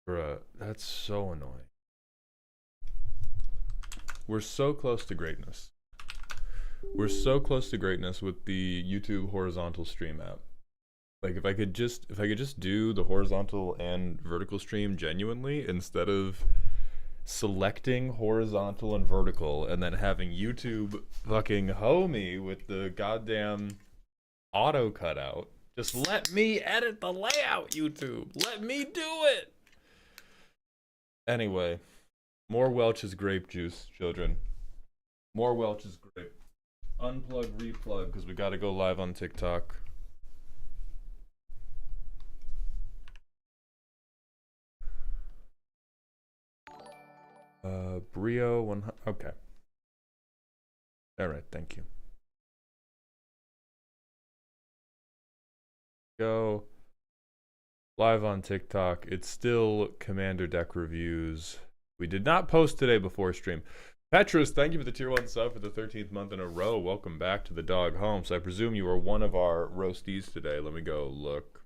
Bruh, that's so annoying. We're so close to greatness. We're so close to greatness with the YouTube horizontal stream app. Like if I could just do the horizontal and vertical stream genuinely instead of selecting horizontal and vertical and then having YouTube fucking hoe me with the goddamn auto cutout. Just let me edit the layout, YouTube. Let me do it. Anyway, more Welch's grape juice, children. More Welch's grape. Unplug, replug, because we got to go live on TikTok. Brio 100. Okay. All right, thank you. Go live on TikTok. It's still Commander Deck reviews. We did not post today before stream. Petrus, thank you for the tier 1 sub for the 13th month in a row. Welcome back to the Dog Home. So I presume you are one of our roasties today. Let me go look.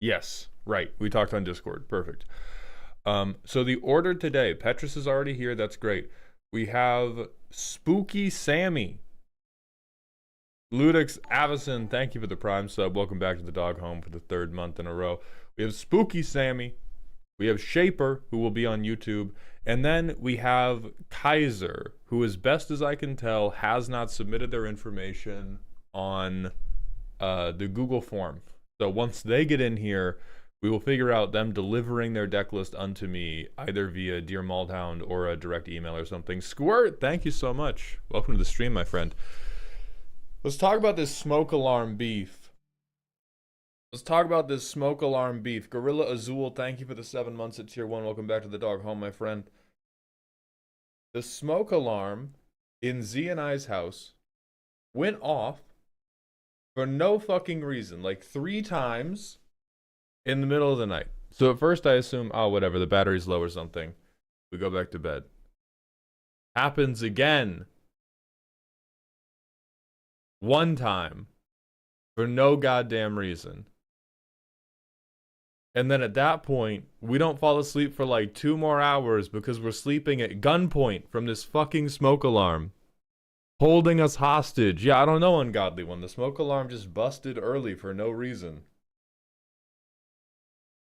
Yes, right. We talked on Discord. Perfect. So the order today, Petrus is already here. That's great. We have Spooky Sammy. Ludix Avison, thank you for the prime sub. Welcome back to the Dog Home for the 3rd month in a row. We have Spooky Sammy. We have Shaper, who will be on YouTube. And then we have Kaiser, who, as best as I can tell, has not submitted their information on the Google form. So once they get in here, we will figure out them delivering their deck list unto me, either via Dear Maldhound or a direct email or something. Squirt, thank you so much. Welcome to the stream, my friend. Let's talk about this smoke alarm beef. Gorilla Azul, thank you for the 7 months at tier 1. Welcome back to the Dog Home, my friend. The smoke alarm in Z and I's house went off for no fucking reason, like 3 times in the middle of the night. So at first I assume, oh, whatever, the battery's low or something. We go back to bed. Happens again. 1 time. For no goddamn reason. And then at that point, we don't fall asleep for like 2 more hours because we're sleeping at gunpoint from this fucking smoke alarm. Holding us hostage. Yeah, I don't know, Ungodly One. The smoke alarm just busted early for no reason.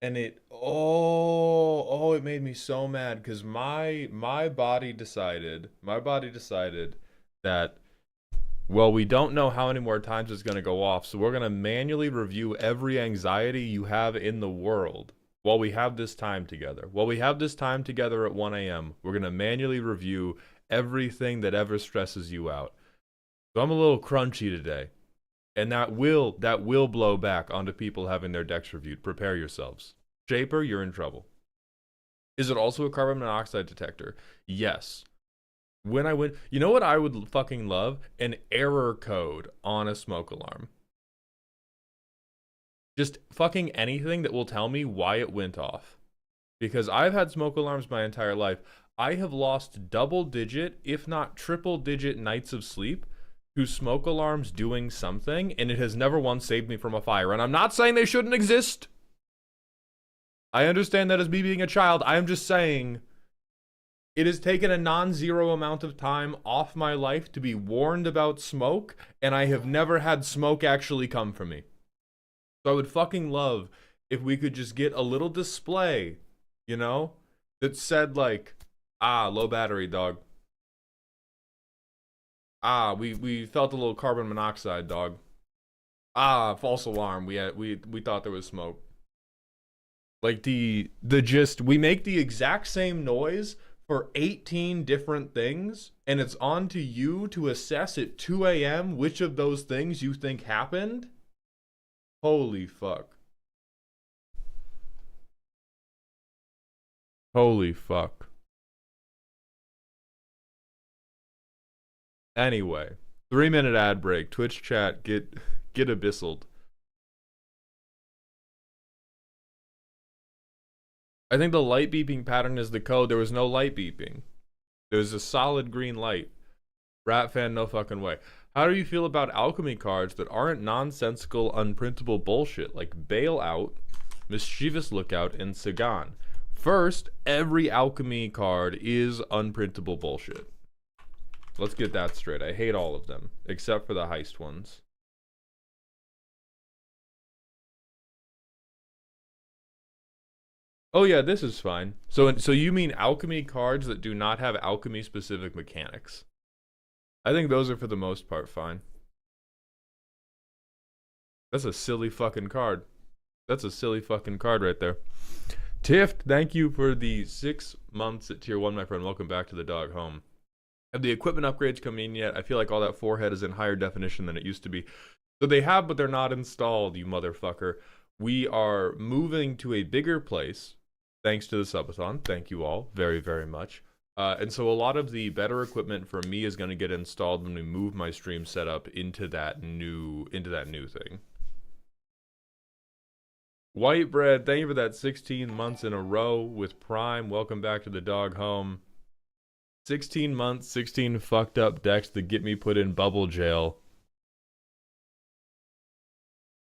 And it made me so mad because my body decided that, well, we don't know how many more times it's going to go off, so we're going to manually review every anxiety you have in the world while we have this time together. While we have this time together at 1 a.m., we're going to manually review everything that ever stresses you out. So I'm a little crunchy today. And that will blow back onto people having their decks reviewed. Prepare yourselves. Shaper, you're in trouble. Is it also a carbon monoxide detector? Yes. When I went, you know what I would fucking love? An error code on a smoke alarm. Just fucking anything that will tell me why it went off. Because I've had smoke alarms my entire life. I have lost double-digit, if not triple-digit nights of sleep to smoke alarms doing something, and it has never once saved me from a fire. And I'm not saying they shouldn't exist. I understand that as me being a child. I am just saying it has taken a non-zero amount of time off my life to be warned about smoke, and I have never had smoke actually come for me. So I would fucking love if we could just get a little display, you know, that said like, low battery, dog. We felt a little carbon monoxide, dog. False alarm. We thought there was smoke. Like the gist, we make the exact same noise for 18 different things, and it's on to you to assess at 2 a.m. which of those things you think happened. Holy fuck. Holy fuck. Anyway, 3-minute ad break. Twitch chat, get abyssaled. I think the light beeping pattern is the code. There was no light beeping. There's a solid green light. Rat fan, no fucking way. How do you feel about alchemy cards that aren't nonsensical, unprintable bullshit like Bailout Mischievous Lookout, and Sagan. First, every alchemy card is unprintable bullshit. Let's get that straight. I hate all of them, except for the heist ones. Oh yeah, this is fine. So you mean alchemy cards that do not have alchemy-specific mechanics? I think those are for the most part fine. That's a silly fucking card. That's a silly fucking card right there. Tift, thank you for the 6 months at tier 1, my friend. Welcome back to the dog home. Have the equipment upgrades come in yet? I feel like all that forehead is in higher definition than it used to be. So they have, but they're not installed, you motherfucker. We are moving to a bigger place, thanks to the subathon. Thank you all very, very much. And so a lot of the better equipment for me is going to get installed when we move my stream setup into that new thing. White Bread, thank you for that 16 months in a row with Prime. Welcome back to the dog home. 16 months, 16 fucked up decks that get me put in bubble jail.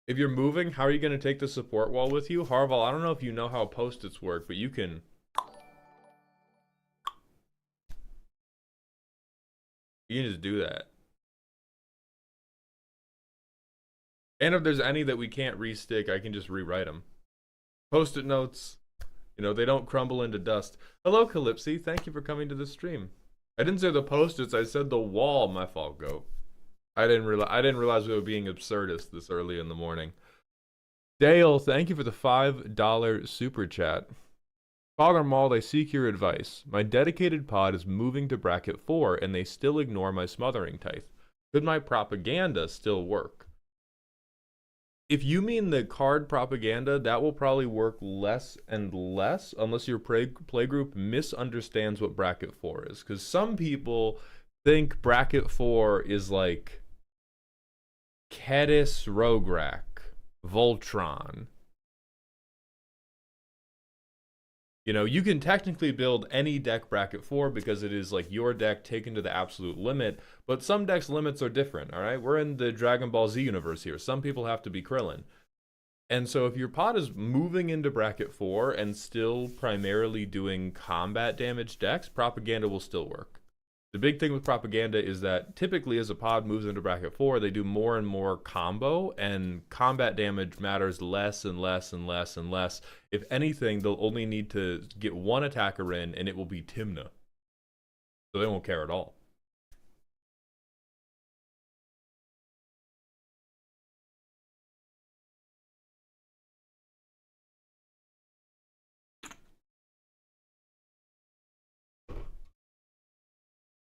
If you're moving, how are you going to take the support wall with you? Harval, I don't know if you know how post-its work, but you can... You can just do that. And if there's any that we can't restick, I can just rewrite them. Post-it notes, you know, they don't crumble into dust. Hello, Calypsy. Thank you for coming to the stream. I didn't say the post-its, I said the wall. My fault, Goat. I didn't realize we were being absurdist this early in the morning. Dale, thank you for the $5 super chat. Father Mauld, I seek your advice. My dedicated pod is moving to bracket 4, and they still ignore my smothering tithe. Could my propaganda still work? If you mean the card propaganda, that will probably work less and less unless your playgroup misunderstands what bracket 4 is. Because some people think bracket 4 is like Kedis Rograk, Voltron. You know, you can technically build any deck bracket 4 because it is like your deck taken to the absolute limit, but some decks' limits are different, alright? We're in the Dragon Ball Z universe here. Some people have to be Krillin. And so if your pod is moving into bracket 4 and still primarily doing combat damage decks, propaganda will still work. The big thing with propaganda is that typically as a pod moves into bracket 4, they do more and more combo, and combat damage matters less and less and less and less. If anything, they'll only need to get one attacker in, and it will be Tymna. So they won't care at all.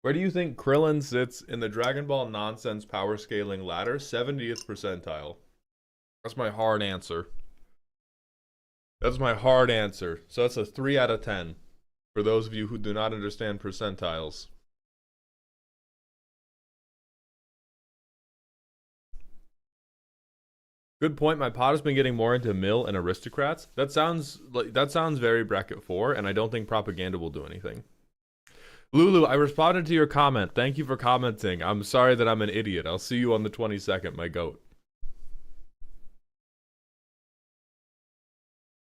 Where do you think Krillin sits in the Dragon Ball nonsense power scaling ladder? 70th percentile. That's my hard answer. That's my hard answer. So that's a 3 out of 10 for those of you who do not understand percentiles. Good point. My pod has been getting more into Mill and Aristocrats. That sounds very bracket 4, and I don't think propaganda will do anything. Lulu, I responded to your comment. Thank you for commenting. I'm sorry that I'm an idiot. I'll see you on the 22nd, my goat.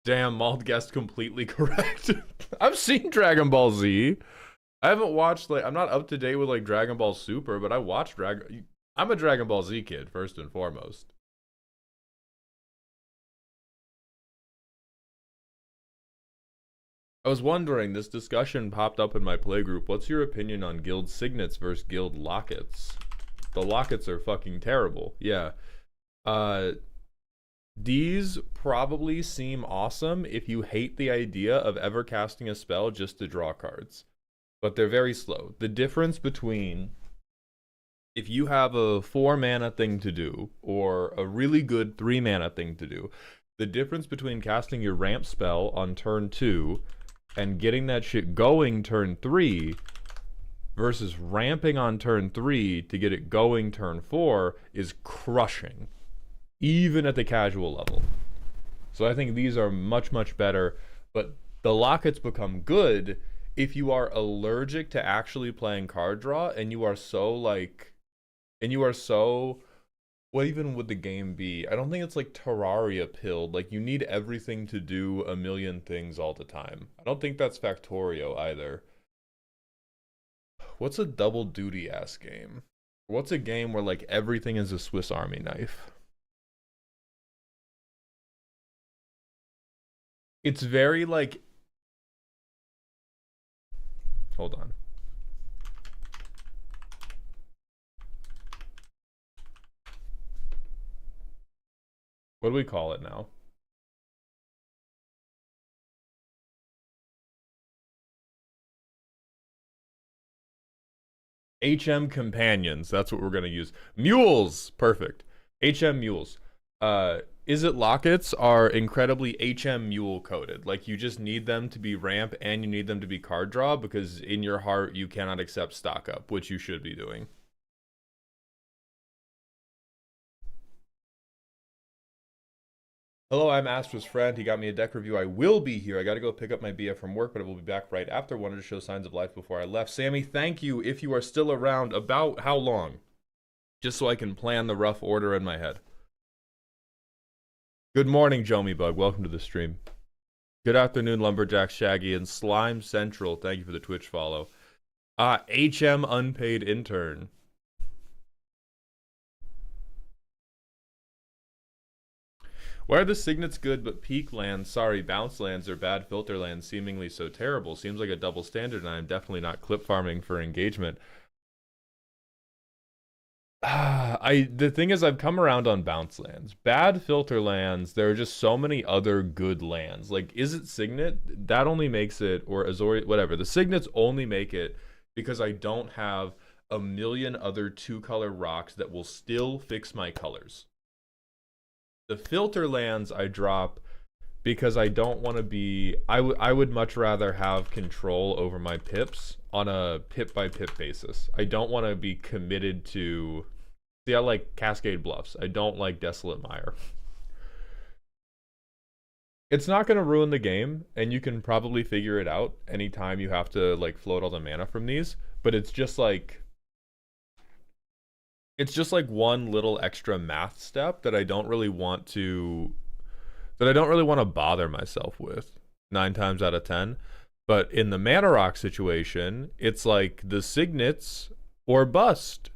Damn, Mauld guessed completely correct. I've seen Dragon Ball Z. I haven't watched, like, I'm not up to date with, like, Dragon Ball Super, but I watched I'm a Dragon Ball Z kid, first and foremost. I was wondering, this discussion popped up in my playgroup. What's your opinion on guild signets versus guild lockets? The lockets are fucking terrible. Yeah. These probably seem awesome if you hate the idea of ever casting a spell just to draw cards. But they're very slow. The difference between if you have a 4 mana thing to do, or a really good 3 mana thing to do, the difference between casting your ramp spell on turn 2 and getting that shit going turn 3 versus ramping on turn 3 to get it going turn 4 is crushing, even at the casual level. So I think these are much, much better, but the lockets become good if you are allergic to actually playing card draw, and you are so What even would the game be? I don't think it's like Terraria pilled. Like you need everything to do a million things all the time. I don't think that's Factorio either. What's a double duty ass game? What's a game where like everything is a Swiss Army knife? It's very like, hold on. What do we call it now? HM Companions. That's what we're going to use. Mules. Perfect. HM Mules. Is it Lockets are incredibly HM Mule coded. Like you just need them to be ramp and you need them to be card draw because in your heart you cannot accept stock up, which you should be doing. Hello, I'm Astra's friend. He got me a deck review. I will be here. I got to go pick up my BF from work, but I will be back right after. Wanted to show signs of life before I left. Sammy, thank you if you are still around. About how long? Just so I can plan the rough order in my head. Good morning, Jomi Bug. Welcome to the stream. Good afternoon, Lumberjack Shaggy and Slime Central. Thank you for the Twitch follow. HM Unpaid Intern. Why are the signets good but peak lands, sorry, bounce lands or bad filter lands seemingly so terrible? Seems like a double standard and I'm definitely not clip farming for engagement. The thing is I've come around on bounce lands. Bad filter lands, there are just so many other good lands. Like, is it Signet? That only makes it, or Azori, whatever. The Signets only make it because I don't have a million other 2-color rocks that will still fix my colors. The filter lands I drop because I don't want to be... I would much rather have control over my pips on a pip-by-pip basis. I don't want to be committed to... See, I like Cascade Bluffs. I don't like Desolate Mire. It's not going to ruin the game, and you can probably figure it out anytime you have to, like, float all the mana from these, but it's just like... It's just like one little extra math step that I don't really want to bother myself with 9 times out of 10. But in the Mana Rock situation, it's like the Signets or bust.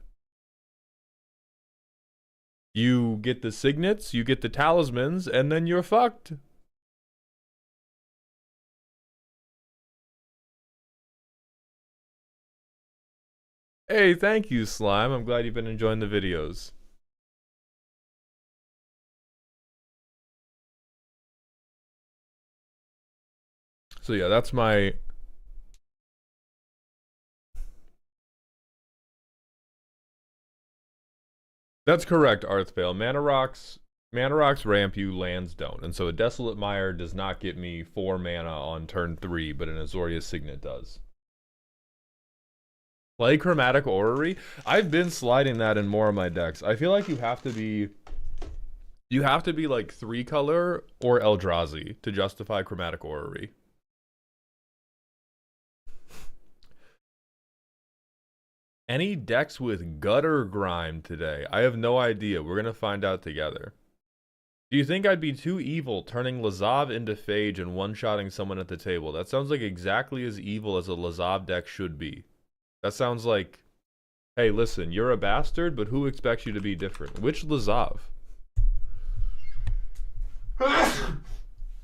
You get the Signets, you get the Talismans, and then you're fucked. Hey, thank you, Slime. I'm glad you've been enjoying the videos. So yeah, that's my... That's correct, Arthvale. Mana Rocks ramp you, lands don't. And so a Desolate Mire does not get me 4 mana on turn 3, but an Azorius Signet does. Play Chromatic Orrery? I've been sliding that in more of my decks. I feel like you have to be like 3-color or Eldrazi to justify Chromatic Orrery. Any decks with Gutter Grime today? I have no idea. We're gonna find out together. Do you think I'd be too evil turning Lazav into Phage and one-shotting someone at the table? That sounds like exactly as evil as a Lazav deck should be. That sounds like, hey, listen, you're a bastard, but who expects you to be different? Which Lazav?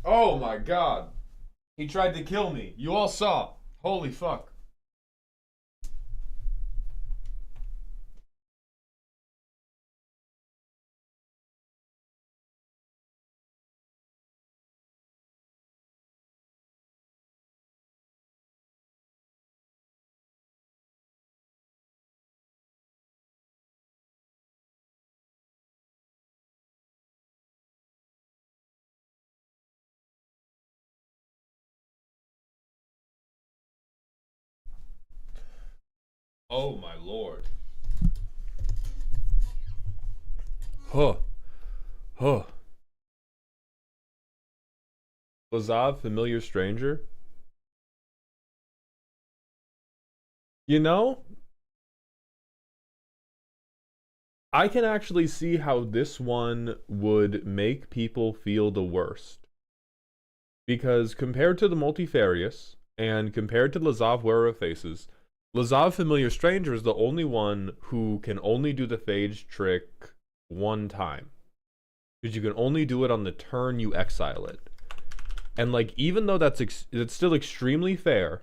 Oh my god. He tried to kill me. You all saw. Holy fuck. Oh my lord. Huh. Huh. Lazav, familiar stranger? You know, I can actually see how this one would make people feel the worst. Because compared to the Multifarious, and compared to Lazav Wearer of Faces, Lazav Familiar Stranger is the only one who can only do the Phage trick one time. Because you can only do it on the turn you exile it. And like, even though that's still extremely fair,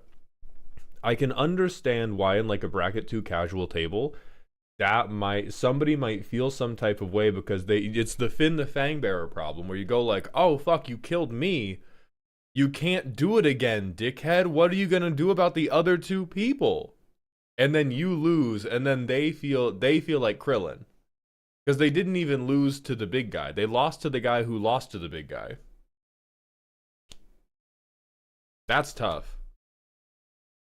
I can understand why in like a bracket 2 casual table, that somebody might feel some type of way because it's the Finn the Fangbearer problem where you go like, oh fuck, you killed me. You can't do it again, dickhead. What are you gonna do about the other 2 people? And then you lose, and then they feel like Krillin. Because they didn't even lose to the big guy. They lost to the guy who lost to the big guy. That's tough.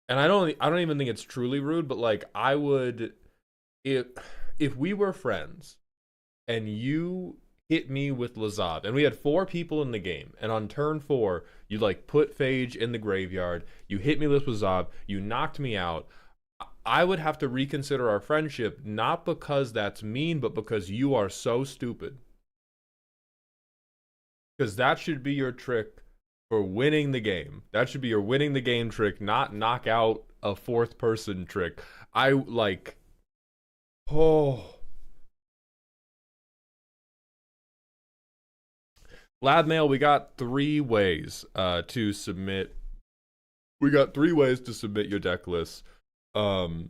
And I don't even think it's truly rude, but like I would, if we were friends and you hit me with Lazav and we had 4 people in the game, and on turn 4 you like put Phage in the graveyard, you hit me with Lazav, you knocked me out, I would have to reconsider our friendship, not because that's mean, but because you are so stupid. Because that should be your trick for winning the game. That should be your winning the game trick, not knock out a 4th person trick. I like, oh. Lad Mail, we got 3 ways to submit. We got 3 ways to submit your deck list. You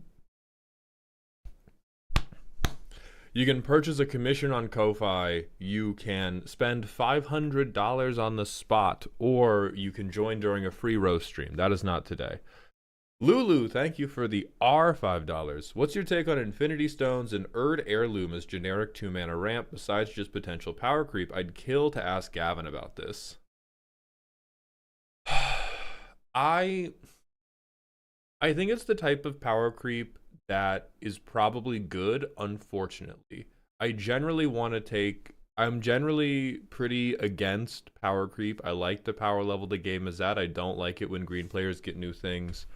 can purchase a commission on Ko-Fi, you can spend $500 on the spot, or you can join during a free roast stream. That is not today. Lulu, thank you for the R$5. What's your take on Infinity Stones and Erd Heirloom as generic 2-mana ramp besides just potential power creep? I'd kill to ask Gavin about this. I think it's the type of power creep that is probably good, unfortunately. I'm generally pretty against power creep. I like the power level the game is at. I don't like it when green players get new things.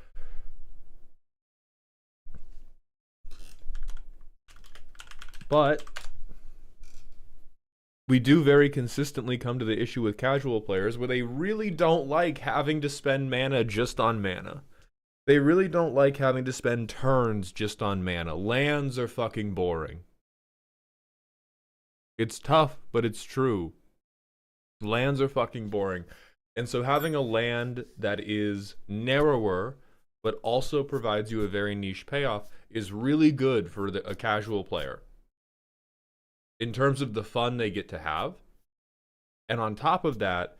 But we do very consistently come to the issue with casual players where they really don't like having to spend mana just on mana. They really don't like having to spend turns just on mana. Lands are fucking boring. It's tough, but it's true. Lands are fucking boring. And so having a land that is narrower, but also provides you a very niche payoff, is really good for a casual player. In terms of the fun they get to have. And on top of that,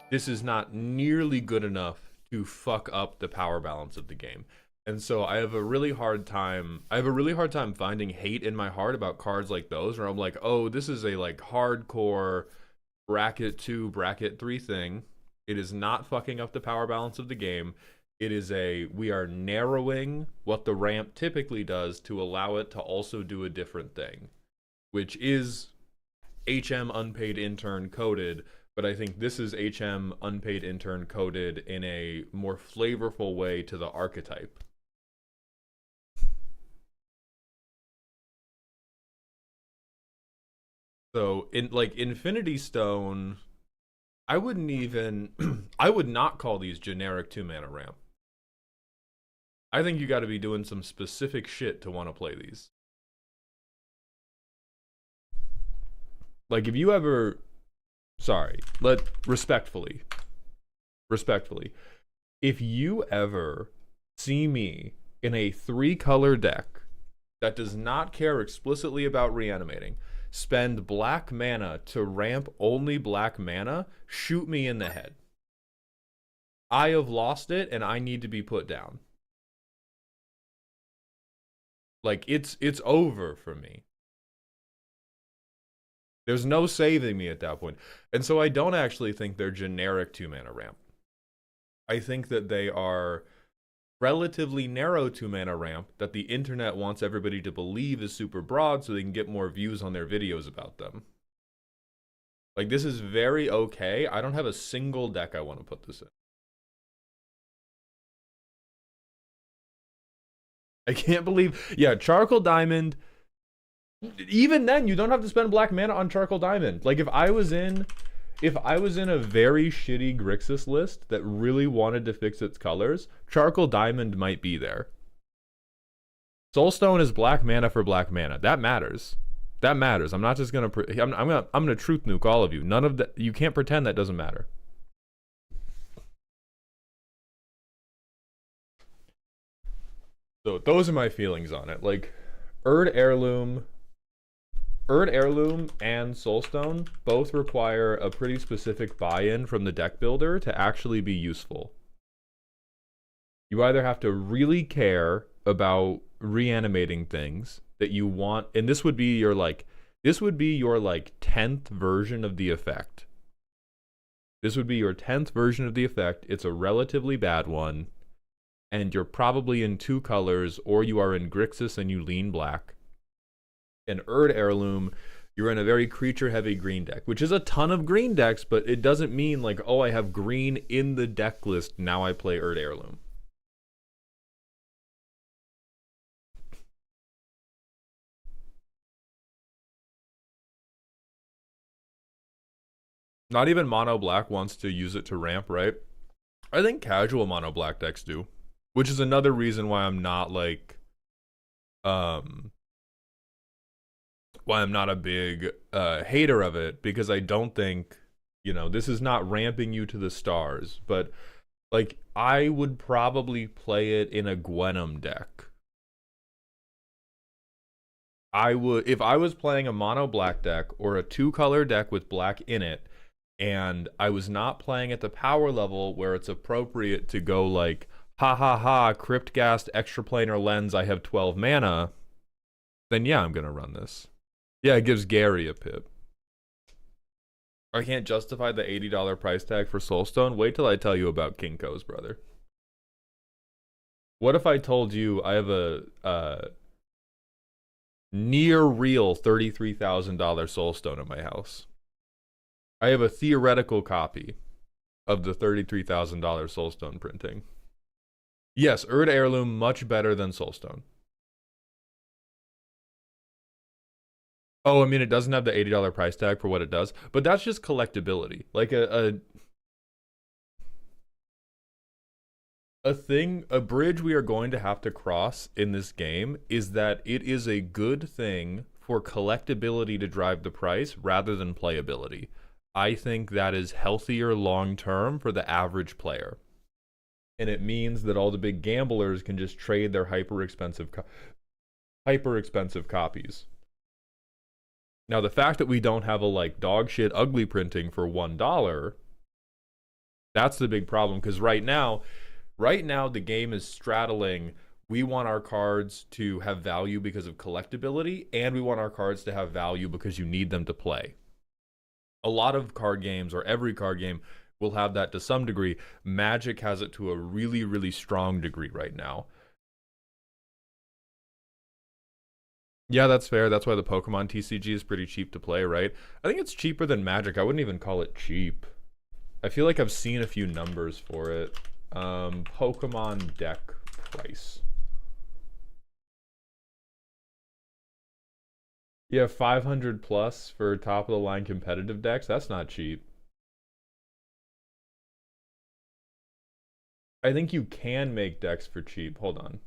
this is not nearly good enough to fuck up the power balance of the game. And so I have a really hard time finding hate in my heart about cards like those where I'm like, oh, this is a like hardcore bracket 2, bracket 3 thing. It is not fucking up the power balance of the game. It is we are narrowing what the ramp typically does to allow it to also do a different thing, which is HM unpaid intern coded. But I think this is HM unpaid intern coded in a more flavorful way to the archetype. So in like Infinity Stone, I wouldn't even I would not call these generic 2-mana ramp. I think you got to be doing some specific shit to want to play these. Like if you ever respectfully, if you ever see me in a 3-color deck that does not care explicitly about reanimating, spend black mana to ramp only black mana, shoot me in the head. I have lost it and I need to be put down. Like it's over for me. There's no saving me at that point. And so I don't actually think they're generic 2-mana ramp. I think that they are relatively narrow 2-mana ramp that the internet wants everybody to believe is super broad so they can get more views on their videos about them. Like, this is very okay. I don't have a single deck I want to put this in. I can't believe... Yeah, Charcoal Diamond... Even then, you don't have to spend black mana on Charcoal Diamond. Like if I was in a very shitty Grixis list that really wanted to fix its colors, Charcoal Diamond might be there. Soulstone is black mana for black mana. That matters. That matters. I'm not just gonna. I'm gonna truth nuke all of you. None of that. You can't pretend that doesn't matter. So those are my feelings on it. Like, Erd Heirloom, and Soulstone both require a pretty specific buy-in from the deck builder to actually be useful. You either have to really care about reanimating things that you want, and this would be your 10th version of the effect. This would be your 10th version of the effect. It's a relatively bad one, and you're probably in 2 colors, or you are in Grixis and you lean black. And Erd Heirloom, you're in a very creature-heavy green deck, which is a ton of green decks, but it doesn't mean like, oh, I have green in the deck list, now I play Erd Heirloom. Not even mono black wants to use it to ramp, right? I think casual mono black decks do, which is another reason why I'm not like, why I'm not a big hater of it, because I don't think, this is not ramping you to the stars, but like I would probably play it in a Gwenum deck. If I was playing a mono black deck or a 2-color deck with black in it, and I was not playing at the power level where it's appropriate to go like, ha ha ha, Cryptghast, Extraplanar Lens, I have 12 mana, then yeah, I'm gonna run this. Yeah, it gives Gary a pip. I can't justify the $80 price tag for Soulstone. Wait till I tell you about Kinko's, brother. What if I told you I have a near real $33,000 Soulstone at my house? I have a theoretical copy of the $33,000 Soulstone printing. Yes, Erd Heirloom much better than Soulstone. Oh, I mean, it doesn't have the $80 price tag for what it does, but that's just collectability. Like a bridge we are going to have to cross in this game is that it is a good thing for collectability to drive the price rather than playability. I think that is healthier long term for the average player. And it means that all the big gamblers can just trade their hyper expensive copies. Now, the fact that we don't have a like dog shit ugly printing for $1, that's the big problem, because right now the game is straddling, we want our cards to have value because of collectability, and we want our cards to have value because you need them to play. A lot of card games, or every card game, will have that to some degree. Magic has it to a really, really strong degree right now. Yeah, that's fair. That's why the Pokemon TCG is pretty cheap to play, right? I think it's cheaper than Magic. I wouldn't even call it cheap. I feel like I've seen a few numbers for it. Pokemon deck price. Yeah, 500 plus for top of the line competitive decks. That's not cheap. I think you can make decks for cheap. Hold on.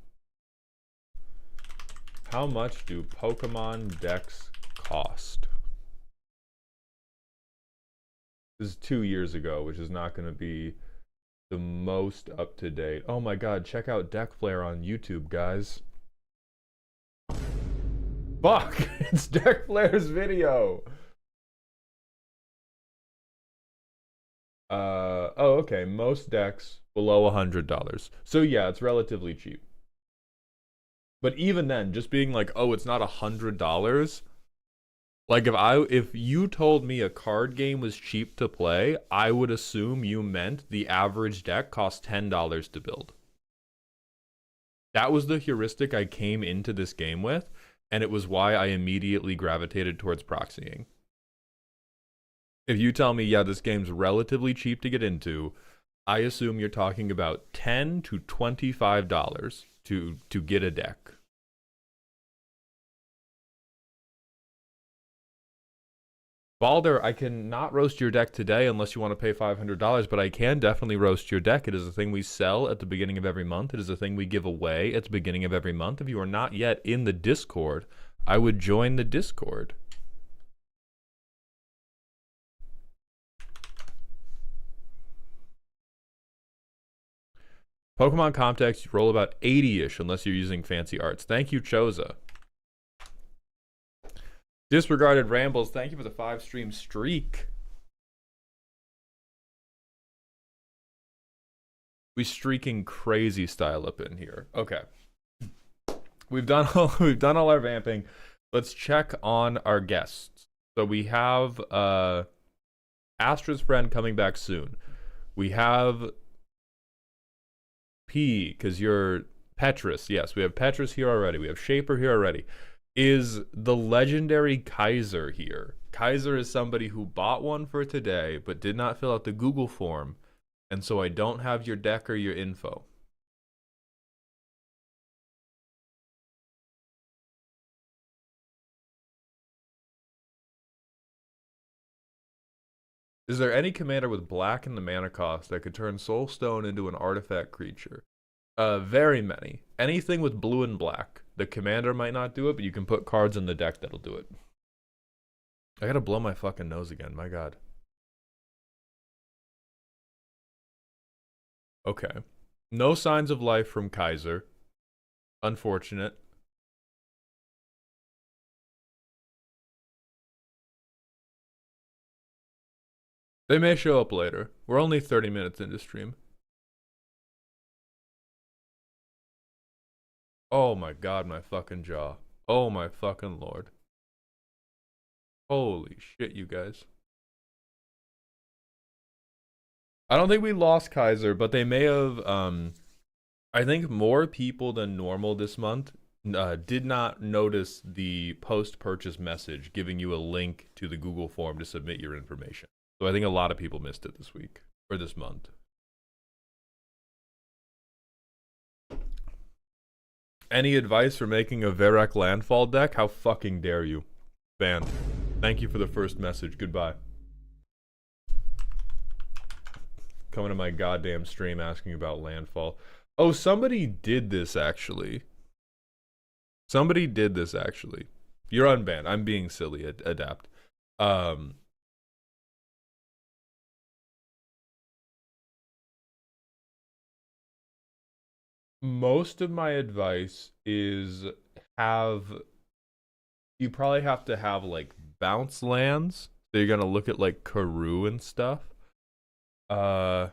How much do Pokemon decks cost? This is 2 years ago, which is not going to be the most up to date. Oh my god, check out Deck Player on YouTube, guys. Fuck! It's Deck Player's video! Oh, okay. Most decks below $100. So yeah, it's relatively cheap. But even then, just being like, oh, it's not $100. Like if you told me a card game was cheap to play, I would assume you meant the average deck cost $10 to build. That was the heuristic I came into this game with, and it was why I immediately gravitated towards proxying. If you tell me, yeah, this game's relatively cheap to get into, I assume you're talking about $10 to $25 to get a deck. Balder, I can not roast your deck today unless you want to pay $500, but I can definitely roast your deck. It is a thing we sell at the beginning of every month. It is a thing we give away at the beginning of every month. If you are not yet in the Discord, I would join the Discord. Pokemon Comtex, you roll about 80-ish unless you're using fancy arts. Thank you, Choza. Disregarded Rambles, thank you for the 5-stream streak. We streaking crazy style up in here. Okay. We've done all our vamping. Let's check on our guests. So we have Astra's friend coming back soon. We have P, because you're Petrus. Yes, we have Petrus here already. We have Shaper here already. Is the legendary Kaiser here? Kaiser is somebody who bought one for today, but did not fill out the Google form, and so I don't have your deck or your info. Is there any commander with black in the mana cost that could turn Soulstone into an artifact creature? Very many. Anything with blue and black. The commander might not do it, but you can put cards in the deck that'll do it. I gotta blow my fucking nose again, my god. Okay. No signs of life from Kaiser. Unfortunate. They may show up later. We're only 30 minutes into stream. Oh my god, my fucking jaw. Oh my fucking lord. Holy shit, you guys. I don't think we lost Kaiser, but they may have, I think more people than normal this month did not notice the post-purchase message giving you a link to the Google form to submit your information. So I think a lot of people missed it this week, or this month. Any advice for making a Varrock Landfall deck? How fucking dare you? Banned. Thank you for the first message. Goodbye. Coming to my goddamn stream asking about Landfall. Oh, somebody did this actually. Somebody did this actually. You're unbanned. I'm being silly. Adapt. Most of my advice is you probably have to have like bounce lands. So you're gonna look at like Karoo and stuff. Well,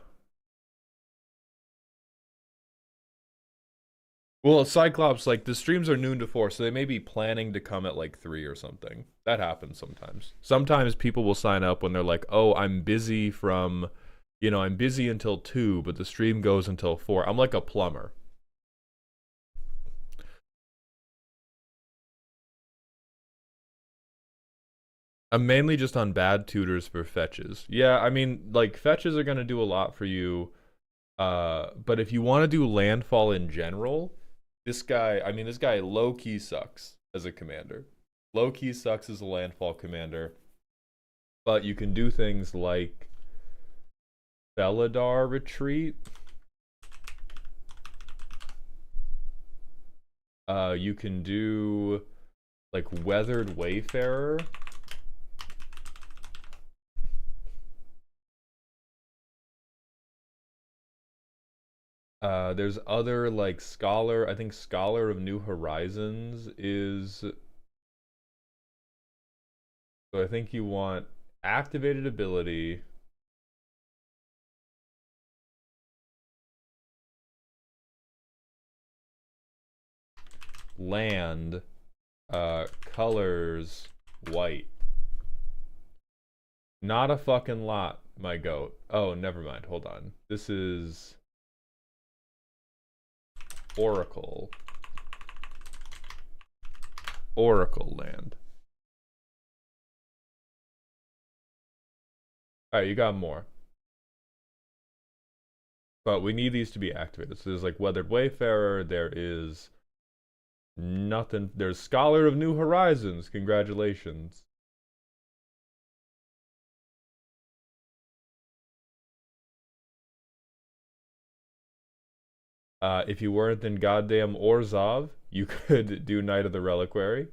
Cyclops, like the streams are noon to 4, so they may be planning to come at like 3 or something. That happens sometimes. Sometimes people will sign up when they're like, oh, I'm busy from, I'm busy until 2, but the stream goes until 4. I'm like a plumber. I'm mainly just on bad tutors for fetches. Yeah, I mean, like, fetches are going to do a lot for you. But if you want to do landfall in general, this guy low-key sucks as a commander. Low-key sucks as a landfall commander. But you can do things like Felidar Retreat. You can do, like, Weathered Wayfarer. There's other like Scholar. I think Scholar of New Horizons is. So I think you want activated ability. Land. Colors white. Not a fucking lot, my goat. Oh, never mind. Hold on. This is Oracle. Oracle land. Alright, you got more. But we need these to be activated. So there's like Weathered Wayfarer, there is nothing. There's Scholar of New Horizons. Congratulations. If you weren't in goddamn Orzhov, you could do Knight of the Reliquary.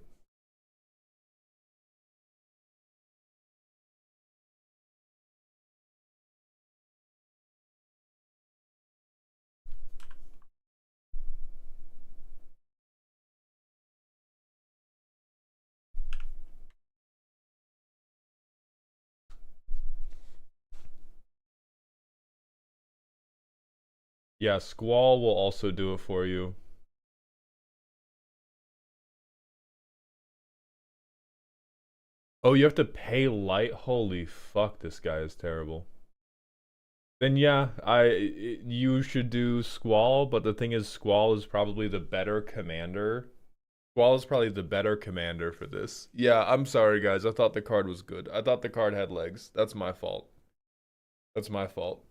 Yeah, Squall will also do it for you. Oh, you have to pay light? Holy fuck, this guy is terrible. Then yeah, you should do Squall, but the thing is Squall is probably the better commander. Squall is probably the better commander for this. Yeah, I'm sorry guys. I thought the card was good. I thought the card had legs. That's my fault. That's my fault.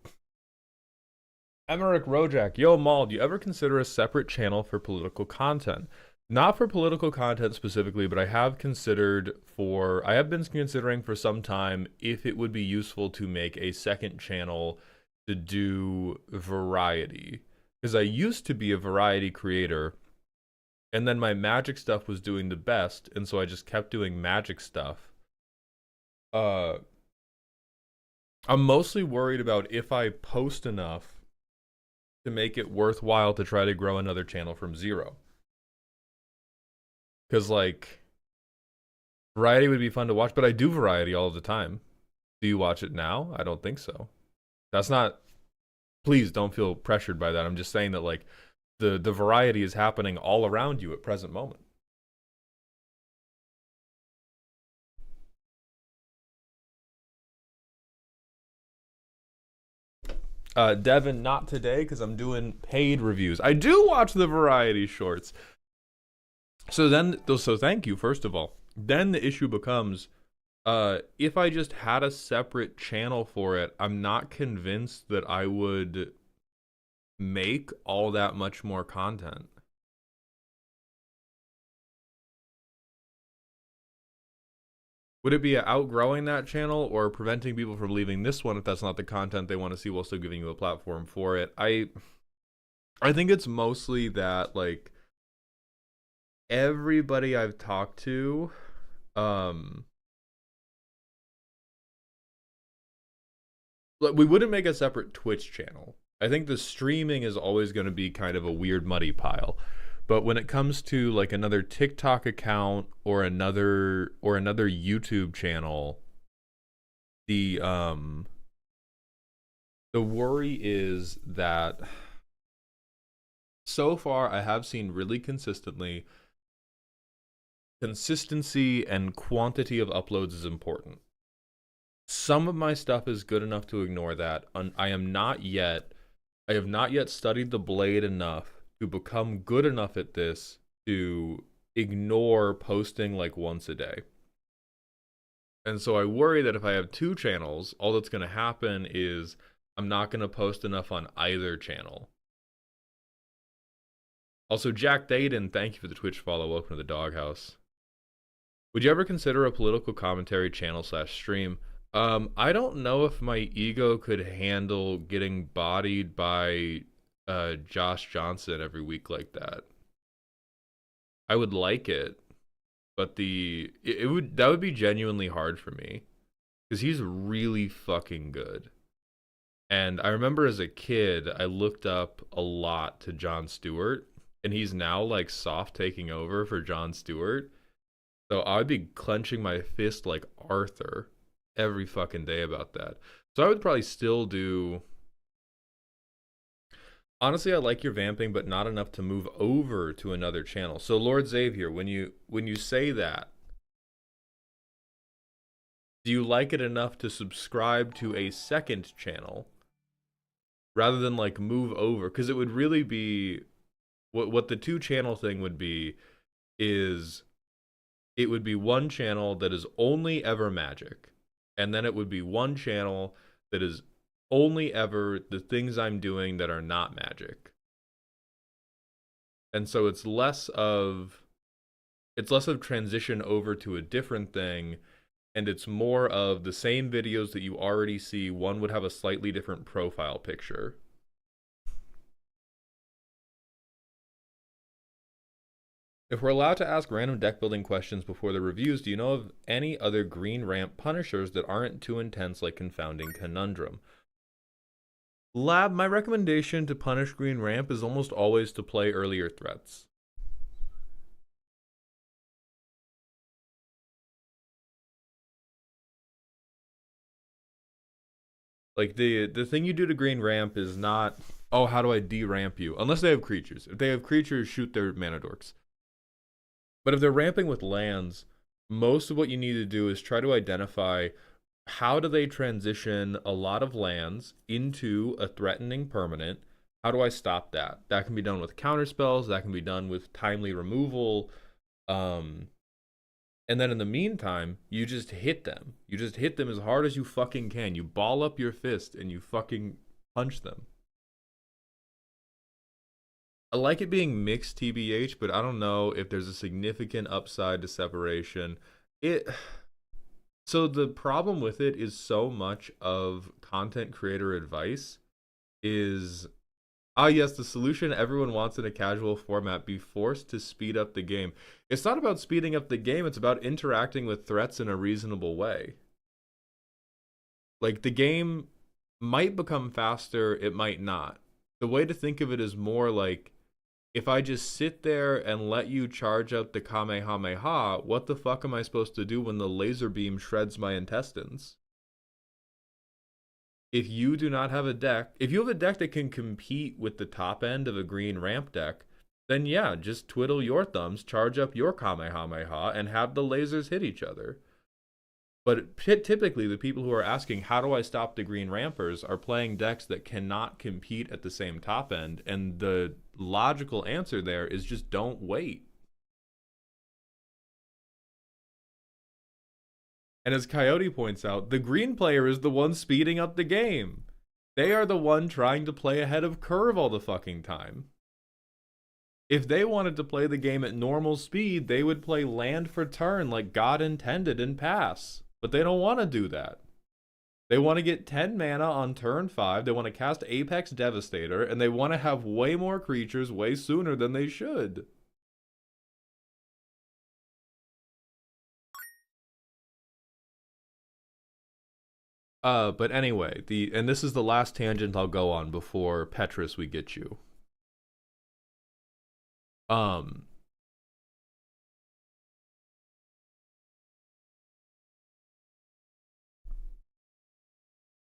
Emmerich Rojak, yo Maul, do you ever consider a separate channel for political content? Not for political content specifically, but I have been considering for some time if it would be useful to make a second channel to do variety. Because I used to be a variety creator, and then my magic stuff was doing the best, and so I just kept doing magic stuff. Uh, I'm mostly worried about if I post enough to make it worthwhile to try to grow another channel from zero. Because, like, variety would be fun to watch, but I do variety all the time. Do you watch it now? I don't think so. That's not. Please don't feel pressured by that. I'm just saying that, like, the variety is happening all around you at present moment. Devin, not today because I'm doing paid reviews. I do watch the variety shorts. So thank you, first of all. Then the issue becomes, if I just had a separate channel for it, I'm not convinced that I would make all that much more content. Would it be outgrowing that channel or preventing people from leaving this one if that's not the content they want to see while still giving you a platform for it? I think it's mostly that, like, everybody I've talked to, like, we wouldn't make a separate Twitch channel. I think the streaming is always going to be kind of a weird muddy pile. But when it comes to like another TikTok account or another YouTube channel, the worry is that so far I have seen really consistently consistency and quantity of uploads is important. Some of my stuff is good enough to ignore that. I have not yet studied the blade enough to become good enough at this to ignore posting like once a day. And so I worry that if I have two channels, all that's going to happen is I'm not going to post enough on either channel. Also, Jack Dayton, thank you for the Twitch follow. Welcome to the doghouse. Would you ever consider a political commentary channel / stream? I don't know if my ego could handle getting bodied by Josh Johnson every week like that. I would like it, but that would be genuinely hard for me because he's really fucking good. And I remember as a kid, I looked up a lot to Jon Stewart, and he's now like soft taking over for Jon Stewart. So I'd be clenching my fist like Arthur every fucking day about that. So I would probably still do. Honestly, I like your vamping, but not enough to move over to another channel. So Lord Xavier, when you say that, do you like it enough to subscribe to a second channel rather than like move over? Because it would really be what the two channel thing would be is it would be one channel that is only ever magic, and then it would be one channel that is only ever the things I'm doing that are not magic. And so it's less of transition over to a different thing, and it's more of the same videos that you already see. One would have a slightly different profile picture. If we're allowed to ask random deck building questions before the reviews, do you know of any other green ramp punishers that aren't too intense like Confounding Conundrum? Lab, my recommendation to punish green ramp is almost always to play earlier threats. Like the thing you do to green ramp is not, oh, how do I de-ramp you? Unless they have creatures. If they have creatures, shoot their mana dorks. But if they're ramping with lands, most of what you need to do is try to identify how do they transition a lot of lands into a threatening permanent. How do I stop that? That can be done with counter spells. That can be done with timely removal. And then in the meantime, you just hit them. You just hit them as hard as you fucking can. You ball up your fist and you fucking punch them. I like it being mixed TBH, but I don't know if there's a significant upside to separation. So the problem with it is so much of content creator advice is, yes, the solution everyone wants in a casual format, be forced to speed up the game. It's not about speeding up the game, it's about interacting with threats in a reasonable way. Like, the game might become faster, it might not. The way to think of it is more like, if I just sit there and let you charge out the Kamehameha, what the fuck am I supposed to do when the laser beam shreds my intestines? If you do not have a deck, if you have a deck that can compete with the top end of a green ramp deck, then yeah, just twiddle your thumbs, charge up your Kamehameha, and have the lasers hit each other. But typically, the people who are asking, how do I stop the green rampers, are playing decks that cannot compete at the same top end. And the logical answer there is just don't wait. And as Coyote points out, the green player is the one speeding up the game. They are the one trying to play ahead of curve all the fucking time. If they wanted to play the game at normal speed, they would play land for turn like God intended and pass. But they don't want to do that. They want to get 10 mana on turn 5, they want to cast Apex Devastator, and they want to have way more creatures way sooner than they should. But anyway, and this is the last tangent I'll go on before Petrus we get you.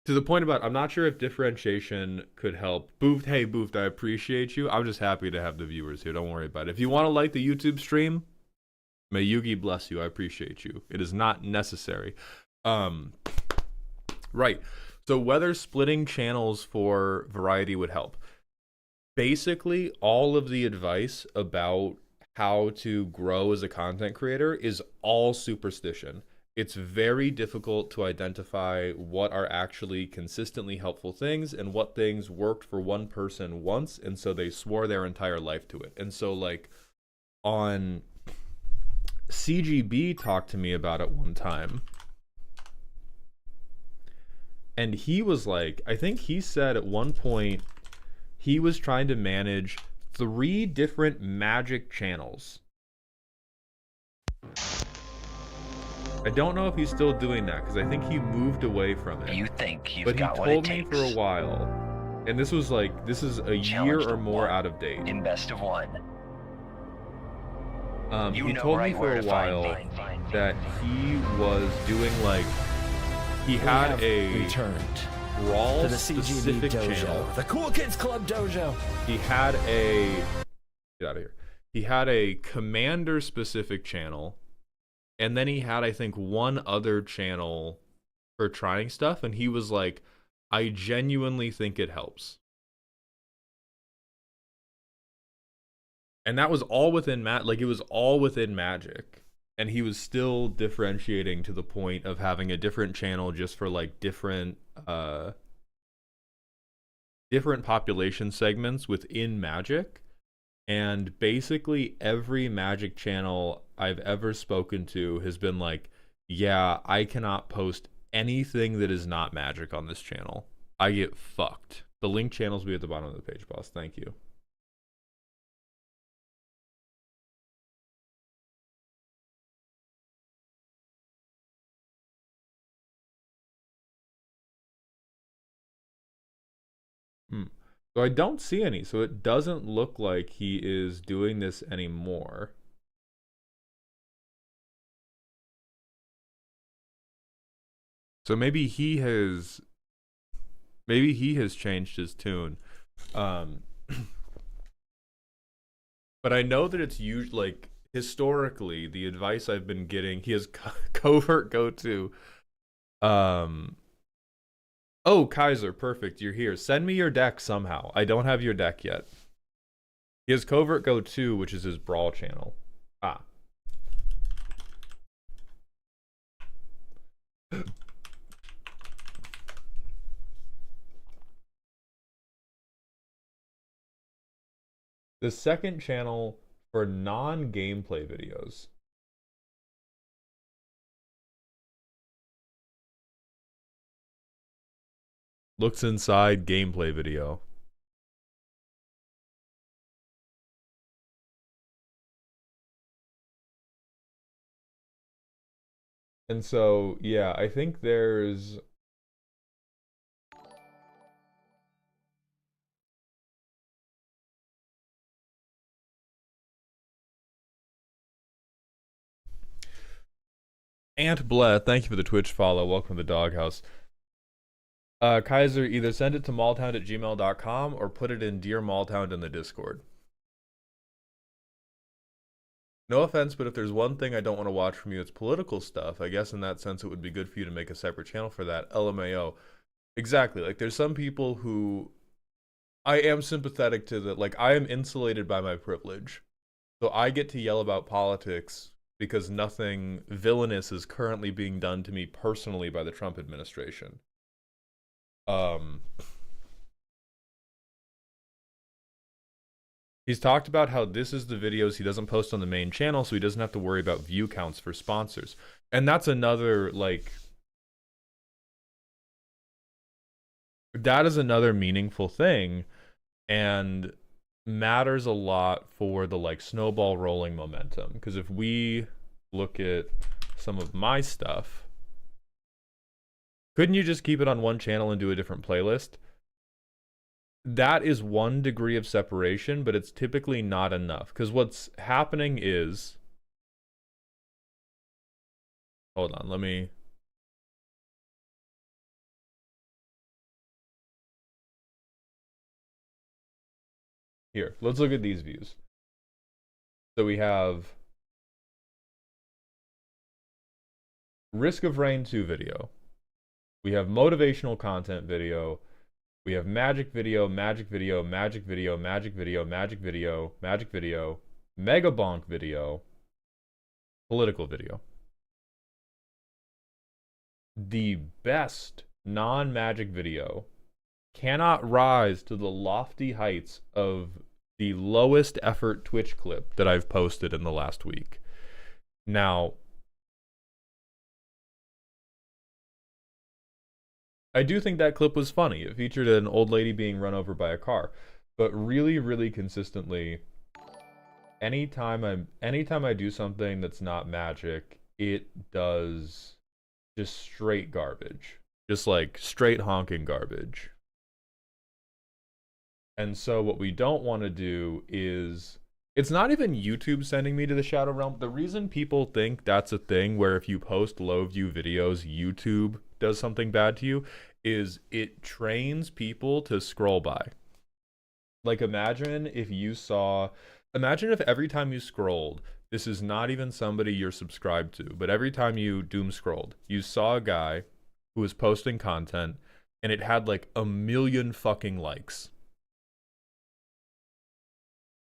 To the point about, I'm not sure if differentiation could help. Boofed, hey Boofed, I appreciate you. I'm just happy to have the viewers here. Don't worry about it. If you want to like the YouTube stream, may Yugi bless you. I appreciate you. It is not necessary. Right. So whether splitting channels for variety would help. Basically, all of the advice about how to grow as a content creator is all superstition. It's very difficult to identify what are actually consistently helpful things and what things worked for one person once, and so they swore their entire life to it. And so, like, on CGB talked to me about it one time, and he was like, I think he said at one point he was trying to manage 3 different Magic channels. I don't know if he's still doing that, because I think he moved away from it. You think you've but got what it takes. But he told me for a while, and this was like, this is a year or more out of date. In best of one. He told me for a while that he was doing, like, he had a Brawl specific channel. The Cool Kids Club Dojo. He had a, get out of here. He had a Commander specific channel. And then he had, I think, one other channel for trying stuff. And he was like, I genuinely think it helps. And that was all within it was all within Magic. And he was still differentiating to the point of having a different channel just for, like, different population segments within Magic. And basically every Magic channel I've ever spoken to has been like, yeah, I cannot post anything that is not Magic on this channel. I get fucked. The link channels will be at the bottom of the page, boss. Thank you. Hmm. So I don't see any. So it doesn't look like he is doing this anymore. So maybe he has changed his tune. Um, but I know that it's usually like historically the advice I've been getting. He has covert go to. Um, oh, Kaiser, perfect. You're here. Send me your deck somehow. I don't have your deck yet. He has covert go to, which is his brawl channel. Ah. The second channel for non-gameplay videos. Looks inside gameplay video. And so, yeah, I think there's Ant Bleh, thank you for the Twitch follow. Welcome to the doghouse. Kaiser, either send it to malthound@gmail.com or put it in Dear Malthound in the Discord. No offense, but if there's one thing I don't want to watch from you, it's political stuff. I guess in that sense, it would be good for you to make a separate channel for that. LMAO. Exactly. Like, there's some people who I am sympathetic to that. Like, I am insulated by my privilege. So I get to yell about politics because nothing villainous is currently being done to me personally by the Trump administration. He's talked about how this is the videos he doesn't post on the main channel, so he doesn't have to worry about view counts for sponsors. And that's another, like, that is another meaningful thing and matters a lot for the, like, snowball rolling momentum. Because if we look at some of my stuff, couldn't you just keep it on one channel and do a different playlist? That is one degree of separation, but it's typically not enough. Because what's happening is... Hold on, let me... Here, let's look at these views. So we have... Risk of Rain 2 video. We have motivational content video. We have magic video, magic video, magic video, magic video, magic video, magic video, mega bonk video, political video. The best non-magic video cannot rise to the lofty heights of the lowest effort Twitch clip that I've posted in the last week. Now, I do think that clip was funny. It featured an old lady being run over by a car. But really, really consistently, anytime I do something that's not magic, it does just straight garbage. Just like straight honking garbage. And so what we don't want to do is... It's not even YouTube sending me to the Shadow Realm. The reason people think that's a thing where if you post low view videos, YouTube does something bad to you is it trains people to scroll by. Like, imagine if every time you scrolled, this is not even somebody you're subscribed to, but every time you doom scrolled, you saw a guy who was posting content and it had like 1 million fucking likes.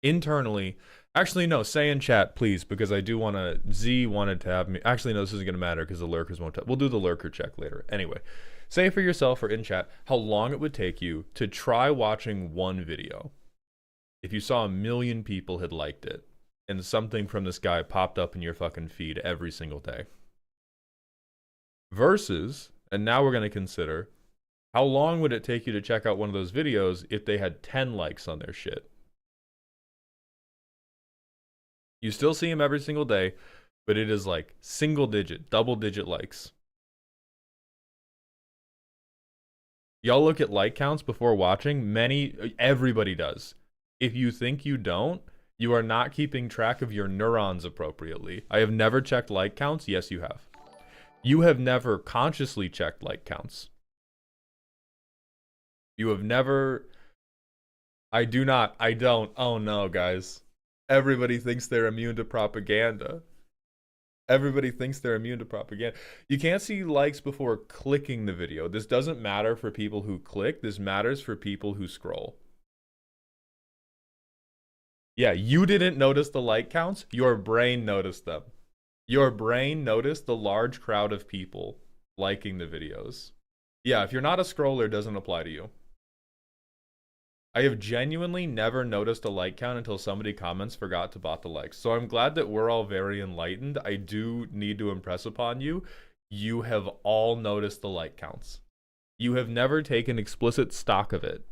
Internally, actually no, say in chat please, because I do want to... Z wanted to have me... Actually no, this isn't going to matter because the lurkers won't... We'll do the lurker check later. Anyway, say for yourself or in chat how long it would take you to try watching one video if you saw 1 million people had liked it and something from this guy popped up in your fucking feed every single day. Versus, and now we're going to consider, how long would it take you to check out one of those videos if they had 10 likes on their shit? You still see him every single day, but it is like single digit, double digit likes. Y'all look at like counts before watching. Everybody does. If you think you don't, you are not keeping track of your neurons appropriately. I have never checked like counts. Yes, you have. You have never consciously checked like counts. You have never... I don't. Oh no, guys. Everybody thinks they're immune to propaganda. Everybody thinks they're immune to propaganda. You can't see likes before clicking the video. This doesn't matter for people who click. This matters for people who scroll. Yeah, you didn't notice the like counts. Your brain noticed them. Your brain noticed the large crowd of people liking the videos. Yeah, if you're not a scroller, it doesn't apply to you. I have genuinely never noticed a like count until somebody comments forgot to bot the likes. So I'm glad that we're all very enlightened. I do need to impress upon you, you have all noticed the like counts. You have never taken explicit stock of it.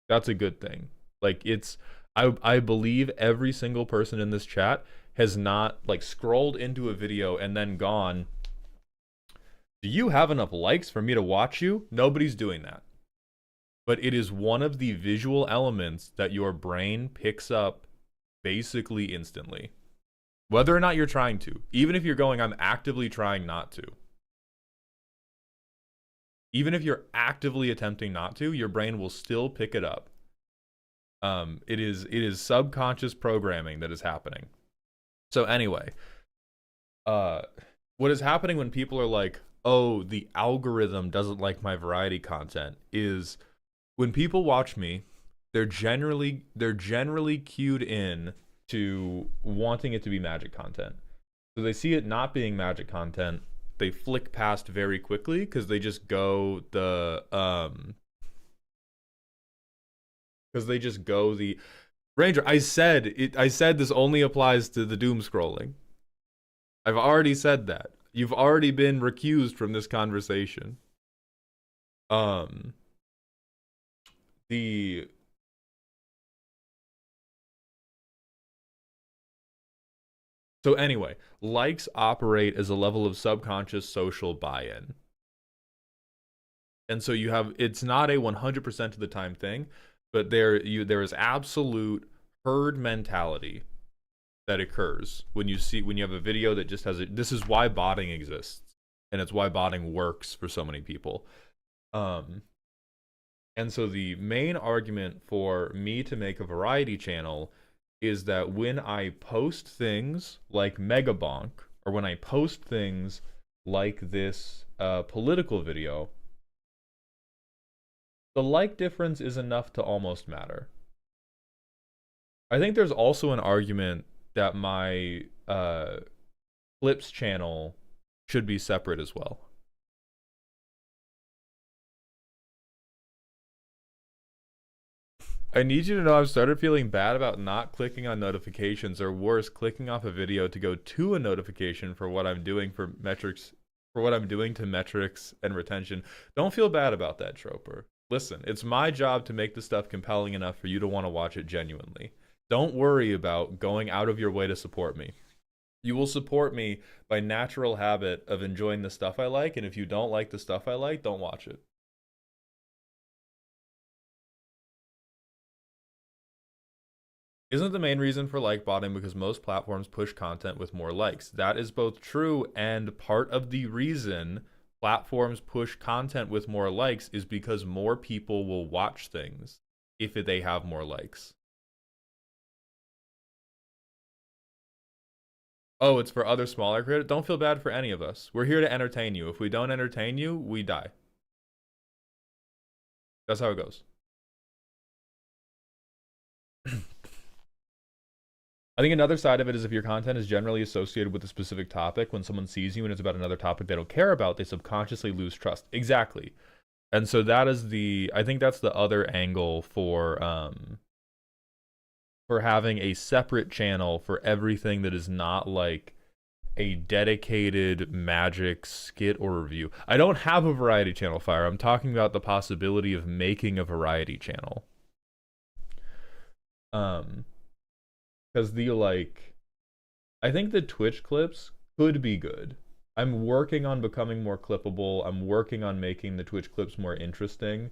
That's a good thing. Like, it's... I believe every single person in this chat has not, like, scrolled into a video and then gone, do you have enough likes for me to watch you? Nobody's doing that. But it is one of the visual elements that your brain picks up basically instantly. Whether or not you're trying to. Even if you're going, I'm actively trying not to. Even if you're actively attempting not to, your brain will still pick it up. It is subconscious programming that is happening. So anyway, what is happening when people are like, oh, the algorithm doesn't like my variety content, is when people watch me, they're generally cued in to wanting it to be magic content. So they see it not being magic content, they flick past very quickly because they just go the Ranger, I said this only applies to the doom scrolling. I've already said that. You've already been recused from this conversation. So anyway, likes operate as a level of subconscious social buy-in. And so you have, it's not a 100% of the time thing, but there is absolute herd mentality that occurs when you have a video that just has a, this is why botting exists, and it's why botting works for so many people. And so the main argument for me to make a variety channel is that when I post things like Megabonk, or when I post things like this political video, the like difference is enough to almost matter. I think there's also an argument that my clips channel should be separate as well. I need you to know I've started feeling bad about not clicking on notifications, or worse, clicking off a video to go to a notification for what I'm doing for metrics, for what I'm doing to metrics and retention. Don't feel bad about that, Troper. Listen, it's my job to make the stuff compelling enough for you to want to watch it genuinely. Don't worry about going out of your way to support me. You will support me by natural habit of enjoying the stuff I like, and if you don't like the stuff I like, don't watch it. Isn't the main reason for like botting because most platforms push content with more likes? That is both true, and part of the reason platforms push content with more likes is because more people will watch things if they have more likes. Oh, it's for other smaller creators? Don't feel bad for any of us. We're here to entertain you. If we don't entertain you, we die. That's how it goes. I think another side of it is if your content is generally associated with a specific topic, when someone sees you and it's about another topic they don't care about, they subconsciously lose trust. Exactly. And so that is I think that's the other angle for having a separate channel for everything that is not like a dedicated magic skit or review. I don't have a variety channel, Fire. I'm talking about the possibility of making a variety channel. Because I think the Twitch clips could be good. I'm working on becoming more clippable. I'm working on making the Twitch clips more interesting.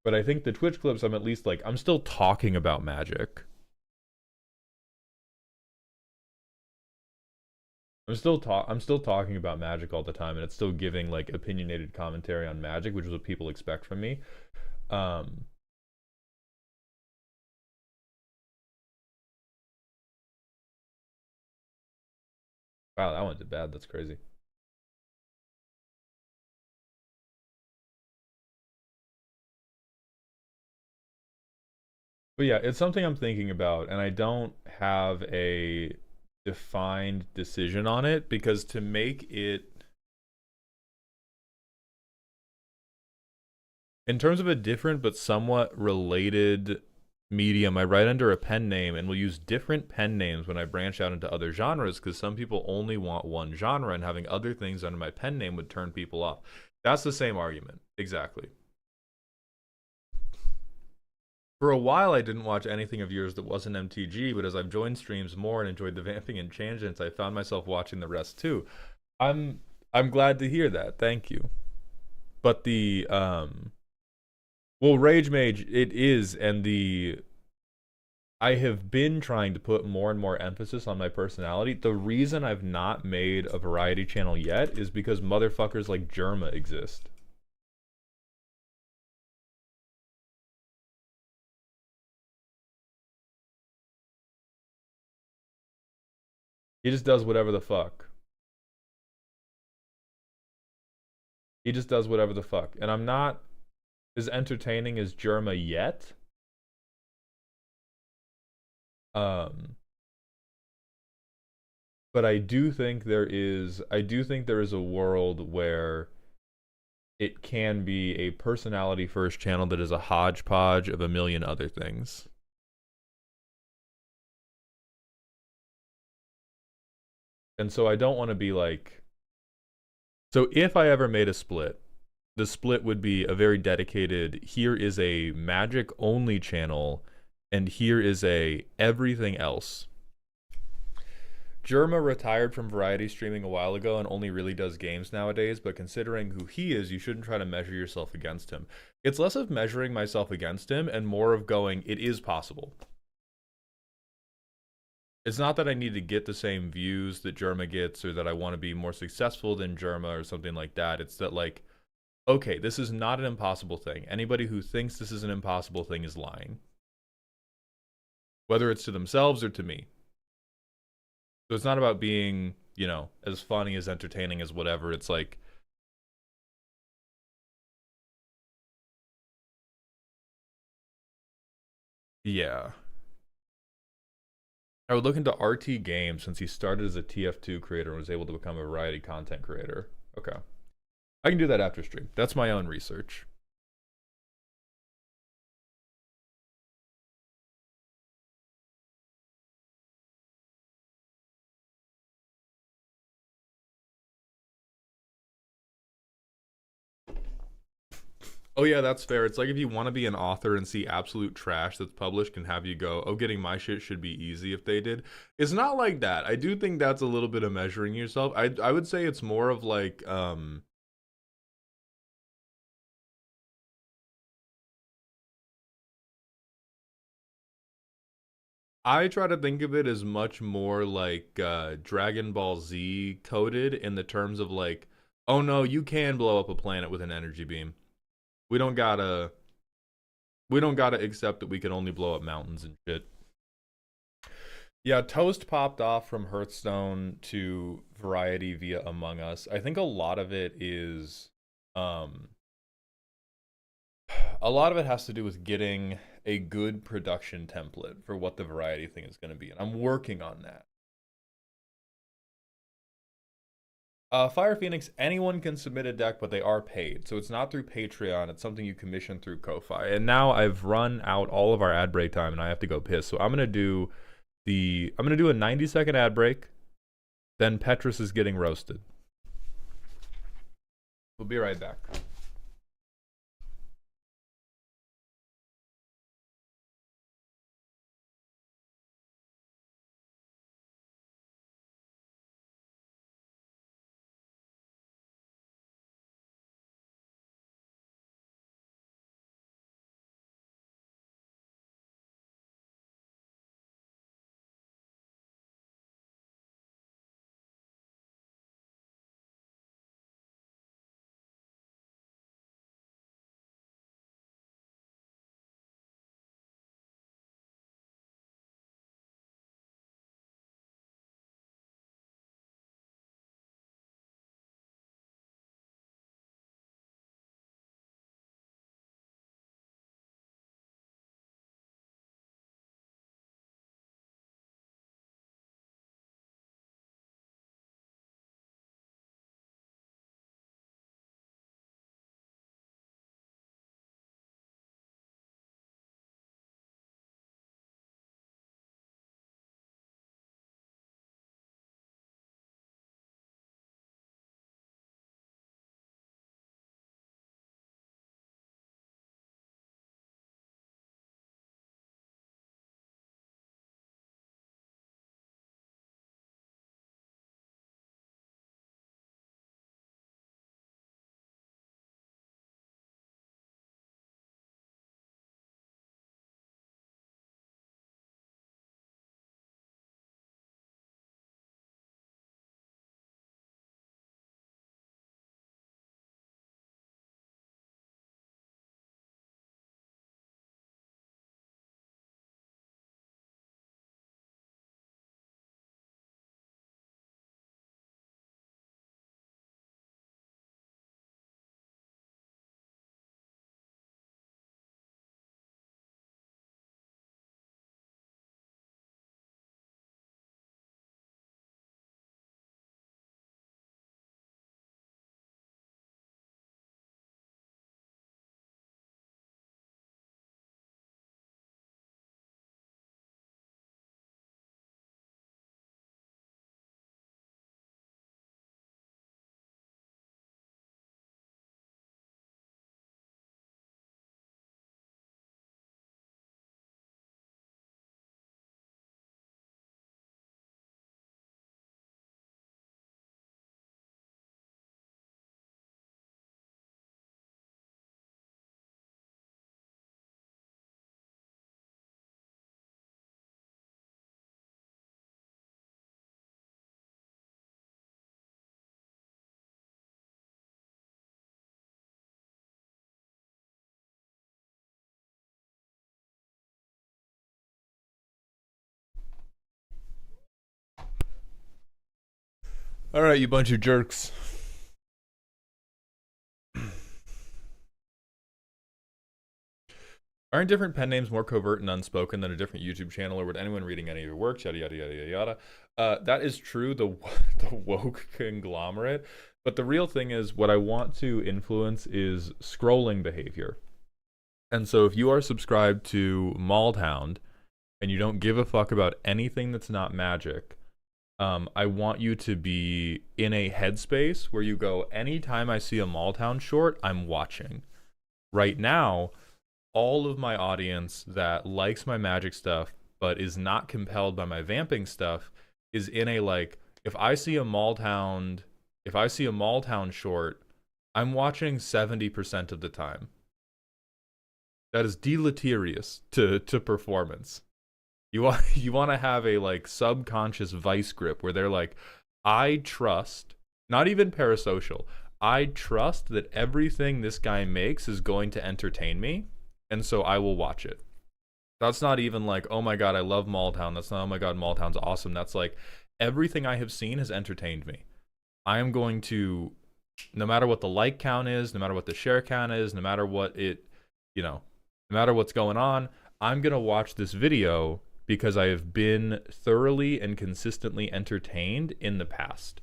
But I think the Twitch clips, I'm at least like, I'm still talking about Magic. I'm still talking about Magic all the time, and it's still giving like opinionated commentary on Magic, which is what people expect from me. Um, wow, that went to bad. That's crazy. But yeah, it's something I'm thinking about, and I don't have a defined decision on it because to make it, in terms of a different but somewhat related medium, I write under a pen name and will use different pen names when I branch out into other genres because some people only want one genre and having other things under my pen name would turn people off. That's the same argument. Exactly. For a while, I didn't watch anything of yours that wasn't MTG, but as I've joined streams more and enjoyed the vamping and tangents, I found myself watching the rest too. I'm I'm glad to hear that. Thank you. But the well, Rage Mage it is, and the I have been trying to put more and more emphasis on my personality. The reason I've not made a variety channel yet is because motherfuckers like Jerma exist. He just does whatever the fuck. He just does whatever the fuck. And I'm not as entertaining as Jerma yet. Um, but I do think there is a world where it can be a personality first channel that is a hodgepodge of a million other things. And so I don't want to be like, so if I ever made a split, the split would be a very dedicated, here is a Magic only channel and here is a everything else. Jerma retired from variety streaming a while ago and only really does games nowadays, but considering who he is, you shouldn't try to measure yourself against him. It's less of measuring myself against him and more of going, it is possible. It's not that I need to get the same views that Jerma gets or that I want to be more successful than Jerma or something like that. It's that, like, okay, this is not an impossible thing. Anybody who thinks this is an impossible thing is lying, whether it's to themselves or to me. So it's not about being, you know, as funny, as entertaining as whatever. It's like, yeah. I would look into RT Games since he started as a TF2 creator and was able to become a variety content creator. Okay. I can do that after stream. That's my own research. Oh yeah, that's fair. It's like if you want to be an author and see absolute trash that's published and have you go, "Oh, getting my shit should be easy if they did." It's not like that. I do think that's a little bit of measuring yourself. I would say it's more of like I try to think of it as much more like Dragon Ball Z coded in the terms of like, "Oh no, you can blow up a planet with an energy beam. We don't gotta we don't gotta accept that we can only blow up mountains and shit." Yeah, Toast popped off from Hearthstone to Variety via Among Us. I think um a lot of it has to do with getting a good production template for what the Variety thing is going to be, and I'm working on that. Fire Phoenix, anyone can submit a deck, but they are paid. So it's not through Patreon. It's something you commission through Ko-Fi. And now I've run out all of our ad break time and I have to go piss. So I'm gonna do a 90-second ad break. Then Petrus is getting roasted. We'll be right back. All right, you bunch of jerks. Aren't different pen names more covert and unspoken than a different YouTube channel, or would anyone reading any of your works? Yada yada yada yada yada. That is true. The woke conglomerate, but the real thing is what I want to influence is scrolling behavior. And so if you are subscribed to Maldhound and you don't give a fuck about anything that's not magic, I want you to be in a headspace where you go, anytime I see a Maldhound short, I'm watching. Right now, all of my audience that likes my magic stuff but is not compelled by my vamping stuff is in a, like, if I see a Maldhound short, I'm watching 70% of the time. That is deleterious to performance. You want to have a, like, subconscious vice grip where they're like, I trust, not even parasocial, I trust that everything this guy makes is going to entertain me, and so I will watch it. That's not even like, oh my god, I love Maldhound. That's not, oh my god, Maldhound's awesome. That's like, everything I have seen has entertained me. I am going to, no matter what the like count is, no matter what the share count is, no matter what it, no matter what's going on, I'm going to watch this video because I have been thoroughly and consistently entertained in the past.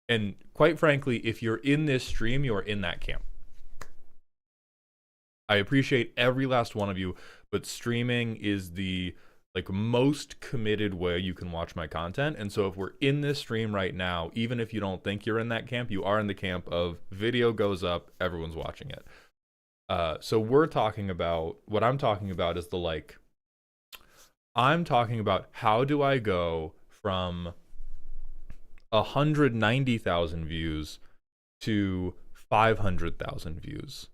And quite frankly, if you're in this stream, you are in that camp. I appreciate every last one of you, but streaming is the, like, most committed way you can watch my content. And so if we're in this stream right now, even if you don't think you're in that camp, you are in the camp of video goes up, everyone's watching it. So we're talking about, what I'm talking about is the, like, I'm talking about how do I go from 190,000 views to 500,000 views.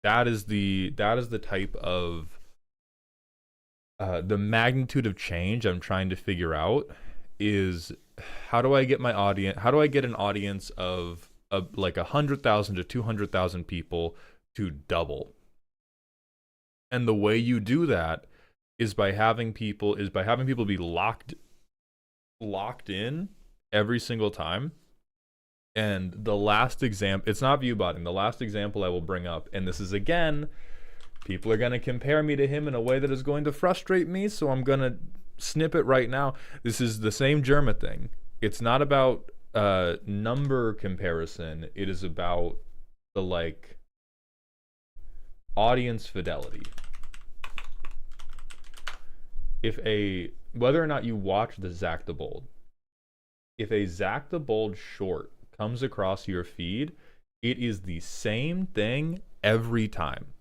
That is the type of the magnitude of change I'm trying to figure out is how do I get my audience, how do I get an audience of like 100,000 to 200,000 people to double? And the way you do that is by having people be locked in every single time. And the last example, it's not viewbotting, the last example I will bring up, and this is, again, people are going to compare me to him in a way that is going to frustrate me, so I'm going to snip it right now. This is the same Germa thing. It's not about number comparison. It is about the, like, audience fidelity. Whether or not you watch the Zach the Bold, if a Zach the Bold short comes across your feed, it is the same thing every time.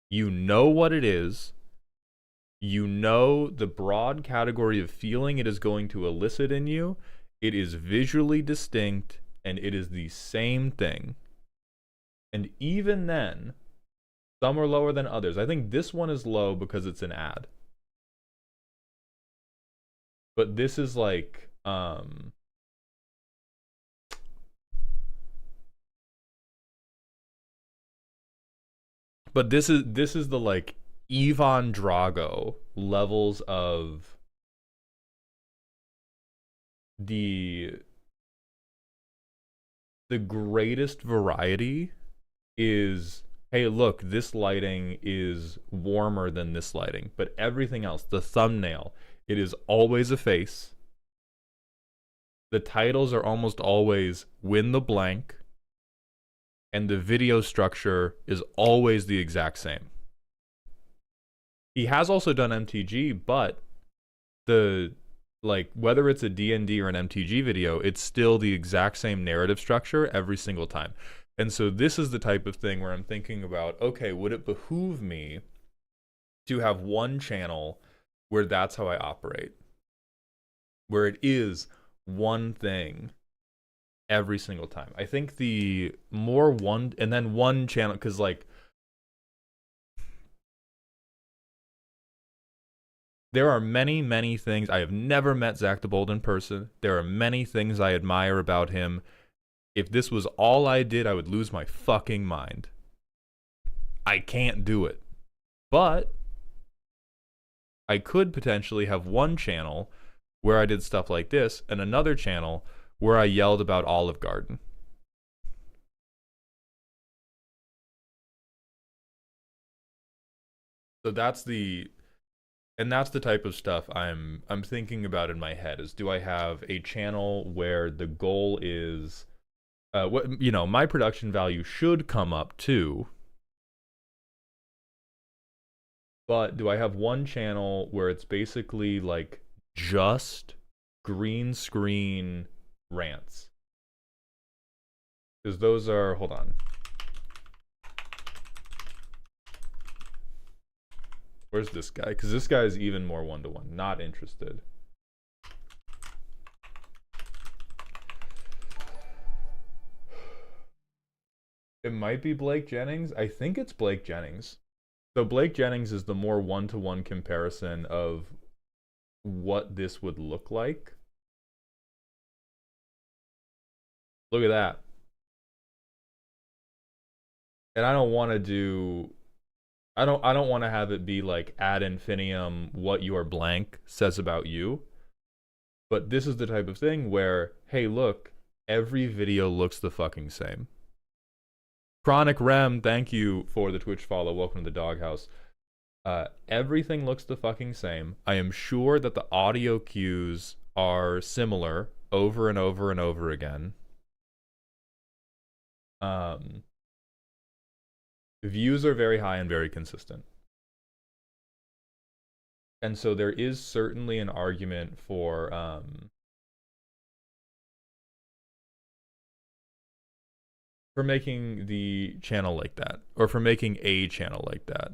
You know what it is. You know the broad category of feeling it is going to elicit in you. It is visually distinct, and it is the same thing. And even then, some are lower than others. I think this one is low because it's an ad. But this is like, but this is the, like, Ivan Drago levels of the greatest variety is, hey, look, this lighting is warmer than this lighting, but everything else, the thumbnail, it is always a face. The titles are almost always win the blank. And the video structure is always the exact same. He has also done MTG, but whether it's a D&D or an MTG video, it's still the exact same narrative structure every single time. And so this is the type of thing where I'm thinking about, okay, would it behoove me to have one channel where that's how I operate? Where it is one thing every single time. I think the more one, and then one channel, because, like, there are many, many things. I have never met Zach the Bold in person. There are many things I admire about him. If this was all I did, I would lose my fucking mind. I can't do it. But I could potentially have one channel where I did stuff like this, and another channel where I yelled about Olive Garden. So that's the type of stuff I'm thinking about in my head is, do I have a channel where the goal is what, you know, my production value should come up too, but do I have one channel where it's basically like just green screen rants? Because those are, hold on. Where's this guy? Because this guy is even more one-to-one. Not interested. It might be Blake Jennings. I think it's Blake Jennings. So Blake Jennings is the more one-to-one comparison of what this would look like. Look at that. And I don't want to do... I don't want to have it be like ad infinitum what your blank says about you. But this is the type of thing where, hey, look, every video looks the fucking same. Chronic Rem, thank you for the Twitch follow. Welcome to the doghouse. Everything looks the fucking same. I am sure that the audio cues are similar over and over and over again. Views are very high and very consistent. And so there is certainly an argument for making the channel like that, or for making a channel like that.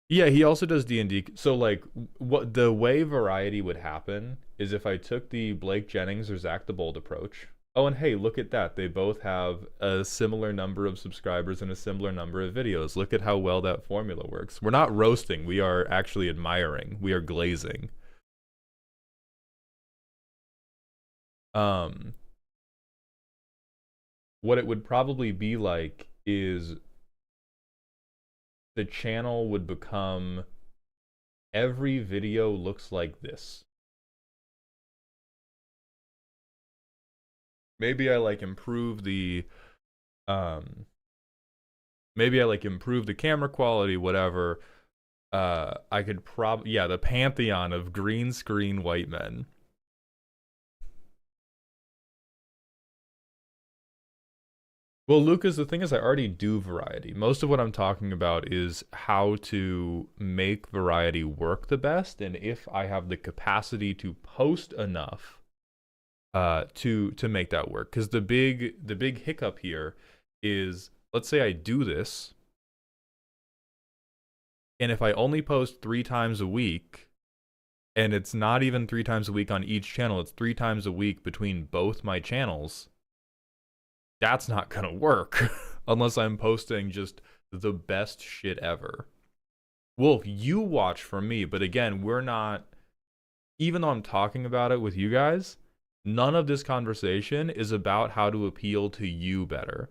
Yeah, he also does D&D. So like, what the way variety would happen is if I took the Blake Jennings or Zach the Bold approach. Oh, and hey, look at that. They both have a similar number of subscribers and a similar number of videos. Look at how well that formula works. We're not roasting. We are actually admiring. We are glazing. What it would probably be like is the channel would become every video looks like this. Maybe I like improve the maybe I like improve the camera quality, whatever. I could probably, yeah, the pantheon of green screen white men. Well, Lucas, the thing is, I already do variety. Most of what I'm talking about is how to make variety work the best, and if I have the capacity to post enough to make that work. Because the big hiccup here is, let's say I do this, and if I only post 3 times a week, and it's not even 3 times a week on each channel, it's 3 times a week between both my channels, that's not gonna work unless I'm posting just the best shit ever. Wolf, you watch for me, but again, we're not, even though I'm talking about it with you guys, none of this conversation is about how to appeal to you better.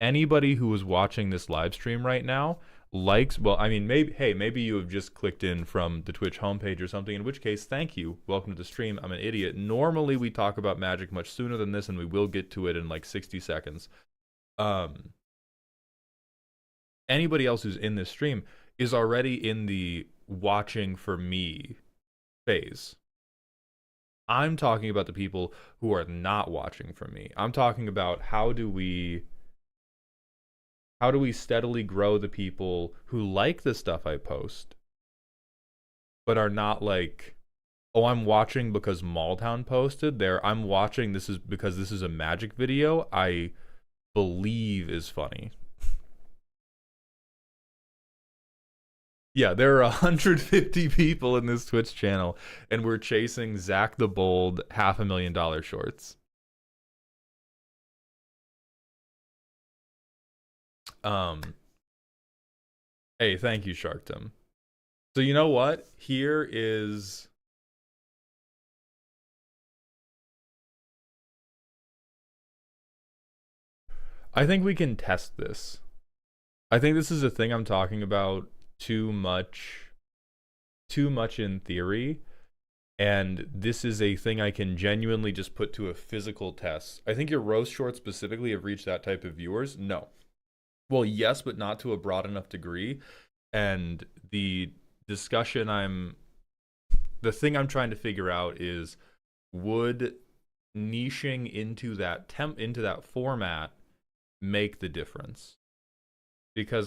Anybody who is watching this live stream right now likes, well, I mean, maybe, hey, maybe you have just clicked in from the Twitch homepage or something, in which case, thank you. Welcome to the stream. I'm an idiot. Normally, we talk about Magic much sooner than this, and we will get to it in like 60 seconds. Anybody else who's in this stream is already in the watching for me phase. I'm talking about the people who are not watching for me. I'm talking about how do we steadily grow the people who like the stuff I post, but are not like, oh, I'm watching because Maultown posted there. I'm watching this is because this is a Magic video I believe is funny. Yeah, there are 150 people in this Twitch channel, and we're chasing Zach the Bold $500,000 shorts. Hey, thank you, Sharkdom. So you know what? Here is... I think we can test this. I think this is a thing I'm talking about too much in theory. And this is a thing I can genuinely just put to a physical test. I think your roast shorts specifically have reached that type of viewers. No. Well, yes, but not to a broad enough degree. And the thing I'm trying to figure out is, would niching into that format make the difference? Because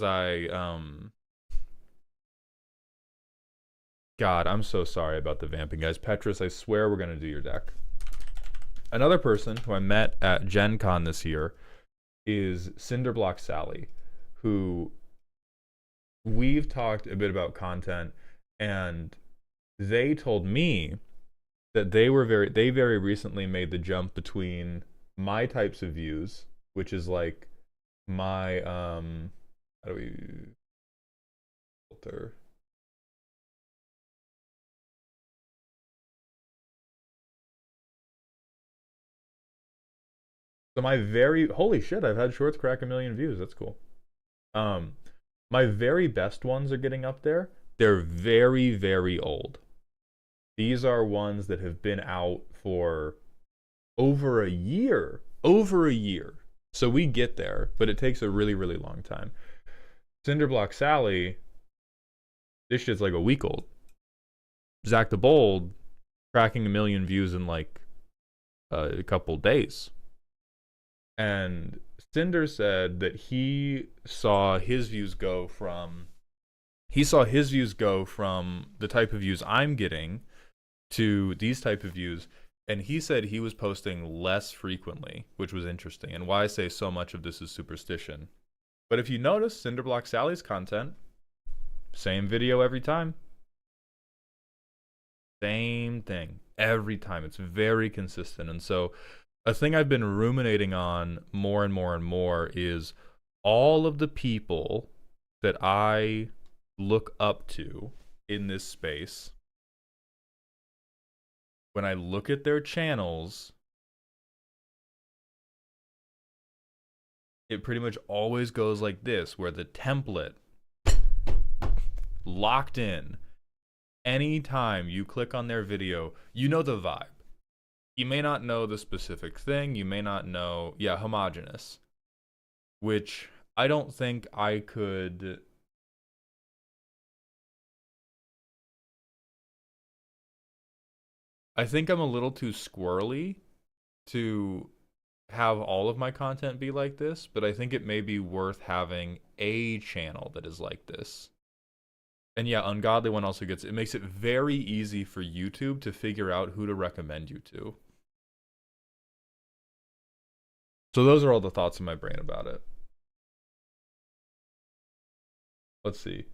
God, I'm so sorry about the vamping, guys. Petrus, I swear we're gonna do your deck. Another person who I met at Gen Con this year is Cinderblock Sally, who we've talked a bit about content, and they told me that they very recently made the jump between my types of views, which is like my how do we filter? So my very holy shit, I've had shorts crack 1 million views. That's cool. My very best ones are getting up there. They're very, very old. These are ones that have been out for over a year. Over a year. So we get there, but it takes a really, really long time. Cinderblock Sally, this shit's like a week old. Zach the Bold, cracking 1 million views in like a couple days. And Cinder said that he saw his views go from the type of views I'm getting to these type of views, and he said he was posting less frequently, which was interesting, and why I say so much of this is superstition. But if you notice Cinderblock Sally's content, same video every time. Same thing every time. It's very consistent. And so a thing I've been ruminating on more and more and more is all of the people that I look up to in this space. When I look at their channels, it pretty much always goes like this, where the template locked in. Anytime you click on their video, you know the vibe. You may not know the specific thing, you may not know, homogenous, which I don't think I could. I think I'm a little too squirrely to have all of my content be like this, but I think it may be worth having a channel that is like this. And yeah, Ungodly One also it makes it very easy for YouTube to figure out who to recommend you to. So those are all the thoughts in my brain about it. Let's see.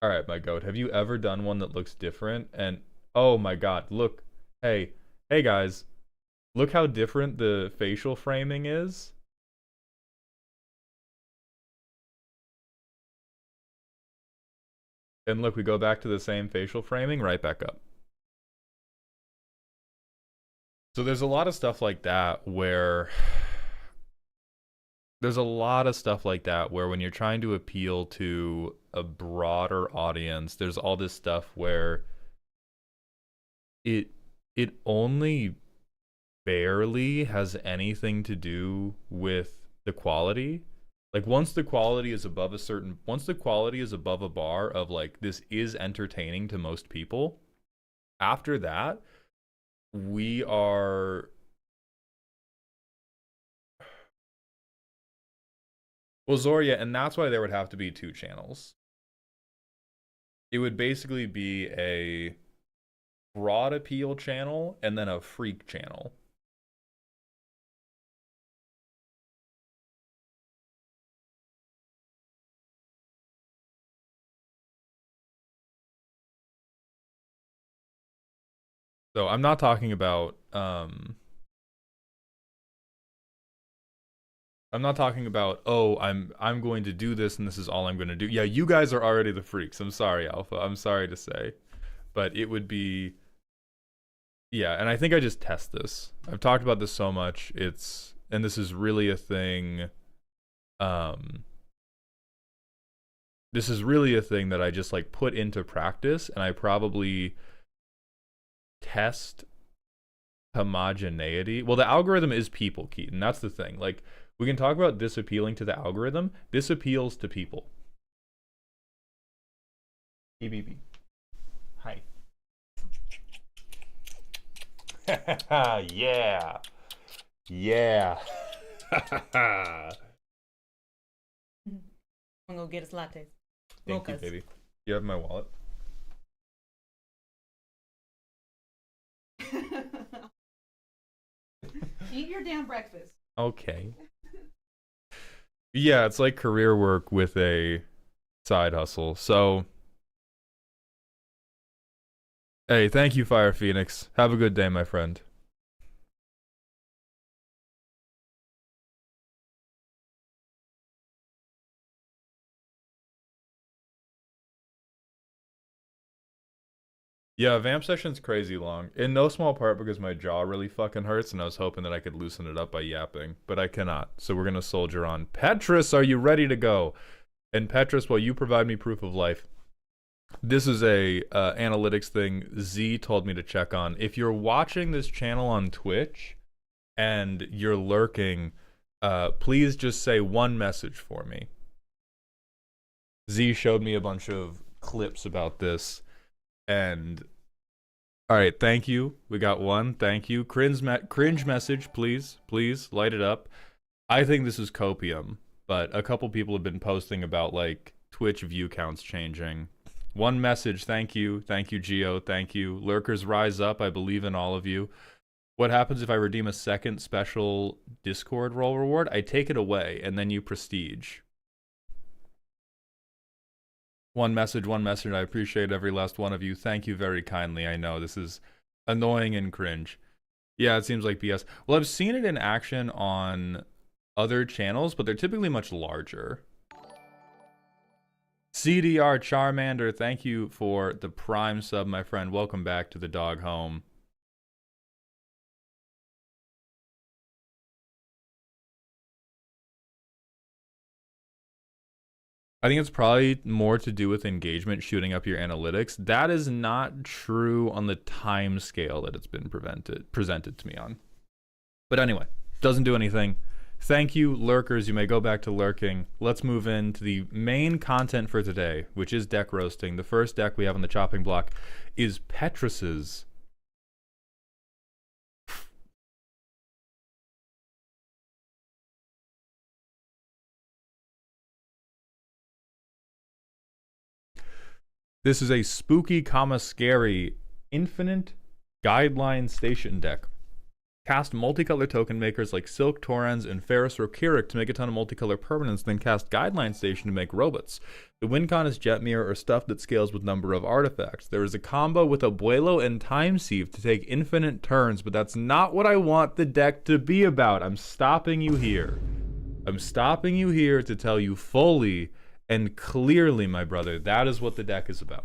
All right, my goat. Have you ever done one that looks different? And oh my God, look. Hey guys. Look how different the facial framing is. And look, we go back to the same facial framing, right back up. So there's a lot of stuff like that where when you're trying to appeal to a broader audience, there's all this stuff where it only barely has anything to do with the quality. Like once the quality is above a bar of like, this is entertaining to most people, after that, we are, well, Zoria, and that's why there would have to be 2 channels. It would basically be a broad appeal channel and then a freak channel. So I'm not talking about I'm going to do this and this is all I'm going to do. Yeah, you guys are already the freaks. I'm sorry, Alpha. I'm sorry to say. But it would be, yeah, and I think I just test this. I've talked about this so much. And this is really a thing. This is really a thing that I just like put into practice, and I probably test homogeneity. Well, the algorithm is people, Keaton. That's the thing. Like, we can talk about this appealing to the algorithm. This appeals to people. EBB. Hi. Yeah. Yeah. I'm gonna go get us lattes. Thank you, Mochas. baby. You have my wallet? Eat your damn breakfast. Okay. Yeah, it's like career work with a side hustle. So, hey, thank you, Fire Phoenix. Have a good day, my friend. Yeah, vamp session's crazy long. In no small part because my jaw really fucking hurts and I was hoping that I could loosen it up by yapping, but I cannot. So we're gonna soldier on. Petrus, are you ready to go? And Petrus, while you provide me proof of life, this is a analytics thing Z told me to check on. If you're watching this channel on Twitch and you're lurking, please just say one message for me. Z showed me a bunch of clips about this. And all right, thank you. We got one. Thank you. Cringe message, please, light it up. I think this is copium, but a couple people have been posting about like Twitch view counts changing. One message, thank you, Geo, thank you. Lurkers rise up. I believe in all of you. What happens if I redeem a second special Discord role reward? I take it away, and then you prestige. One message, I appreciate every last one of you. Thank you very kindly. I know this is annoying and cringe. Yeah, it seems like BS. Well, I've seen it in action on other channels, but they're typically much larger. CDR Charmander, thank you for the Prime sub, my friend. Welcome back to the dog home. I think it's probably more to do with engagement shooting up your analytics. That is not true on the time scale that it's been presented to me on. But anyway, doesn't do anything. Thank you, lurkers. You may go back to lurking. Let's move into the main content for today, which is deck roasting. The first deck we have on the chopping block is Petrus's. This is a spooky, scary, infinite guideline station deck. Cast multicolor token makers like Silk Torrens and Ferris Rokirik to make a ton of multicolor permanents, then cast Guideline Station to make robots. The win con is Jet Mirror or stuff that scales with number of artifacts. There is a combo with Abuelo and Time Sieve to take infinite turns, but that's not what I want the deck to be about. I'm stopping you here. I'm stopping you here to tell you fully and clearly, my brother, that is what the deck is about.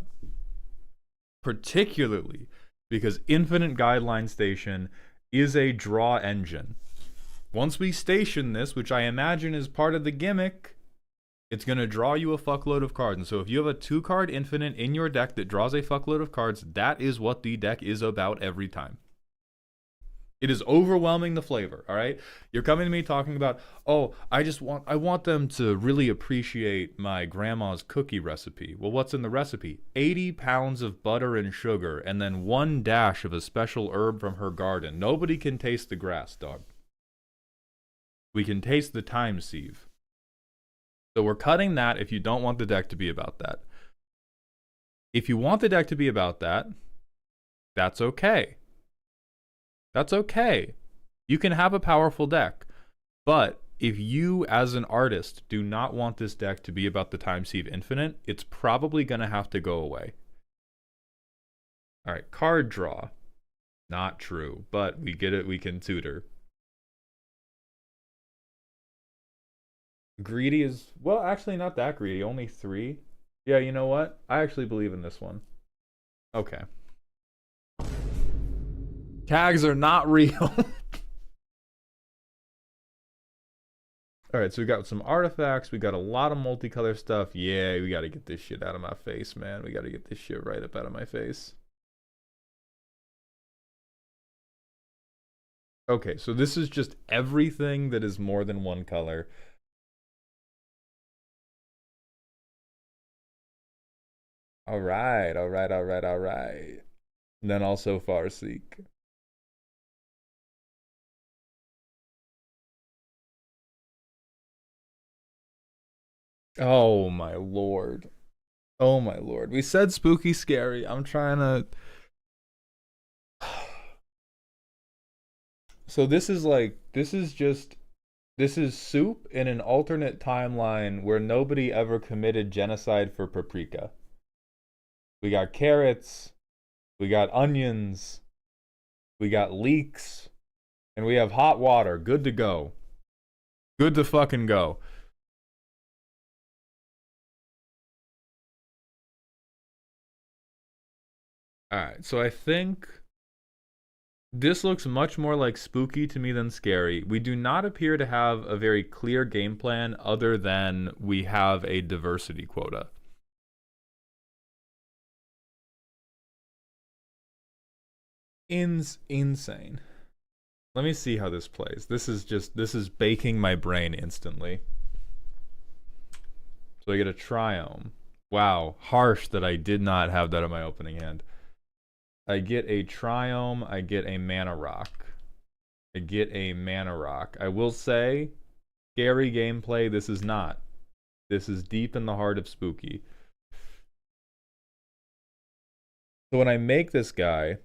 Particularly because Infinite Guideline Station is a draw engine. Once we station this, which I imagine is part of the gimmick, it's going to draw you a fuckload of cards. And so if you have a 2-card Infinite in your deck that draws a fuckload of cards, that is what the deck is about every time. It is overwhelming the flavor, all right? You're coming to me talking about, oh, I want them to really appreciate my grandma's cookie recipe. Well, what's in the recipe? 80 pounds of butter and sugar, and then 1 dash of a special herb from her garden. Nobody can taste the grass, dog. We can taste the Time Sieve. So we're cutting that if you don't want the deck to be about that. If you want the deck to be about that, that's okay. That's okay. You can have a powerful deck. But if you, as an artist, do not want this deck to be about the Time Sieve Infinite, it's probably going to have to go away. All right, card draw. Not true, but we get it. We can tutor. Greedy is, well, actually not that greedy. Only 3. Yeah, you know what? I actually believe in this one. Okay. Tags are not real. Alright, so we got some artifacts. We got a lot of multicolor stuff. Yeah, we got to get this shit out of my face, man. We got to get this shit right up out of my face. Okay, so this is just everything that is more than one color. All right, all right, all right, all right. And then also Farseek. Oh my lord. Oh my lord. We said spooky scary. I'm trying to. So this is like, this is soup in an alternate timeline where nobody ever committed genocide for paprika. We got carrots, we got onions, we got leeks, and we have hot water. Good to go. Good to fucking go. Alright, so I think this looks much more like spooky to me than scary. We do not appear to have a very clear game plan other than we have a diversity quota. Insane. Let me see how this plays. This is baking my brain instantly. So I get a Triome. Wow, harsh that I did not have that in my opening hand. I get a Triome, I get a Mana Rock. I get a Mana Rock. I will say, scary gameplay, this is not. This is deep in the heart of spooky. So when I make this guy,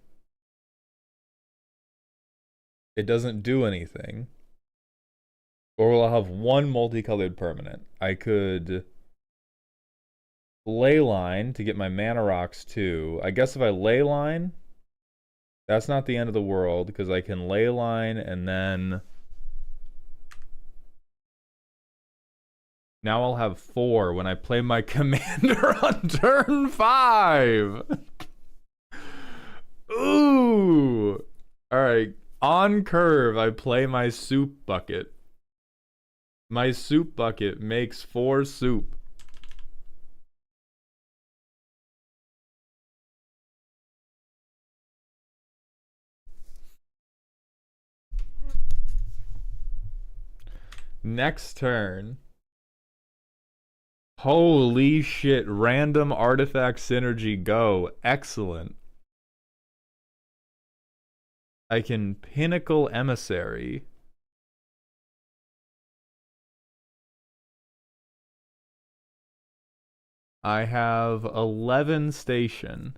it doesn't do anything. Or we'll have one multicolored permanent. I could Leyline to get my Mana Rocks too. I guess if I Leyline, that's not the end of the world because I can Leyline and then now I'll have 4 when I play my commander on turn 5. Ooh. All right. On curve, I play my soup bucket. My soup bucket makes 4 soup. Next turn. Holy shit, random artifact synergy go. Excellent. I can Pinnacle Emissary. I have 11 station.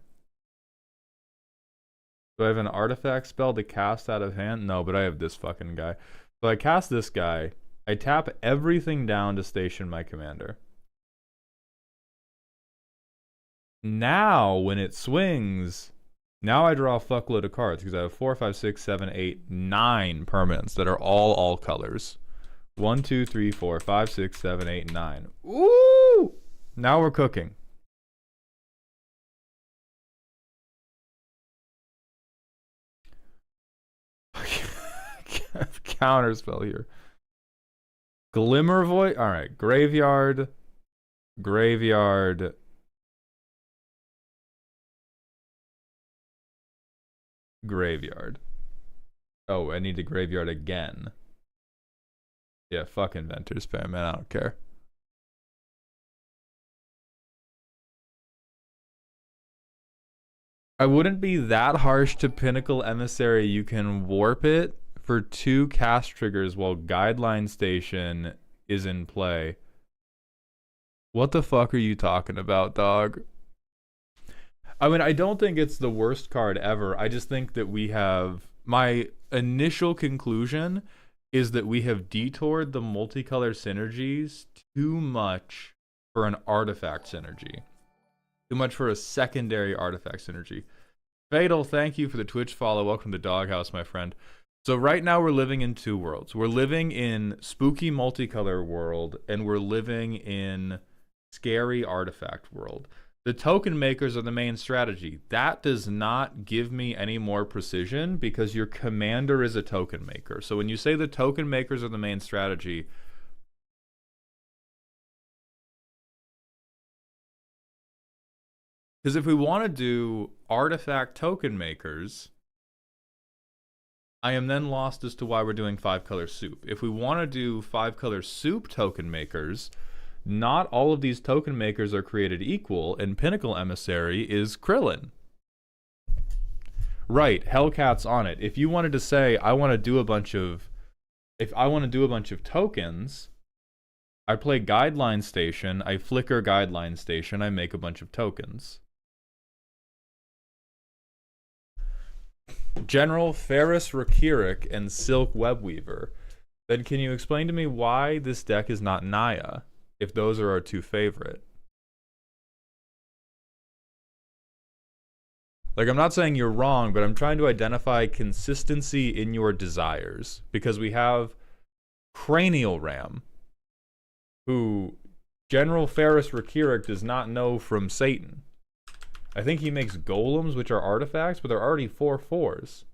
Do I have an artifact spell to cast out of hand? No, but I have this fucking guy. So I cast this guy. I tap everything down to station my commander. Now, when it swings, now I draw a fuckload of cards because I have 4, 5, 6, 7, 8, 9 permanents that are all colors. 1, 2, 3, 4, 5, 6, 7, 8, 9. Ooh! Now we're cooking. Counterspell here. Glimmervoid. All right, graveyard, graveyard, graveyard. Oh, I need to graveyard again. Yeah, fuck Inventor's Spam, man. I don't care. I wouldn't be that harsh to Pinnacle Emissary. You can warp it for 2 cast triggers while Guideline Station is in play. What the fuck are you talking about, dog? I mean, I don't think it's the worst card ever. I just think that we have... My initial conclusion is that we have detoured the multicolor synergies too much for an artifact synergy. Too much for a secondary artifact synergy. Fatal, thank you for the Twitch follow. Welcome to Doghouse, my friend. So right now we're living in 2 worlds. We're living in spooky multicolor world, and we're living in scary artifact world. The token makers are the main strategy. That does not give me any more precision because your commander is a token maker. So when you say the token makers are the main strategy, because if we want to do artifact token makers, I am then lost as to why we're doing 5-color soup. If we want to do 5-color soup token makers, not all of these token makers are created equal, and Pinnacle Emissary is Krillin. Right, Hellcat's on it. If you wanted to say, I want to do a bunch of tokens, I play Guideline Station, I flicker Guideline Station, I make a bunch of tokens. General Ferris Rakirik and Silk Webweaver. Then can you explain to me why this deck is not Naya, if those are our two favorite? Like, I'm not saying you're wrong, but I'm trying to identify consistency in your desires. Because we have Cranial Ram, who General Ferris Rakirik does not know from Satan. I think he makes golems, which are artifacts, but they're already 4/4s.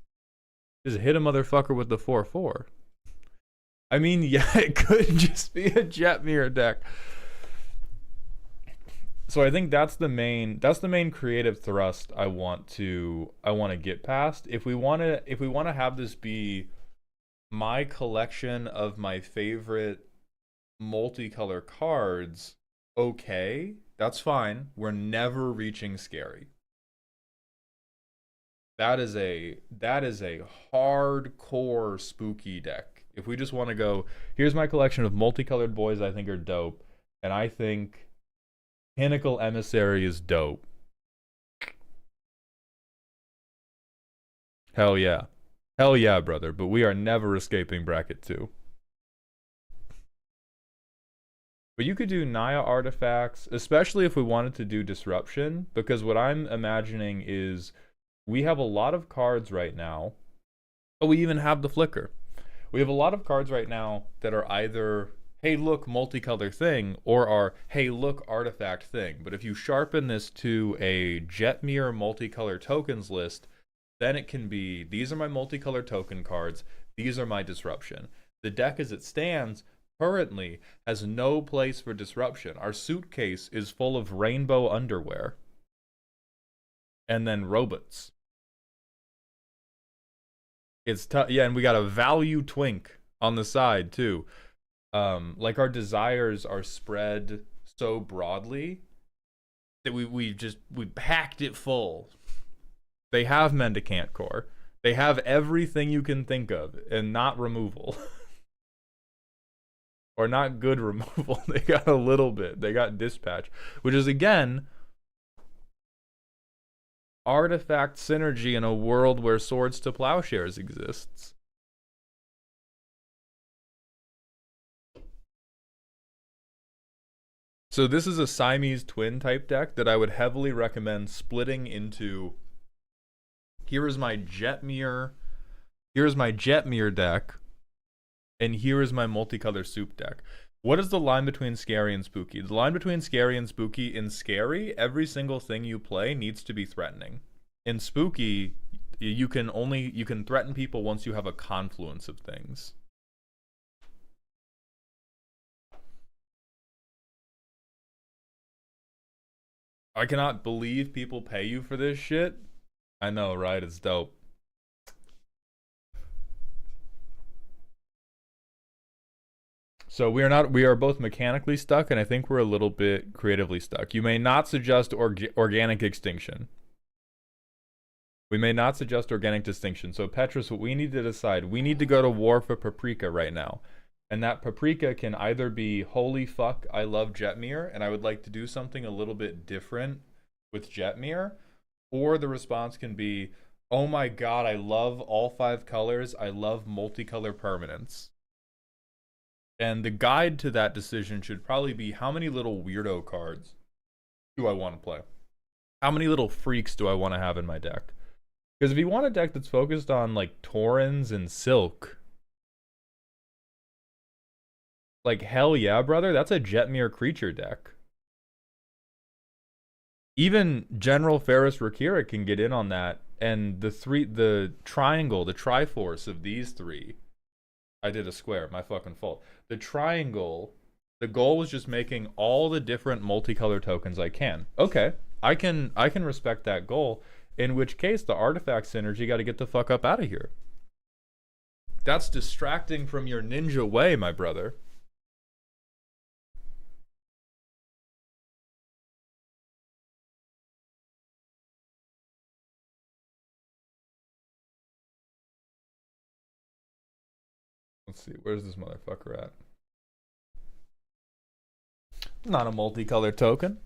Just hit a motherfucker with the 4/4. I mean, yeah, it could just be a Jetmir deck. So I think that's the main creative thrust I want to get past. If we want to have this be my collection of my favorite multicolor cards, okay, that's fine. We're never reaching scary. That is a hardcore spooky deck. If we just want to go, here's my collection of multicolored boys I think are dope, and I think Pinnacle Emissary is dope. Hell yeah. Hell yeah, brother, but we are never escaping bracket 2. But you could do Naya artifacts, especially if we wanted to do disruption, because what I'm imagining is we have a lot of cards right now. Oh, we even have the flicker. We have a lot of cards right now that are either, hey, look, multicolor thing, or are, hey, look, artifact thing. But if you sharpen this to a Jetmir multicolor tokens list, then it can be, these are my multicolor token cards, these are my disruption. The deck as it stands currently has no place for disruption. Our suitcase is full of rainbow underwear. And then robots. It's tough. Yeah, and we got a value twink on the side too. Like our desires are spread so broadly that we packed it full. They have Mendicant Core. They have everything you can think of, and not removal. Or not good removal. They got a little bit. They got dispatch, which is again artifact synergy in a world where Swords to Plowshares exists. So this is a Siamese twin type deck that I would heavily recommend splitting into. Here is my Jetmir deck. And here is my multicolor soup deck. What is the line between scary and spooky? The line between scary and spooky, in scary, every single thing you play needs to be threatening. In spooky, you can threaten people once you have a confluence of things. I cannot believe people pay you for this shit. I know, right? It's dope. So we are both mechanically stuck, and I think we're a little bit creatively stuck. You may not suggest organic extinction. We may not suggest organic distinction. So Petrus, what we need to decide, we need to go to war for Paprika right now. And that Paprika can either be, holy fuck, I love Jetmir, and I would like to do something a little bit different with Jetmir. Or the response can be, oh my god, I love all 5 colors, I love multicolor permanents. And the guide to that decision should probably be, how many little weirdo cards do I want to play? How many little freaks do I want to have in my deck? Because if you want a deck that's focused on, like, Taurens and Silk, like, hell yeah, brother, that's a Jetmir creature deck. Even General Ferris Rakirik can get in on that, and the triangle, the Triforce of these 3. I did a square, my fucking fault. The triangle, the goal was just making all the different multicolor tokens I can. Okay, I can respect that goal, in which case the artifact synergy got to get the fuck up out of here. That's distracting from your ninja way, my brother. Let's see, where's this motherfucker at? Not a multicolored token.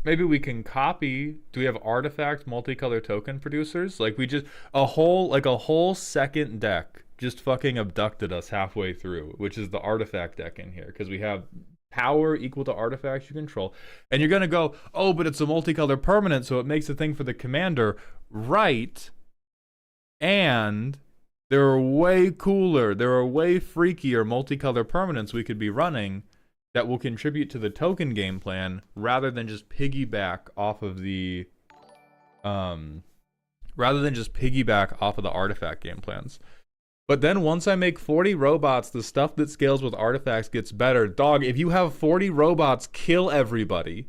Maybe we can copy. Do we have artifact multicolor token producers? Like we just a whole second deck just fucking abducted us halfway through, which is the artifact deck in here because we have power equal to artifacts you control. And you're going to go, "Oh, but it's a multicolor permanent, so it makes a thing for the commander." Right. And there are way cooler, there are way freakier multicolor permanents we could be running that will contribute to the token game plan rather than just piggyback off of the artifact game plans. But then once I make 40 robots, the stuff that scales with artifacts gets better. Dog, if you have 40 robots, kill everybody.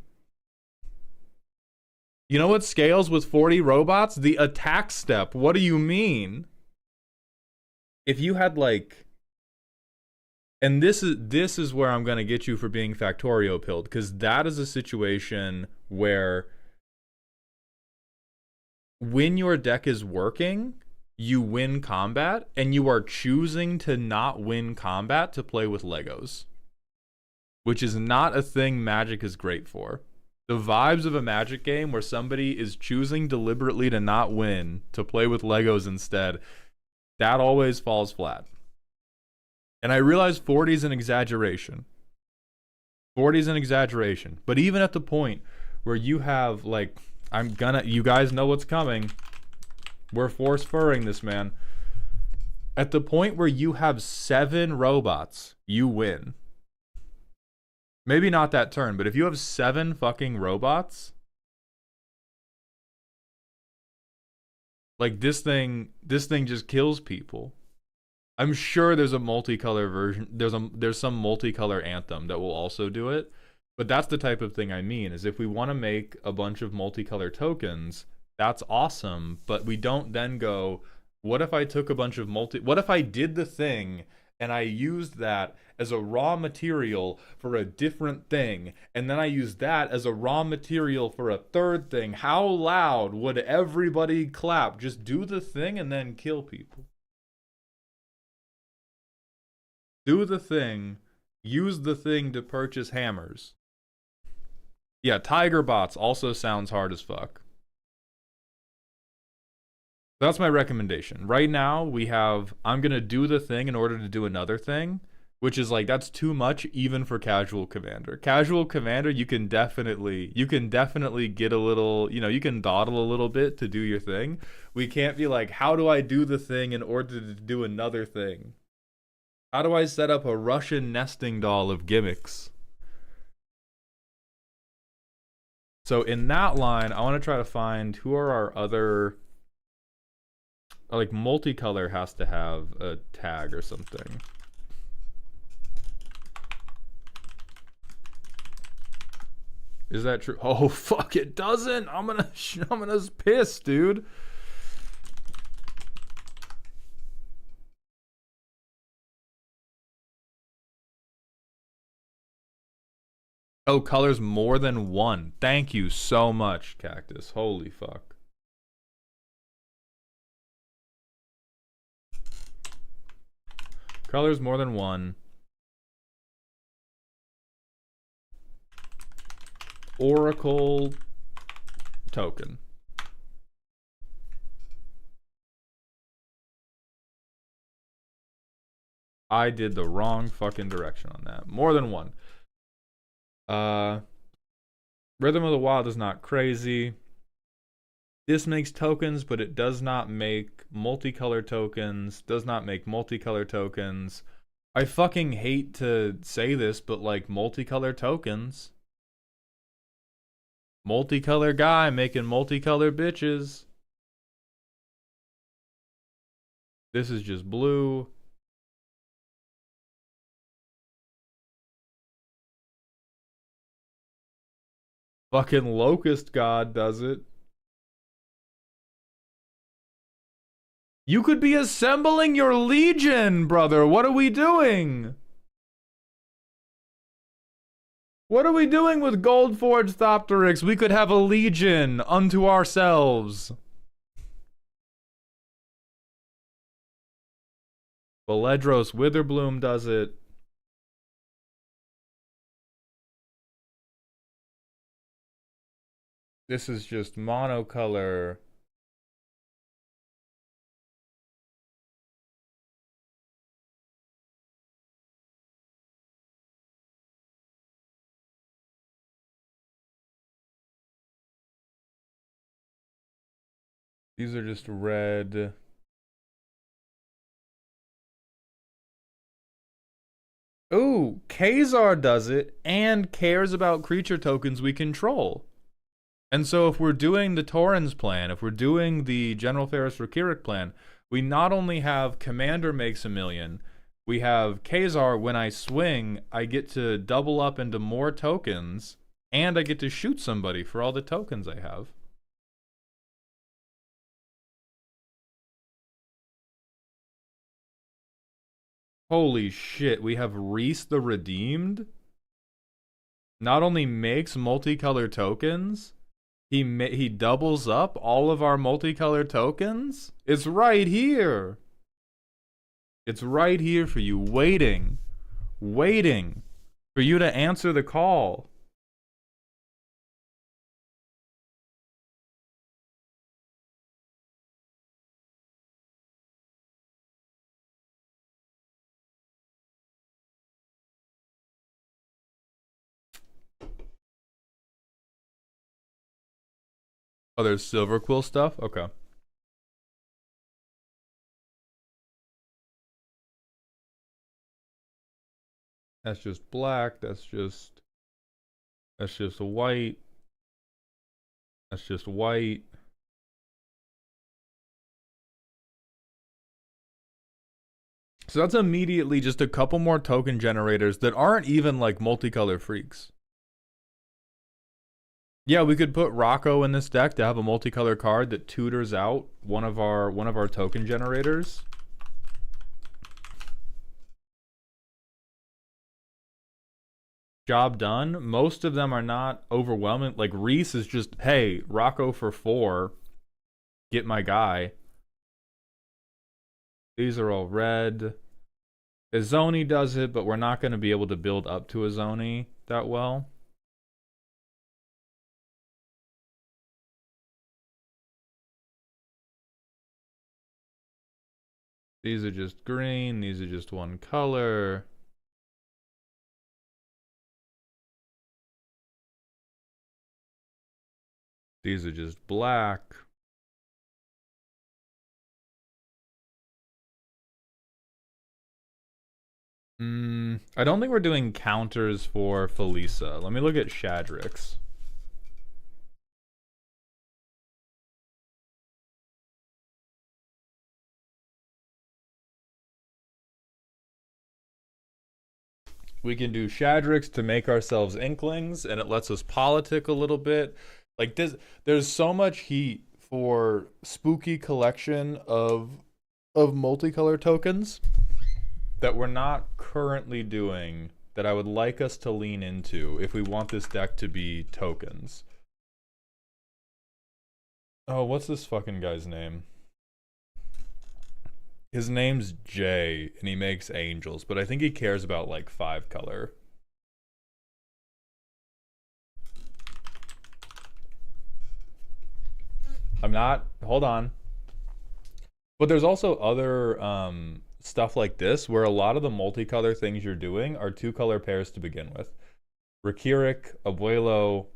You know what scales with 40 robots? The attack step. What do you mean? If you had like... And this is where I'm going to get you for being Factorio pilled, because that is a situation where when your deck is working, you win combat, and you are choosing to not win combat to play with Legos, which is not a thing Magic is great for. The vibes of a Magic game where somebody is choosing deliberately to not win to play with Legos instead, that always falls flat. And I realize 40 is an exaggeration. 40 is an exaggeration. But even at the point where you have, like, you guys know what's coming. We're force furring this, man. At the point where you have 7 robots, you win. Maybe not that turn, but if you have 7 fucking robots, like this thing just kills people. I'm sure there's a multicolor version. There's some multicolor Anthem that will also do it. But that's the type of thing I mean, is if we want to make a bunch of multicolor tokens, that's awesome, but we don't then go, what if I took a bunch of what if I did the thing and I used that as a raw material for a different thing, and then I used that as a raw material for a third thing? How loud would everybody clap? Just do the thing and then kill people. Do the thing, use the thing to purchase hammers. Yeah, Tiger Bots also sounds hard as fuck. That's my recommendation. Right now, we have, I'm going to do the thing in order to do another thing, which is like, that's too much even for Casual Commander. Casual Commander, you can definitely get a little, you can dawdle a little bit to do your thing. We can't be like, how do I do the thing in order to do another thing? How do I set up a Russian nesting doll of gimmicks? So in that line, I want to try to find who are our other... Like, multicolor has to have a tag or something. Is that true? Oh, fuck, it doesn't! I'm gonna piss, dude. Oh, colors more than one. Thank you so much, Cactus. Holy fuck. Colors more than one. Oracle token. I did the wrong fucking direction on that. More than one. Rhythm of the Wild is not crazy. This makes tokens, but it does not make multicolor tokens. Does not make multicolor tokens. I fucking hate to say this, but like, multicolor tokens. Multicolor guy making multicolor bitches. This is just blue. Fucking Locust God does it. You could be assembling your legion, brother. What are we doing? What are we doing with Goldforge Thopteryx? We could have a legion unto ourselves. Beledros Witherbloom does it. This is just monocolor. These are just red. Ooh, Khazar does it and cares about creature tokens we control. And so if we're doing the Torrens plan, if we're doing the General Ferris Rakirik plan, we not only have Commander makes a million, we have Khazar, when I swing, I get to double up into more tokens, and I get to shoot somebody for all the tokens I have. Holy shit, we have Reese the Redeemed? Not only makes multicolor tokens, he doubles up all of our multicolor tokens? It's right here. It's right here for you, waiting for you to answer the call. Oh, there's Silver Quill stuff? Okay. That's just black, that's just white. That's just white. So that's immediately just a couple more token generators that aren't even like multicolor freaks. Yeah, we could put Rocco in this deck to have a multicolor card that tutors out one of our token generators. Job done. Most of them are not overwhelming. Like Reese is just, hey, Rocco for 4. Get my guy. These are all red. Azoni does it, but we're not going to be able to build up to Azoni that well. These are just green. These are just one color. These are just black. I don't think we're doing counters for Felisa. Let me look at Shadrix. We can do Shadrix to make ourselves Inklings, and it lets us politic a little bit. Like this, there's so much heat for spooky collection of multicolor tokens that we're not currently doing that I would like us to lean into if we want this deck to be tokens. Oh, what's this fucking guy's name? His name's Jay, and he makes angels, but I think he cares about like 5 color. I'm not, hold on. But there's also other stuff like this where a lot of the multicolor things you're doing are 2 color pairs to begin with. Rakirik, Abuelo,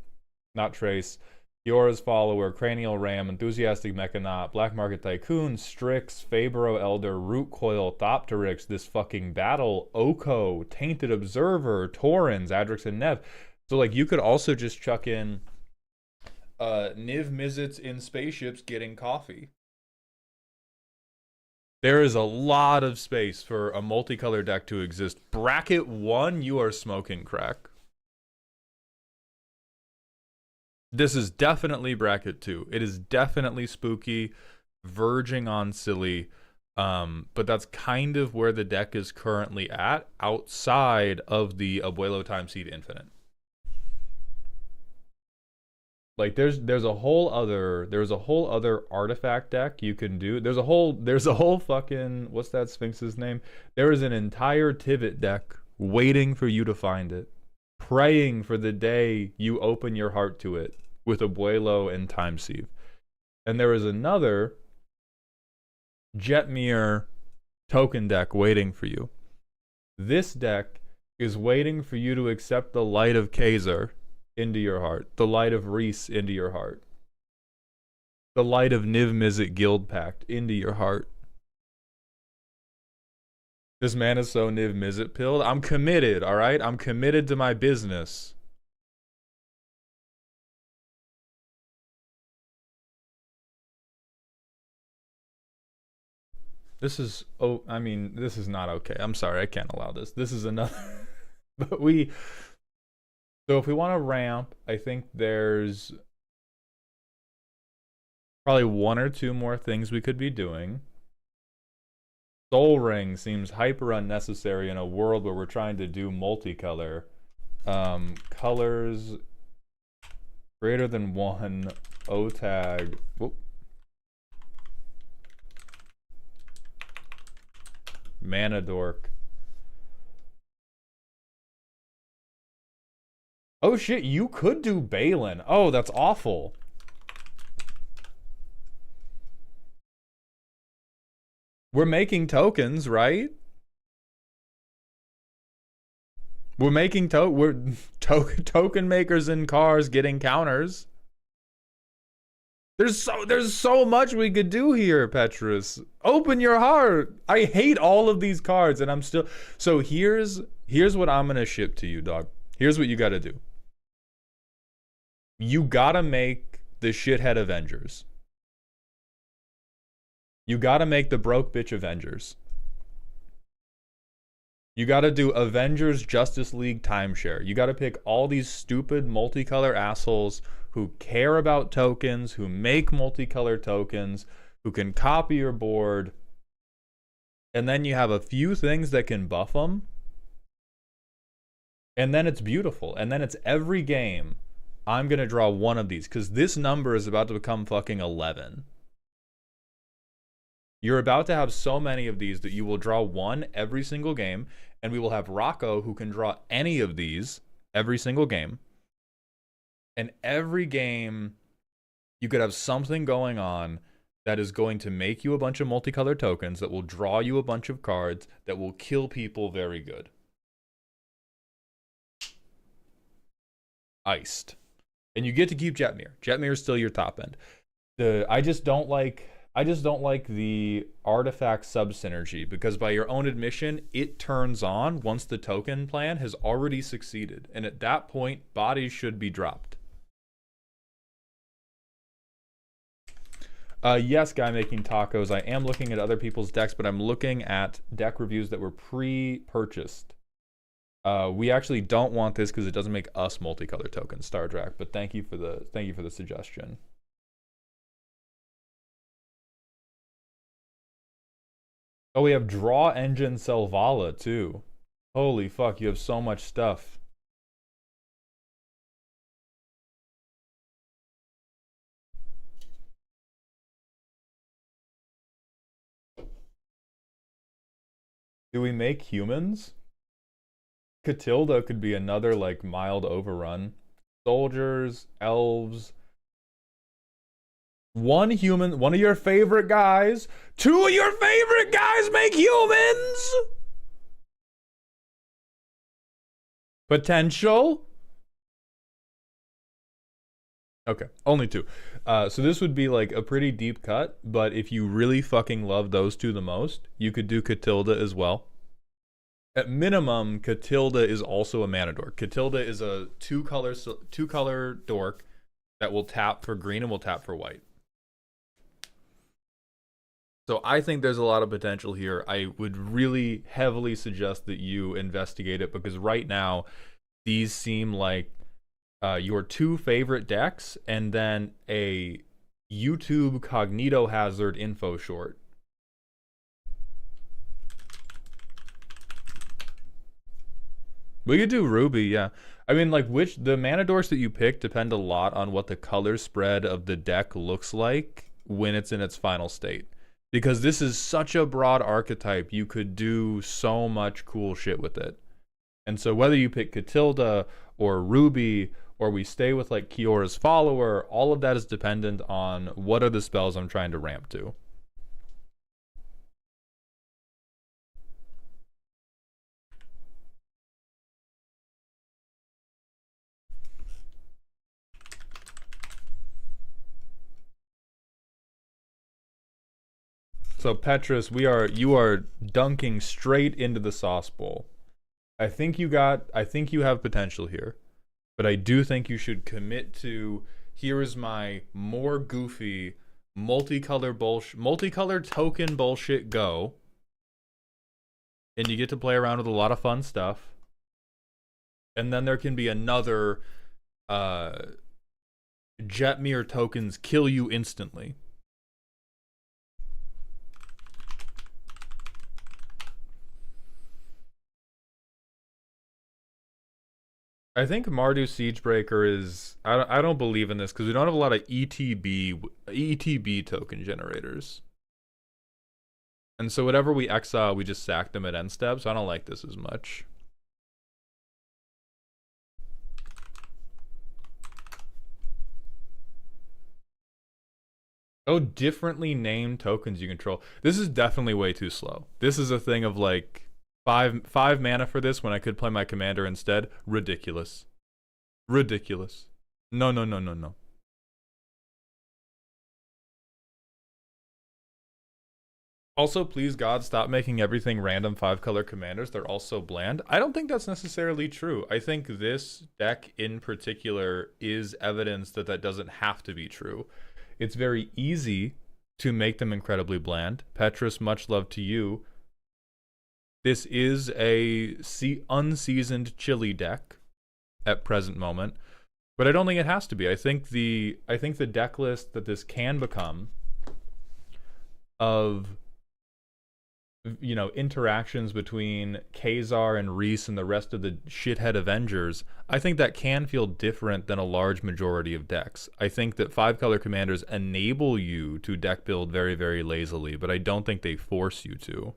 not Trace, Yora's Follower, Cranial Ram, Enthusiastic Mechanaut, Black Market Tycoon, Strix, Fabro Elder, Root Coil, Thopteryx, this fucking battle, Oko, Tainted Observer, Torrens, Adrix, and Nev. So like you could also just chuck in Niv Mizzets in spaceships getting coffee. There is a lot of space for a multicolor deck to exist. Bracket 1, you are smoking crack. This is definitely bracket 2. It is definitely spooky. verging on silly. But that's kind of where the deck is currently at, outside of the Abuelo Time Seed Infinite. Like there's a whole other artifact deck you can do. There's a whole fucking, what's that Sphinx's name? There is an entire Tivit deck waiting for you to find it, praying for the day you open your heart to it with Abuelo and Time Sieve. And there is another Jetmir token deck waiting for you. This deck is waiting for you to accept the light of Kaiser into your heart, the light of Reese into your heart, the light of Niv Mizzet Guild Pact into your heart. This man is so Niv Mizzet pilled. I'm committed, all right? I'm committed to my business. This is, oh, I mean, this is not okay. I'm sorry, I can't allow this. This is another, but so if we want to ramp, I think there's probably one or two more things we could be doing. Soul Ring seems hyper unnecessary in a world where we're trying to do multicolor. Colors greater than one, O-tag. Whoop. Mana Dork. Oh shit, you could do Balin. Oh, that's awful. We're making tokens, right? We're making token makers in cars getting counters. There's so much we could do here, Petrus. Open your heart. I hate all of these cards, and I'm still. So here's what I'm gonna ship to you, dog. Here's what you gotta do. You gotta make the shithead Avengers. You gotta make the broke bitch Avengers. You gotta do Avengers Justice League timeshare. You gotta pick all these stupid multicolor assholes who care about tokens, who make multicolor tokens, who can copy your board, and then you have a few things that can buff them, and then it's beautiful. And then it's every game, I'm gonna draw one of these, because this number is about to become fucking 11. You're about to have so many of these that you will draw one every single game, and we will have Rocco who can draw any of these every single game. And every game, you could have something going on that is going to make you a bunch of multicolored tokens, that will draw you a bunch of cards, that will kill people very good. Iced. And you get to keep Jetmir. Jetmir is still your top end. I just don't like the artifact sub synergy, because by your own admission, it turns on once the token plan has already succeeded. And at that point, bodies should be dropped. Yes, guy making tacos. I am looking at other people's decks, but I'm looking at deck reviews that were pre-purchased. We actually don't want this because it doesn't make us multicolor tokens, Stardrak. But thank you for the suggestion. Oh, we have Draw Engine Selvala too. Holy fuck, you have so much stuff. Do we make humans? Catilda could be another like mild overrun. Soldiers, elves. One human, one of your favorite guys. Two of your favorite guys make humans. Potential. Okay, only two. So this would be like a pretty deep cut, but if you really fucking love those two the most, you could do Catilda as well. At minimum, Catilda is also a mana dork. Catilda is a two color dork that will tap for green and will tap for white. So I think there's a lot of potential here. I would really heavily suggest that you investigate it, because right now these seem like your two favorite decks, and then a YouTube Cognito Hazard info short. We could do Ruby, yeah. I mean, like, the mana dorks that you pick depend a lot on what the color spread of the deck looks like when it's in its final state. Because this is such a broad archetype, you could do so much cool shit with it. And so whether you pick Catilda or Ruby, or we stay with like Kiora's Follower, all of that is dependent on what are the spells I'm trying to ramp to. So Petrus, you are dunking straight into the sauce bowl. I think you have potential here, but I do think you should commit to, here is my more goofy multicolor token bullshit go. And you get to play around with a lot of fun stuff. And then there can be another Jetmir tokens kill you instantly. I think Mardu Siegebreaker is... I don't believe in this because we don't have a lot of ETB token generators. And so whatever we exile, we just sack them at end step, so I don't like this as much. Oh, differently named tokens you control. This is definitely way too slow. This is a thing of like... Five mana for this when I could play my commander instead. Ridiculous. Ridiculous. No, no, no, no, no. Also, please God, stop making everything random 5-color commanders. They're all so bland. I don't think that's necessarily true. I think this deck in particular is evidence that that doesn't have to be true. It's very easy to make them incredibly bland. Petrus, much love to you. This is a unseasoned chili deck at present moment, but I don't think it has to be. I think the deck list that this can become of, you know, interactions between Khazar and Reese and the rest of the shithead Avengers, I think that can feel different than a large majority of decks. I think that 5-color commanders enable you to deck build very, very lazily, but I don't think they force you to.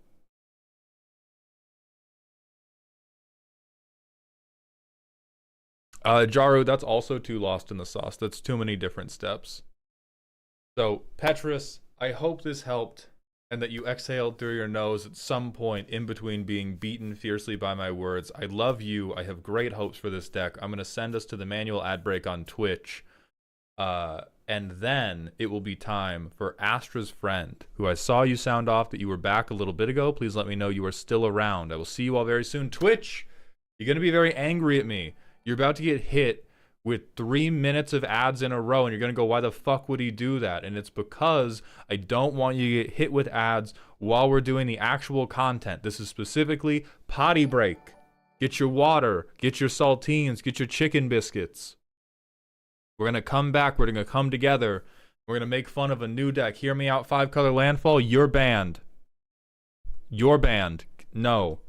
Jaru, that's also too lost in the sauce. That's too many different steps. So, Petrus, I hope this helped and that you exhaled through your nose at some point in between being beaten fiercely by my words. I love you. I have great hopes for this deck. I'm going to send us to the manual ad break on Twitch. And then it will be time for Astra's friend, who I saw you sound off that you were back a little bit ago. Please let me know you are still around. I will see you all very soon. Twitch, you're going to be very angry at me. You're about to get hit with 3 minutes of ads in a row, and you're going to go, why the fuck would he do that? And it's because I don't want you to get hit with ads while we're doing the actual content. This is specifically potty break. Get your water, get your saltines, get your chicken biscuits. We're going to come back. We're going to come together. We're going to make fun of a new deck. Hear me out, 5-color landfall. You're banned. You're banned. No.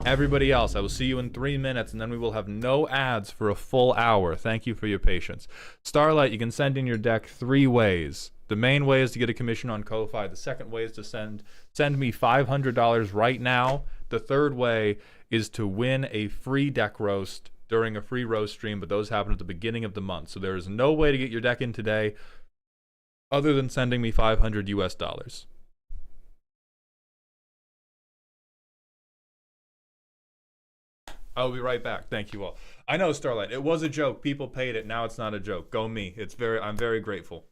Everybody else, I will see you in 3 minutes, and then we will have no ads for a full hour. Thank you for your patience. Starlight, you can send in your deck 3 ways. The main way is to get a commission on Ko-Fi. The second way is to send me $500 right now. The third way is to win a free deck roast during a free roast stream, but those happen at the beginning of the month. So there is no way to get your deck in today other than sending me $500 US. I'll be right back. Thank you all. I know, Starlight. It was a joke. People paid it. Now it's not a joke. Go me. I'm very grateful.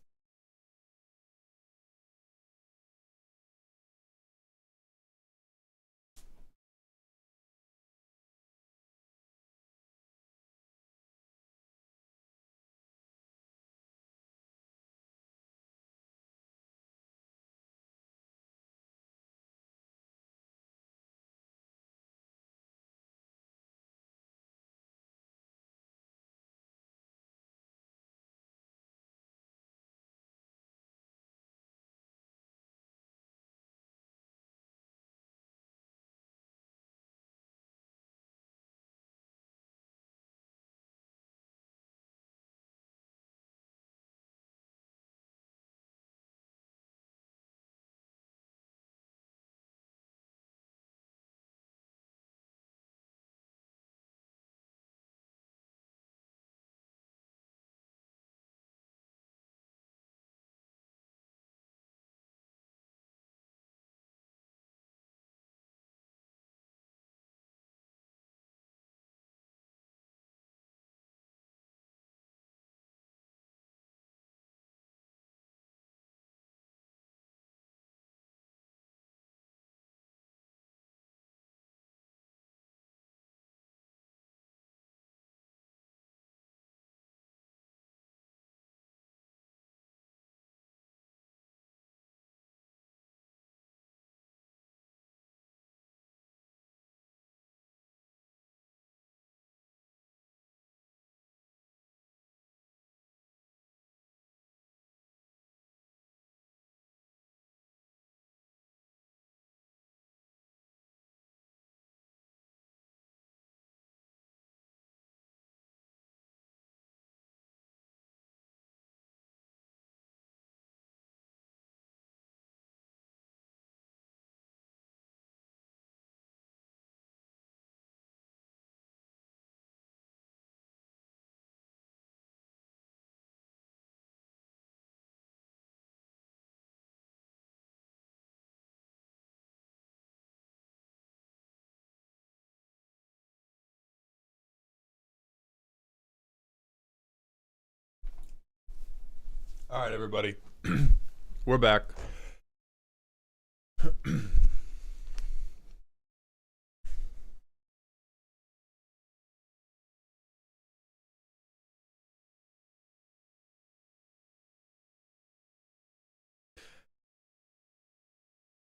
All right, everybody. We're back.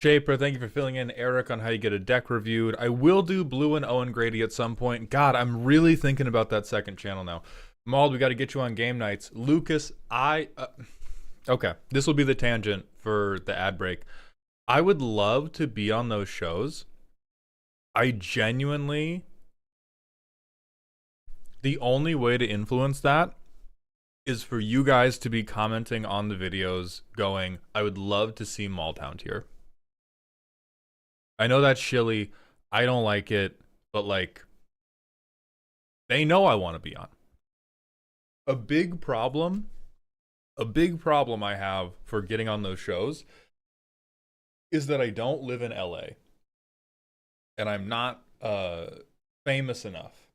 Shaper, thank you for filling in. Eric on how you get a deck reviewed. I will do Blue and Owen Grady at some point. God, I'm really thinking about that second channel now. Mauled, we got to get you on game nights. Lucas, okay, this will be the tangent for the ad break. I would love to be on those shows. I genuinely... The only way to influence that is for you guys to be commenting on the videos going, I would love to see Maultown here. I know that's shilly. I don't like it, but like, they know I want to be on. A big problem I have for getting on those shows is that I don't live in LA. And I'm not famous enough.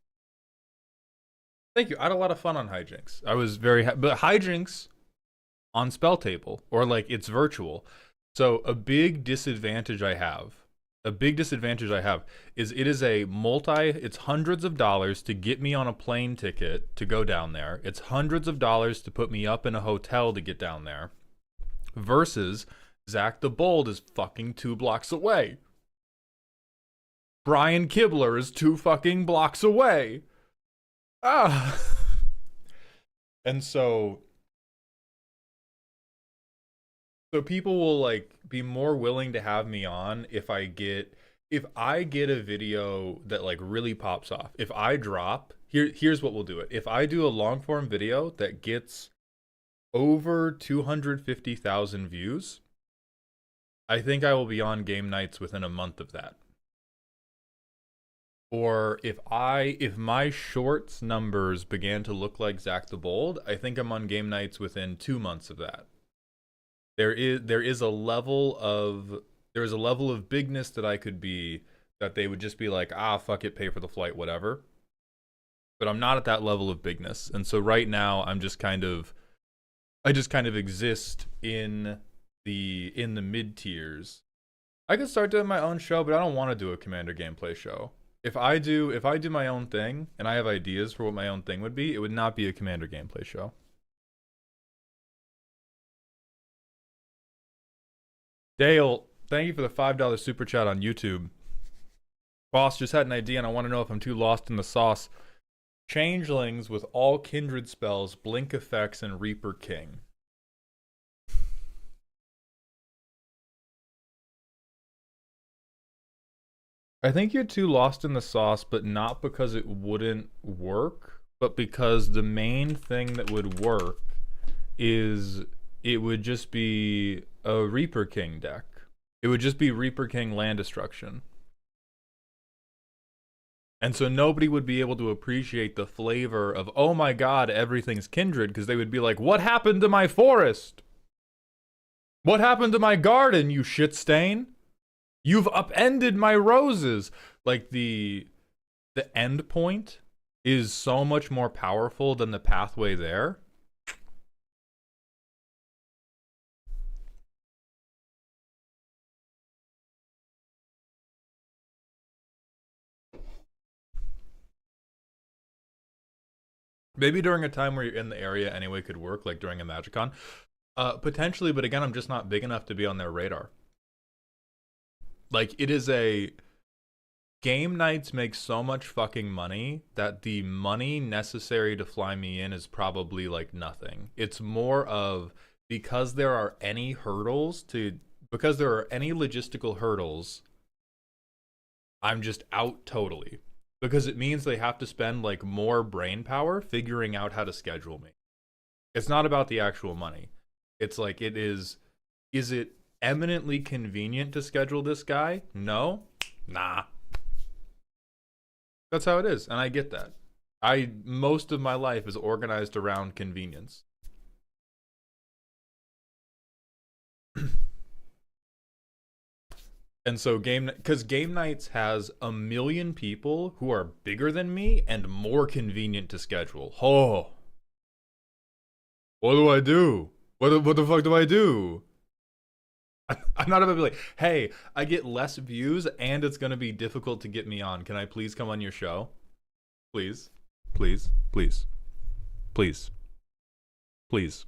Thank you. I had a lot of fun on Hijinks. I was very but Hijinks on Spell Table, or like it's virtual. So a big disadvantage I have is it is it's hundreds of dollars to get me on a plane ticket to go down there. It's hundreds of dollars to put me up in a hotel to get down there. Versus Zach the Bold is fucking 2 blocks away. Brian Kibler is 2 fucking blocks away. And so people will like be more willing to have me on if I get a video that like really pops off. If I drop, here's what we'll do it. If I do a long form video that gets over 250,000 views, I think I will be on game nights within a month of that. Or if my shorts numbers began to look like Zach the Bold, I think I'm on game nights within 2 months of that. There is a level of bigness that I could be that they would just be like, fuck it, pay for the flight, whatever. But I'm not at that level of bigness. And so right now I just kind of exist in the mid tiers. I could start doing my own show, but I don't want to do a Commander gameplay show. If I do my own thing and I have ideas for what my own thing would be, it would not be a Commander gameplay show. Dale, thank you for the $5 super chat on YouTube. Boss, just had an idea and I want to know if I'm too lost in the sauce. Changelings with all kindred spells, blink effects, and Reaper King. I think you're too lost in the sauce, but not because it wouldn't work, but because the main thing that would work is it would just be a Reaper King deck. It would just be Reaper King land destruction. And so nobody would be able to appreciate the flavor of, oh my god, everything's kindred, because they would be like, what happened to my forest? What happened to my garden, you shit stain? You've upended my roses. Like the end point is so much more powerful than the pathway there. Maybe during a time where you're in the area anyway could work, like during a MagicCon. Potentially, but again, I'm just not big enough to be on their radar. Like, it is a... Game nights make so much fucking money that the money necessary to fly me in is probably, like, nothing. It's more of, because there are any logistical hurdles, I'm just out totally. Because it means they have to spend, like, more brain power figuring out how to schedule me. It's not about the actual money. It's like, is it eminently convenient to schedule this guy? No? Nah. That's how it is, and I get that. Most of my life is organized around convenience. And so because game nights has 1 million people who are bigger than me and more convenient to schedule. Oh. What do I do? What the fuck do I do? I'm not about to be like, hey, I get less views and it's gonna be difficult to get me on. Can I please come on your show? Please. Please. Please. Please. Please.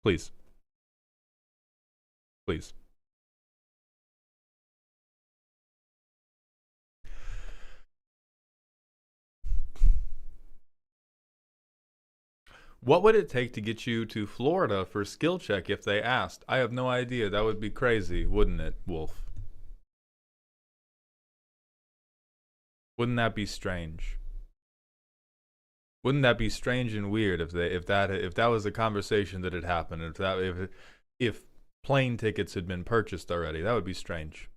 Please. Please. What would it take to get you to Florida for skill check if they asked? I have no idea. That would be crazy, wouldn't it, Wolf? Wouldn't that be strange? Wouldn't that be strange and weird if that was a conversation that had happened? If plane tickets had been purchased already, that would be strange.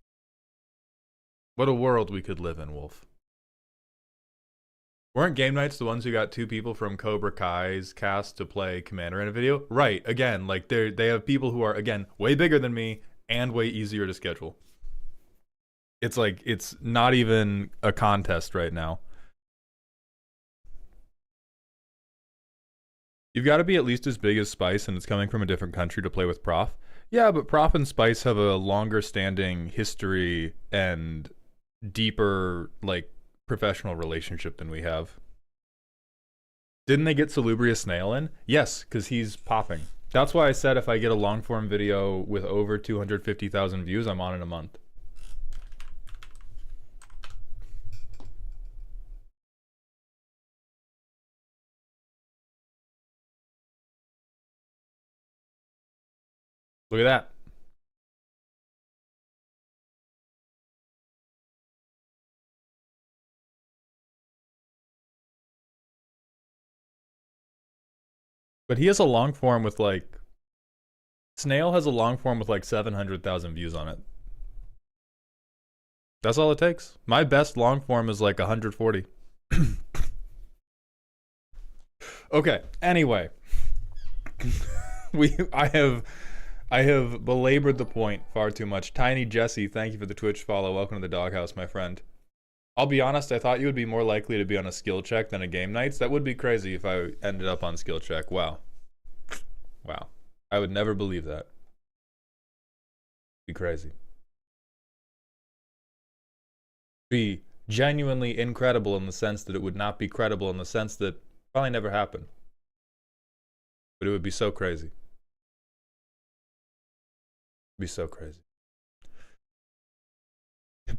What a world we could live in, Wolf. Weren't Game Nights the ones who got 2 people from Cobra Kai's cast to play Commander in a video? Right, again, like they have people who are, again, way bigger than me and way easier to schedule. It's like, it's not even a contest right now. You've got to be at least as big as Spice and it's coming from a different country to play with Prof. Yeah, but Prof and Spice have a longer standing history and deeper, like, professional relationship than we have. Didn't they get Salubrious Snail in? Yes, because he's popping. That's why I said if I get a long form video with over 250,000 views, I'm on in a month. Look at that. But he has a long form with like... Snail has a long form with like 700,000 views on it. That's all it takes. My best long form is like 140. Okay, anyway. I have belabored the point far too much. Tiny Jesse, thank you for the Twitch follow. Welcome to the doghouse, my friend. I'll be honest, I thought you would be more likely to be on a skill check than a game nights. That would be crazy if I ended up on skill check. Wow. Wow. I would never believe that. Be crazy. Be genuinely incredible in the sense that it would not be credible in the sense that probably never happened. But it would be so crazy. Be so crazy.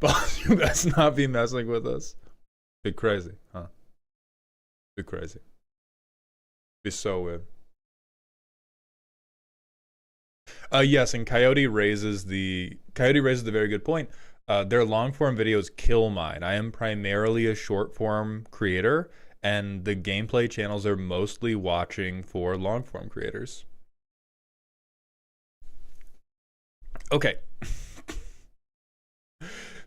Boss, you best not be messing with us. Be crazy, huh? Be crazy. Be so weird. Yes, and Coyote raises the very good point. Their long form videos kill mine. I am primarily a short form creator, and the gameplay channels are mostly watching for long form creators. Okay.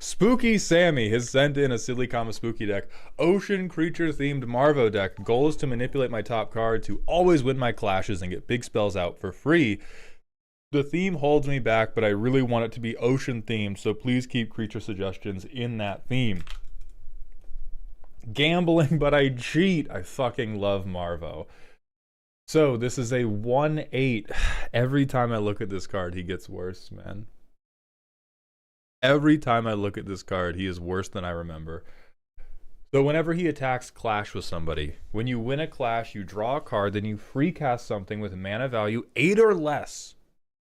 Spooky Sammy has sent in a silly comma spooky deck. Ocean creature themed Marvo deck. Goal is to manipulate my top card to always win my clashes and get big spells out for free. The theme holds me back, but I really want it to be ocean themed, so please keep creature suggestions in that theme. Gambling, but I cheat. I fucking love Marvo. So this is a 1/8. Every time I look at this card, he gets worse, man. Every time I look at this card, he is worse than I remember. So whenever he attacks Clash with somebody, when you win a Clash, you draw a card, then you free cast something with mana value 8 or less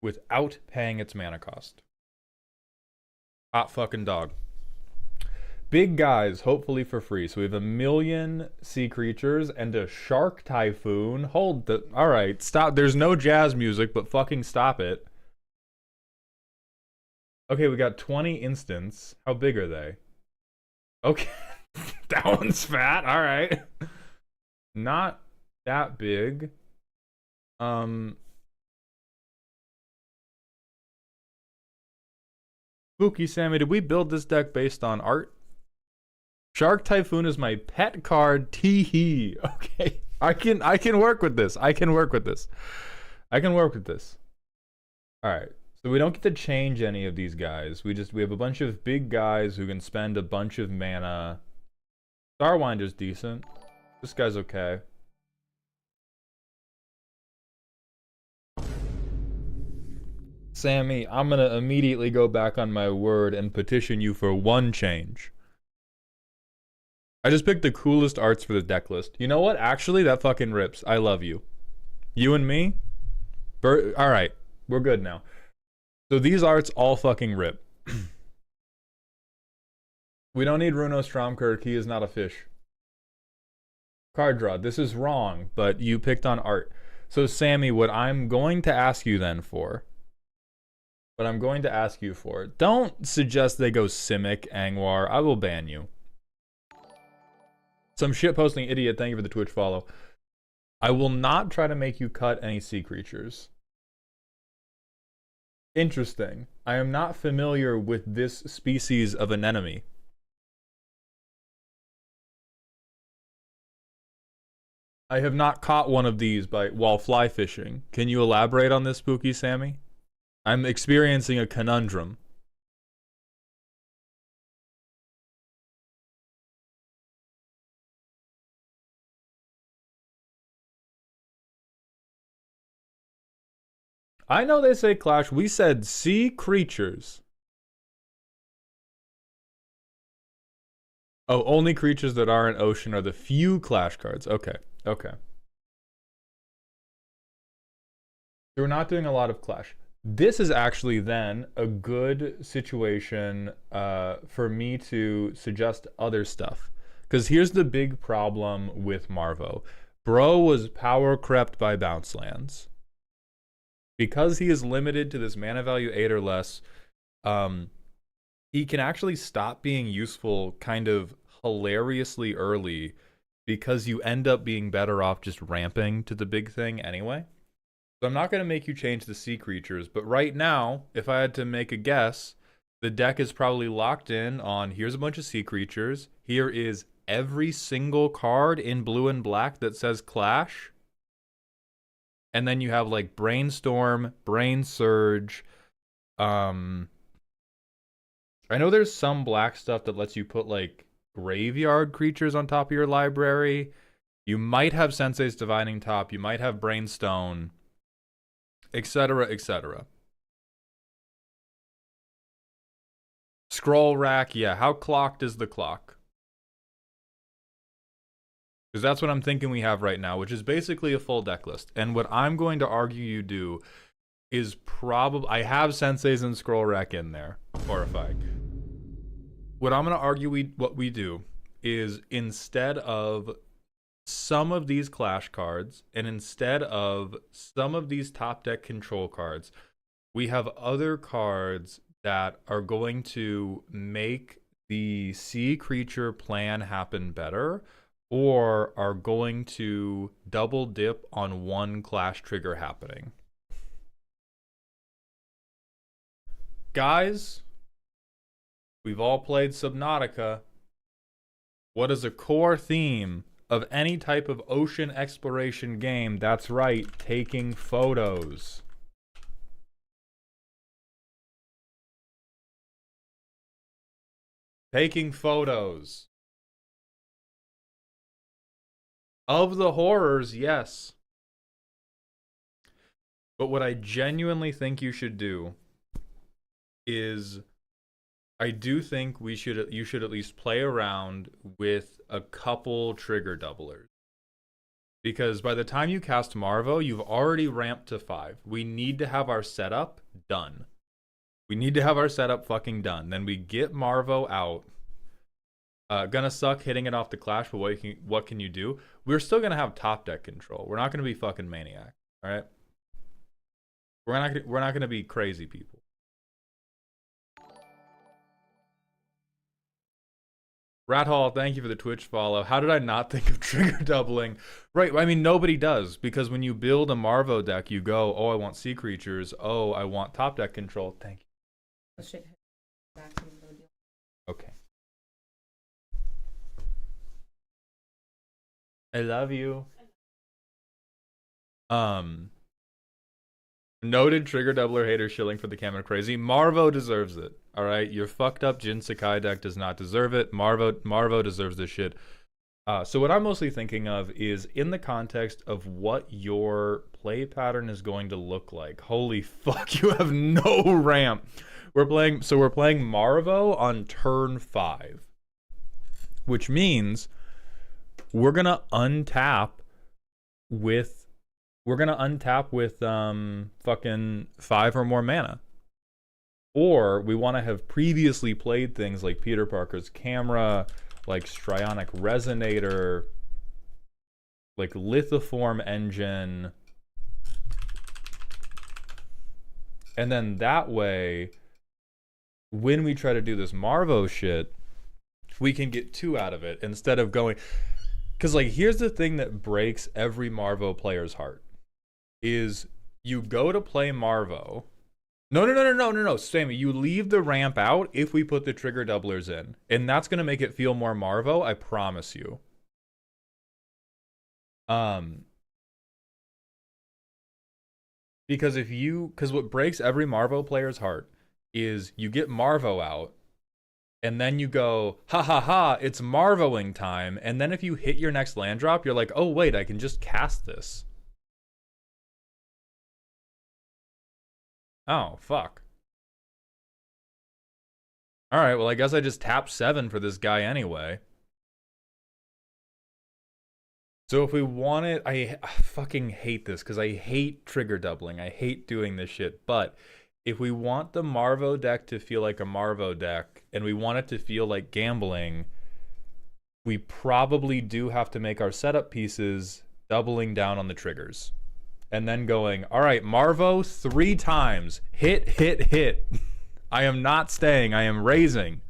without paying its mana cost. Hot fucking dog. Big guys, hopefully for free. So we have 1,000,000 sea creatures and a shark typhoon. Hold the... Alright, stop. There's no jazz music, but fucking stop it. Okay, we got 20 instants. How big are they? Okay. That one's fat. Alright. Not that big. Spooky Sammy, did we build this deck based on art? Shark Typhoon is my pet card. Tee-hee. Okay. I can work with this. I can work with this. Alright. So we don't get to change any of these guys. We have a bunch of big guys who can spend a bunch of mana. Starwinder's decent. This guy's okay. Sammy, I'm gonna immediately go back on my word and petition you for one change. I just picked the coolest arts for the deck list. You know what? Actually, that fucking rips. I love you. You and me? Alright, we're good now. So these arts all fucking rip. We don't need Runo Stromkirk. He is not a fish. Card draw. This is wrong, but you picked on art. So Sammy, what I'm going to ask you then for... Don't suggest they go Simic, Angwar. I will ban you. Some shitposting idiot, thank you for the Twitch follow. I will not try to make you cut any sea creatures. Interesting. I am not familiar with this species of anemone. I have not caught one of these while fly fishing. Can you elaborate on this, Spooky Sammy? I'm experiencing a conundrum. I know they say Clash. We said sea creatures. Oh, only creatures that are in ocean are the few Clash cards. Okay, okay. So we're not doing a lot of Clash. This is actually then a good situation for me to suggest other stuff. Because here's the big problem with Marvo. Bro was power crept by bounce lands. Because he is limited to this mana value 8 or less, he can actually stop being useful kind of hilariously early because you end up being better off just ramping to the big thing anyway. So I'm not going to make you change the sea creatures, but right now, if I had to make a guess, the deck is probably locked in on here's a bunch of sea creatures, here is every single card in blue and black that says Clash, and then you have like Brainstorm, Brain Surge. I know there's some black stuff that lets you put like graveyard creatures on top of your library. You might have Sensei's Divining Top, you might have Brainstone, etc., etc. Scroll Rack, yeah, how clocked is the clock? Because that's what I'm thinking we have right now, which is basically a full deck list. And what I'm going to argue you do is probably... I have Sensei's and Scroll Rack in there. Horrifying. What I'm going to argue what we do is instead of some of these Clash cards, and instead of some of these top deck control cards, we have other cards that are going to make the sea creature plan happen better, or are going to double dip on one Clash trigger happening. Guys, we've all played Subnautica. What is a core theme of any type of ocean exploration game? That's right, taking photos. Taking photos. Of the horrors, yes. But what I genuinely think you should do is, I do think you should at least play around with a couple trigger doublers. Because by the time you cast Marvo, you've already ramped to 5. We need to have our setup done. We need to have our setup fucking done. Then we get Marvo out. Gonna suck hitting it off the Clash, but what can you do? We're still gonna have top deck control. We're not gonna be fucking maniac, all right? We're not gonna be crazy people. Rat Hall, thank you for the Twitch follow. How did I not think of trigger doubling? Right, I mean, nobody does, because when you build a Marvo deck, you go, oh, I want sea creatures. Oh, I want top deck control. Thank you. Oh, shit. Okay. I love you. Noted trigger doubler hater shilling for the Camera Crazy. Marvo deserves it. All right, your fucked up Jin Sakai deck does not deserve it. Marvo deserves this shit. So what I'm mostly thinking of is in the context of what your play pattern is going to look like. Holy fuck, you have no ramp. We're playing Marvo on turn 5, which means we're gonna untap with fucking 5 or more mana. Or we want to have previously played things like Peter Parker's Camera, like Strionic Resonator, like Lithoform Engine. And then that way, when we try to do this Marvo shit, we can get 2 out of it instead of going... Because, like, here's the thing that breaks every Marvo player's heart. Is you go to play Marvo... No, Sammy, you leave the ramp out if we put the trigger doublers in. And that's going to make it feel more Marvo, I promise you. Because what breaks every Marvo player's heart is you get Marvo out, and then you go, ha ha ha, it's Marvoing time. And then if you hit your next land drop, you're like, oh wait, I can just cast this. Oh, fuck. Alright, well I guess I just tap 7 for this guy anyway. So if we want it, I fucking hate this because I hate trigger doubling. I hate doing this shit. But if we want the Marvo deck to feel like a Marvo deck, and we want it to feel like gambling, we probably do have to make our setup pieces doubling down on the triggers. And then going, all right, Marvo 3 times. Hit, hit, hit. I am not staying. I am raising.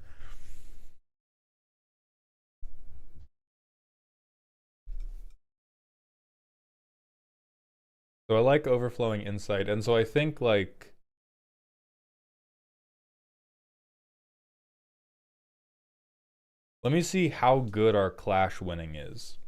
So I like Overflowing Insight. And so I think, like... Let me see how good our Clash winning is.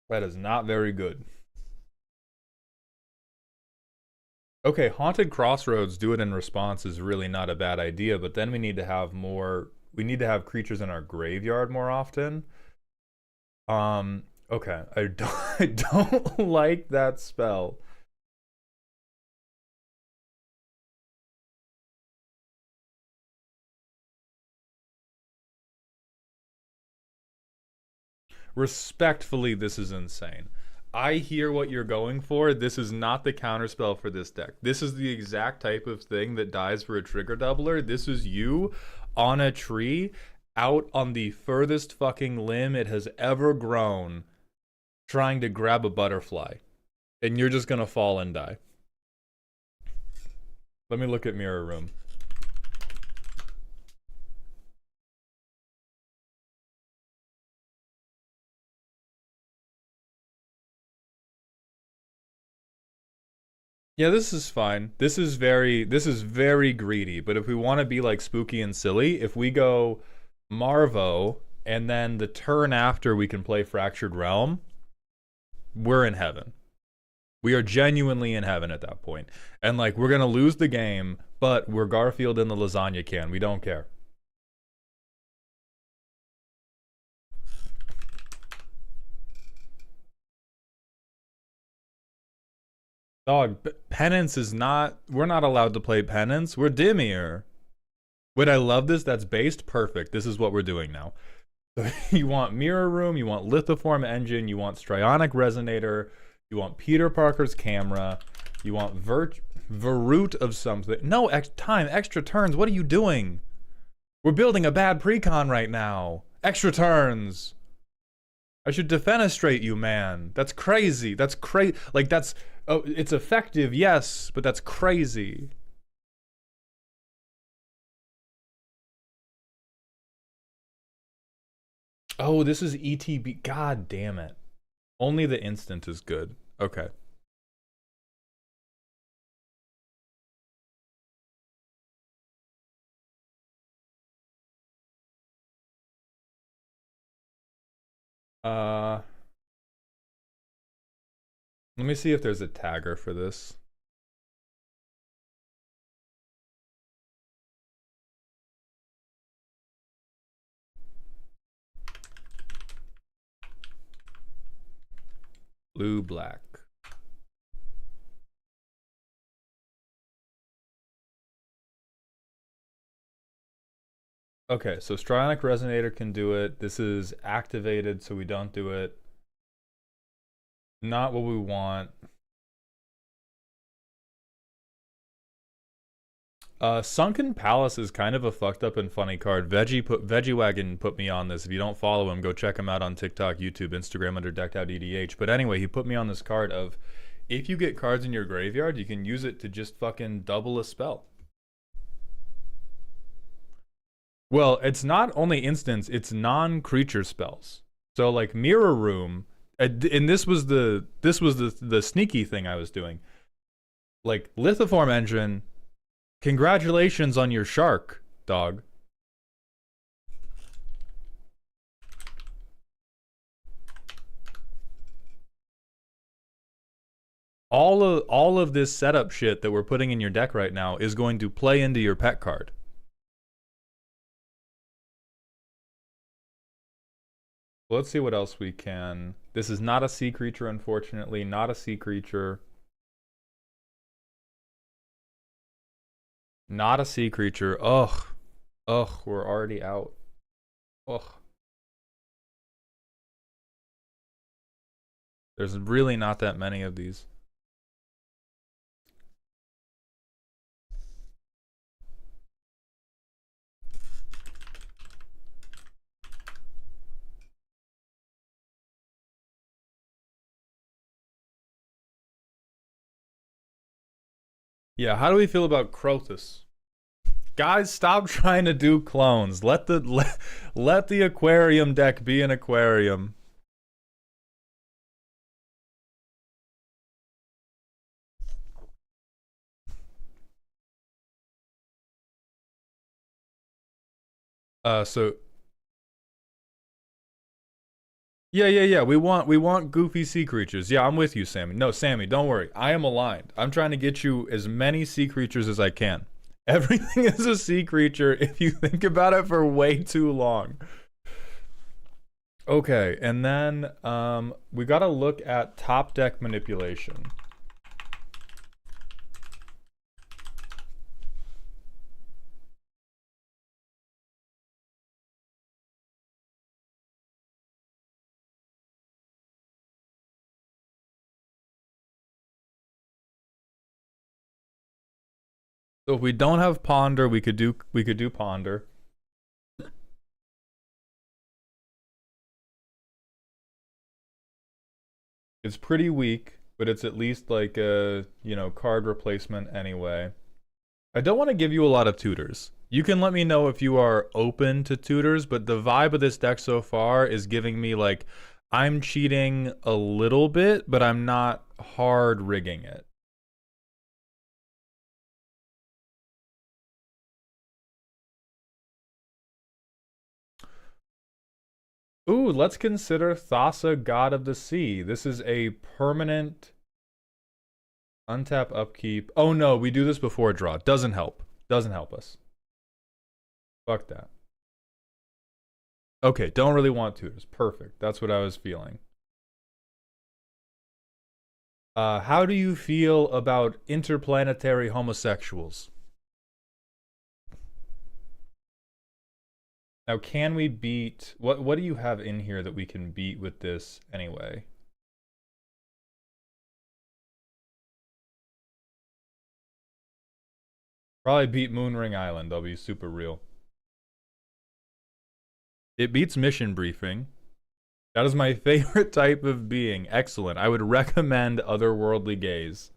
That is not very good. Okay, Haunted Crossroads, do it in response is really not a bad idea, but then we need to have more... We need to have creatures in our graveyard more often. Okay, I don't like that spell. Respectfully, this is insane. I hear what you're going for. This is not the counterspell for this deck. This is the exact type of thing that dies for a trigger doubler. This is you on a tree out on the furthest fucking limb it has ever grown trying to grab a butterfly. And you're just gonna fall and die. Let me look at Mirror Room. Yeah, this is fine. This is very greedy, but if we want to be like spooky and silly, if we go Marvo and then the turn after we can play Fractured Realm, we're in heaven. We are genuinely in heaven at that point. And like we're going to lose the game, but we're Garfield in the lasagna can. We don't care. Dog, Penance is not... We're not allowed to play Penance. We're Dimir. Wait, I love this. That's based. Perfect. This is what we're doing now. You want Mirror Room. You want Lithoform Engine. You want Strionic Resonator. You want Peter Parker's Camera. You want Varut of something. No, extra turns. What are you doing? We're building a bad precon right now. Extra turns. I should defenestrate you, man. That's crazy. That's crazy. Like, that's... Oh, it's effective, yes, but that's crazy. Oh, this is ETB. God damn it. Only the instant is good. Okay. Let me see if there's a tagger for this. Blue, black. Okay, so Strionic Resonator can do it. This is activated, so we don't do it. Not what we want. Sunken Palace is kind of a fucked up and funny card. Veggiewagon put me on this. If you don't follow him, go check him out on TikTok, YouTube, Instagram under DeckedOutEDH. But anyway, he put me on this card of, if you get cards in your graveyard, you can use it to just fucking double a spell. Well, it's not only instants, it's non-creature spells. So like Mirror Room, and this was the sneaky thing I was doing. Like Lithiform Engine, congratulations on your shark, dog. All of this setup shit that we're putting in your deck right now is going to play into your pet card. Let's see what else we can. This is not a sea creature, unfortunately. Not a sea creature. Not a sea creature. Ugh. Ugh, we're already out. Ugh. There's really not that many of these. Yeah, how do we feel about Crothus? Guys, stop trying to do clones. Let the aquarium deck be an aquarium. So yeah. We want goofy sea creatures. Yeah, I'm with you, Sammy. No, Sammy, don't worry. I am aligned. I'm trying to get you as many sea creatures as I can. Everything is a sea creature if you think about it for way too long. Okay, and then we got to look at top deck manipulation. So if we don't have Ponder, we could do Ponder. It's pretty weak, but it's at least like a, card replacement anyway. I don't want to give you a lot of tutors. You can let me know if you are open to tutors, but the vibe of this deck so far is giving me like, I'm cheating a little bit, but I'm not hard rigging it. Ooh, let's consider Thassa, God of the Sea. This is a permanent untap upkeep. Oh no, we do this before draw. Doesn't help. Doesn't help us. Fuck that. Okay, don't really want tutors. Perfect. That's what I was feeling. How do you feel about interplanetary homosexuals? Now, can we beat... What do you have in here that we can beat with this anyway? Probably beat Moonring Island. I'll be super real. It beats Mission Briefing. That is my favorite type of being. Excellent. I would recommend Otherworldly Gaze.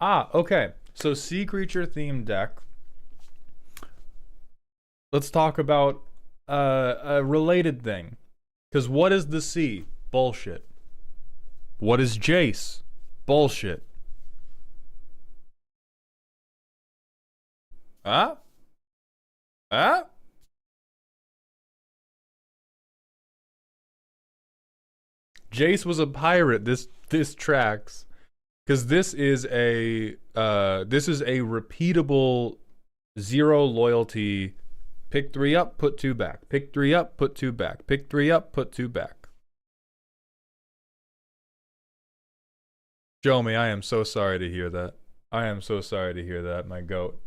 Ah, okay. So sea creature themed deck. Let's talk about a related thing. Because what is the sea? Bullshit. What is Jace? Bullshit. Huh? Huh? Jace was a pirate. This tracks. Because this is a repeatable zero loyalty. Pick 3 up, put 2 back. Pick 3 up, put 2 back. Pick 3 up, put 2 back. Show me, I am so sorry to hear that. I am so sorry to hear that, my goat.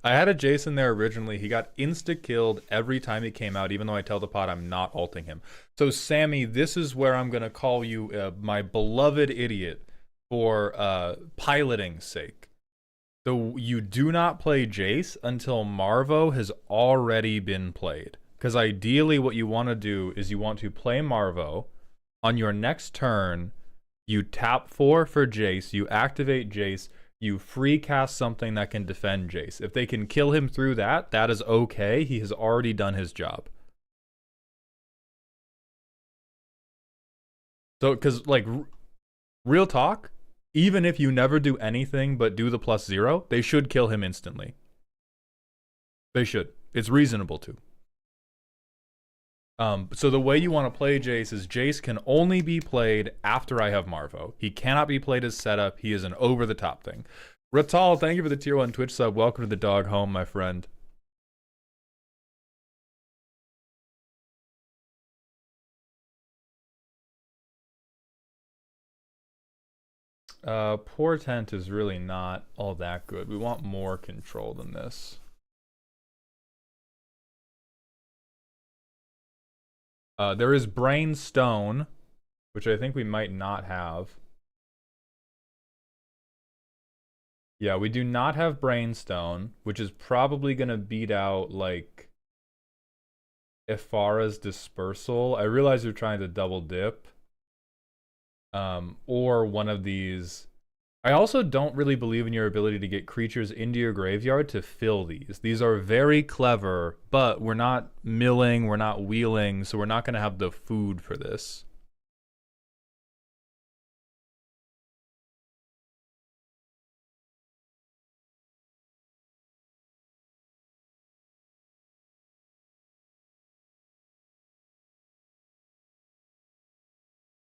I had a Jason there originally. He got insta-killed every time he came out, even though I tell the pod I'm not ulting him. So, Sammy, this is where I'm going to call you my beloved idiot for piloting's sake. So, you do not play Jace until Marvo has already been played. Because ideally what you want to do is you want to play Marvo. On your next turn, you tap 4 for Jace, you activate Jace, you free cast something that can defend Jace. If they can kill him through that, that is okay. He has already done his job. So, because, like, real talk, even if you never do anything but do the +0, they should kill him instantly. They should. It's reasonable to. So the way you want to play Jace is Jace can only be played after I have Marvo. He cannot be played as setup. He is an over-the-top thing. Ratal, thank you for the tier 1 Twitch sub. Welcome to the dog home, my friend. Portent is really not all that good. We want more control than this. There is Brainstone, which I think we might not have. Yeah, we do not have Brainstone, which is probably going to beat out, like, Ifara's Dispersal. I realize you're trying to double dip. Or one of these. I also don't really believe in your ability to get creatures into your graveyard to fill these. These are very clever, but we're not milling, we're not wheeling, so we're not going to have the food for this.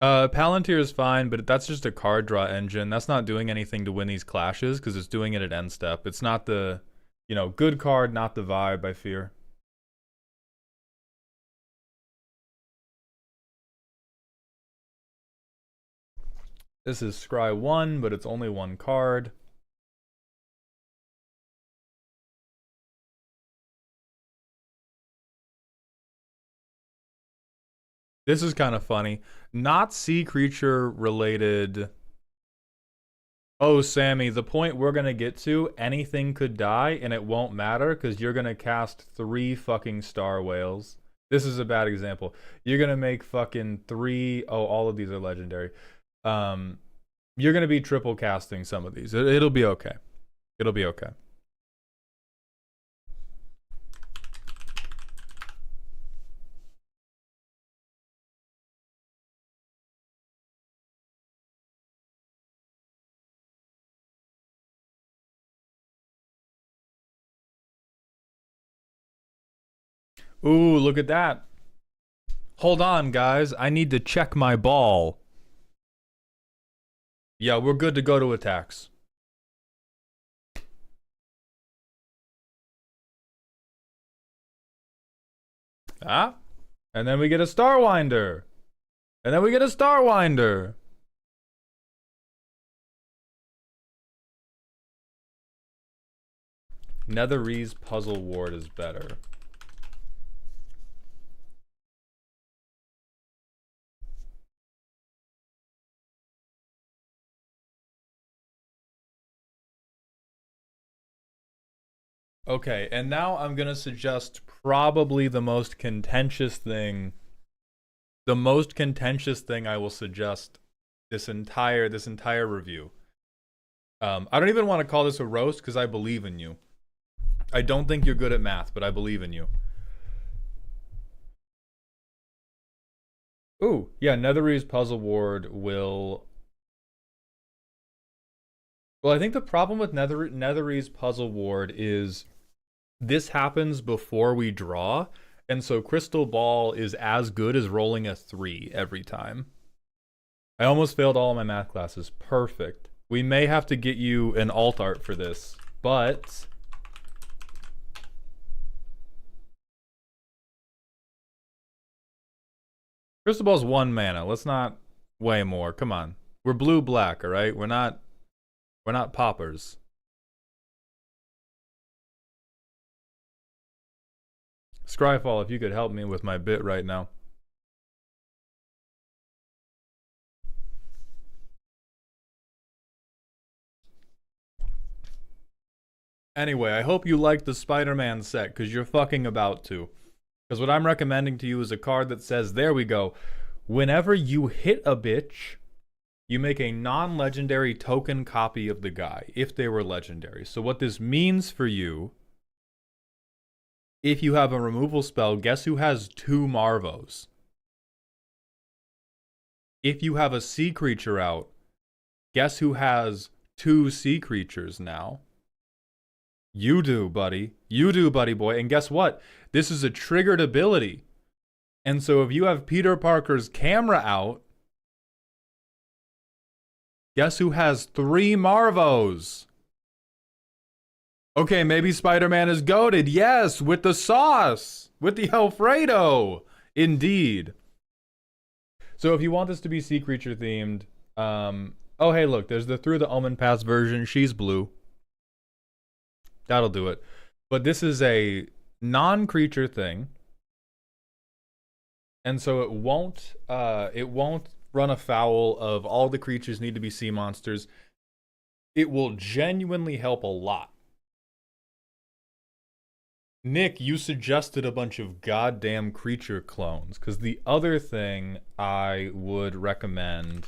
Palantir is fine, but that's just a card draw engine. That's not doing anything to win these clashes, because it's doing it at end step. It's not the, you know, good card, not the vibe, I fear. This is Scry 1, but it's only 1 card. This is kind of funny. Not sea creature related. Oh, Sammy, the point we're going to get to, anything could die and it won't matter because you're going to cast 3 fucking Star Whales. This is a bad example. You're going to make fucking 3... Oh, all of these are legendary. You're going to be triple casting some of these. It'll be okay. It'll be okay. Ooh, look at that. Hold on, guys. I need to check my ball. Yeah, we're good to go to attacks. Ah. And then we get a Starwinder. And then we get a Starwinder. Netherese Puzzle Ward is better. Okay, and now I'm gonna suggest probably the most contentious thing. The most contentious thing I will suggest this entire review. I don't even want to call this a roast because I believe in you. I don't think you're good at math, but I believe in you. Ooh, yeah, Netherese Puzzle Ward will... Well, I think the problem with Netherese Puzzle Ward is this happens before we draw, And so Crystal Ball is as good as rolling a 3 every time. I almost failed all of my math classes. Perfect. We may have to get you an alt art for this, but Crystal Ball's 1 mana. Let's not way more. Come on. We're blue black, all right? We're not poppers. Scryfall, if you could help me with my bit right now. Anyway, I hope you like the Spider-Man set, because you're fucking about to. Because what I'm recommending to you is a card that says, there we go, whenever you hit a bitch, you make a non-legendary token copy of the guy, if they were legendary. So what this means for you, if you have a removal spell, guess who has 2 Marvos? If you have a sea creature out, guess who has 2 sea creatures now? You do, buddy. You do, buddy boy. And guess what? This is a triggered ability. And so if you have Peter Parker's camera out, guess who has 3 Marvos? Okay, maybe Spider-Man is goated. Yes, with the sauce. With the Alfredo. Indeed. So if you want this to be sea creature themed, oh hey look, there's the Through the Omen Pass version. She's blue. That'll do it. But this is a non-creature thing. And so it won't run afoul of all the creatures need to be sea monsters. It will genuinely help a lot. Nick, you suggested a bunch of goddamn creature clones, because the other thing I would recommend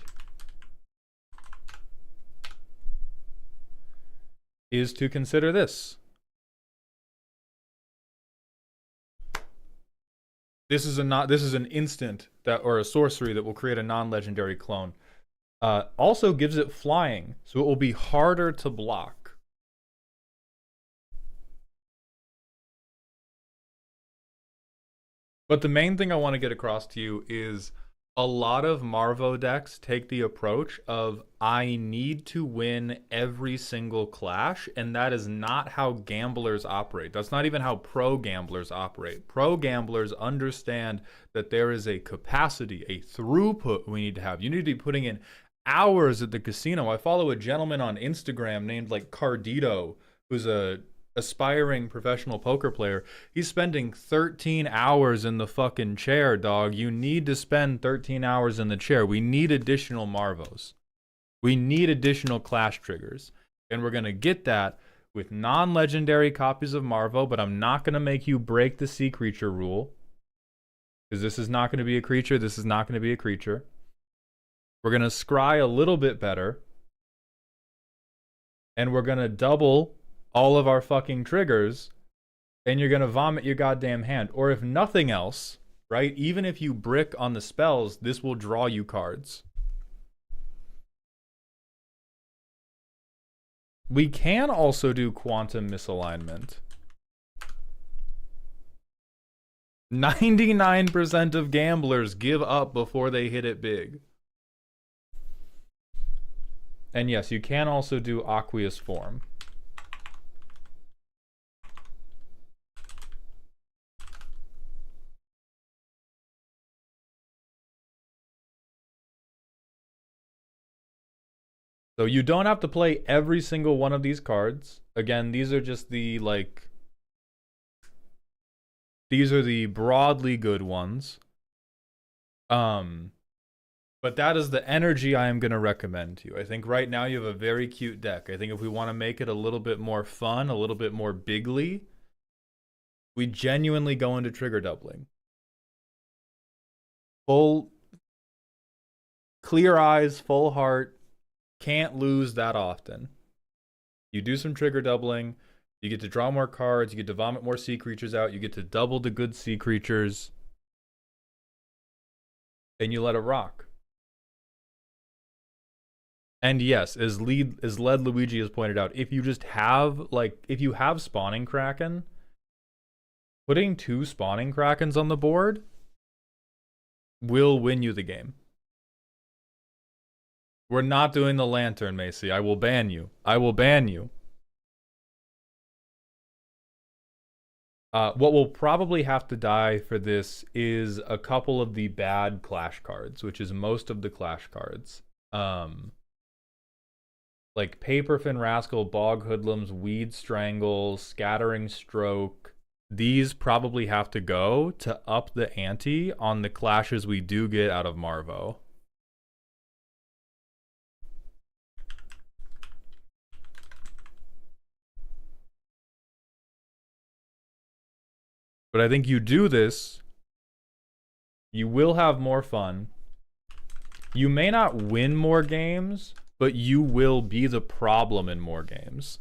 is to consider this. This is an instant that, or a sorcery that will create a non-legendary clone. Also gives it flying, so it will be harder to block. But the main thing I want to get across to you is a lot of Marvo decks take the approach of, I need to win every single clash, and that is not how gamblers operate. That's not even how pro gamblers operate. Pro gamblers understand that there is a capacity, a throughput we need to have. You need to be putting in hours at the casino. I follow a gentleman on Instagram named like Cardito, who's a aspiring professional poker player. He's spending 13 hours in the fucking chair, dog. You need to spend 13 hours in the chair. We need additional Marvos. We need additional clash triggers. And we're going to get that with non-legendary copies of Marvo, but I'm not going to make you break the sea creature rule. Because this is not going to be a creature. This is not going to be a creature. We're going to scry a little bit better. And we're going to double all of our fucking triggers, and you're gonna vomit your goddamn hand. Or if nothing else, right? Even if you brick on the spells, this will draw you cards. We can also do quantum misalignment. 99% of gamblers give up before they hit it big. And yes, you can also do aqueous form. So you don't have to play every single one of these cards. Again, these are just the, like, these are the broadly good ones. But that is the energy I am going to recommend to you. I think right now you have a very cute deck. I think if we want to make it a little bit more fun, a little bit more bigly, we genuinely go into trigger doubling. Full, clear eyes, full heart. Can't lose that often. You do some trigger doubling, you get to draw more cards, you get to vomit more sea creatures out, you get to double the good sea creatures, and you let it rock. And yes, as Led Luigi has pointed out, if you just have, like, if you have Spawning Kraken, Putting 2 spawning Krakens on the board will win you the game. We're not doing the lantern, Macy. I will ban you. I will ban you. What will probably have to die for this is a couple of the bad Clash cards, which is most of the Clash cards. Like Paperfin Rascal, Bog Hoodlums, Weed Strangle, Scattering Stroke. These probably have to go to up the ante on the clashes we do get out of Marvo. But I think you do this, you will have more fun. You may not win more games, but you will be the problem in more games.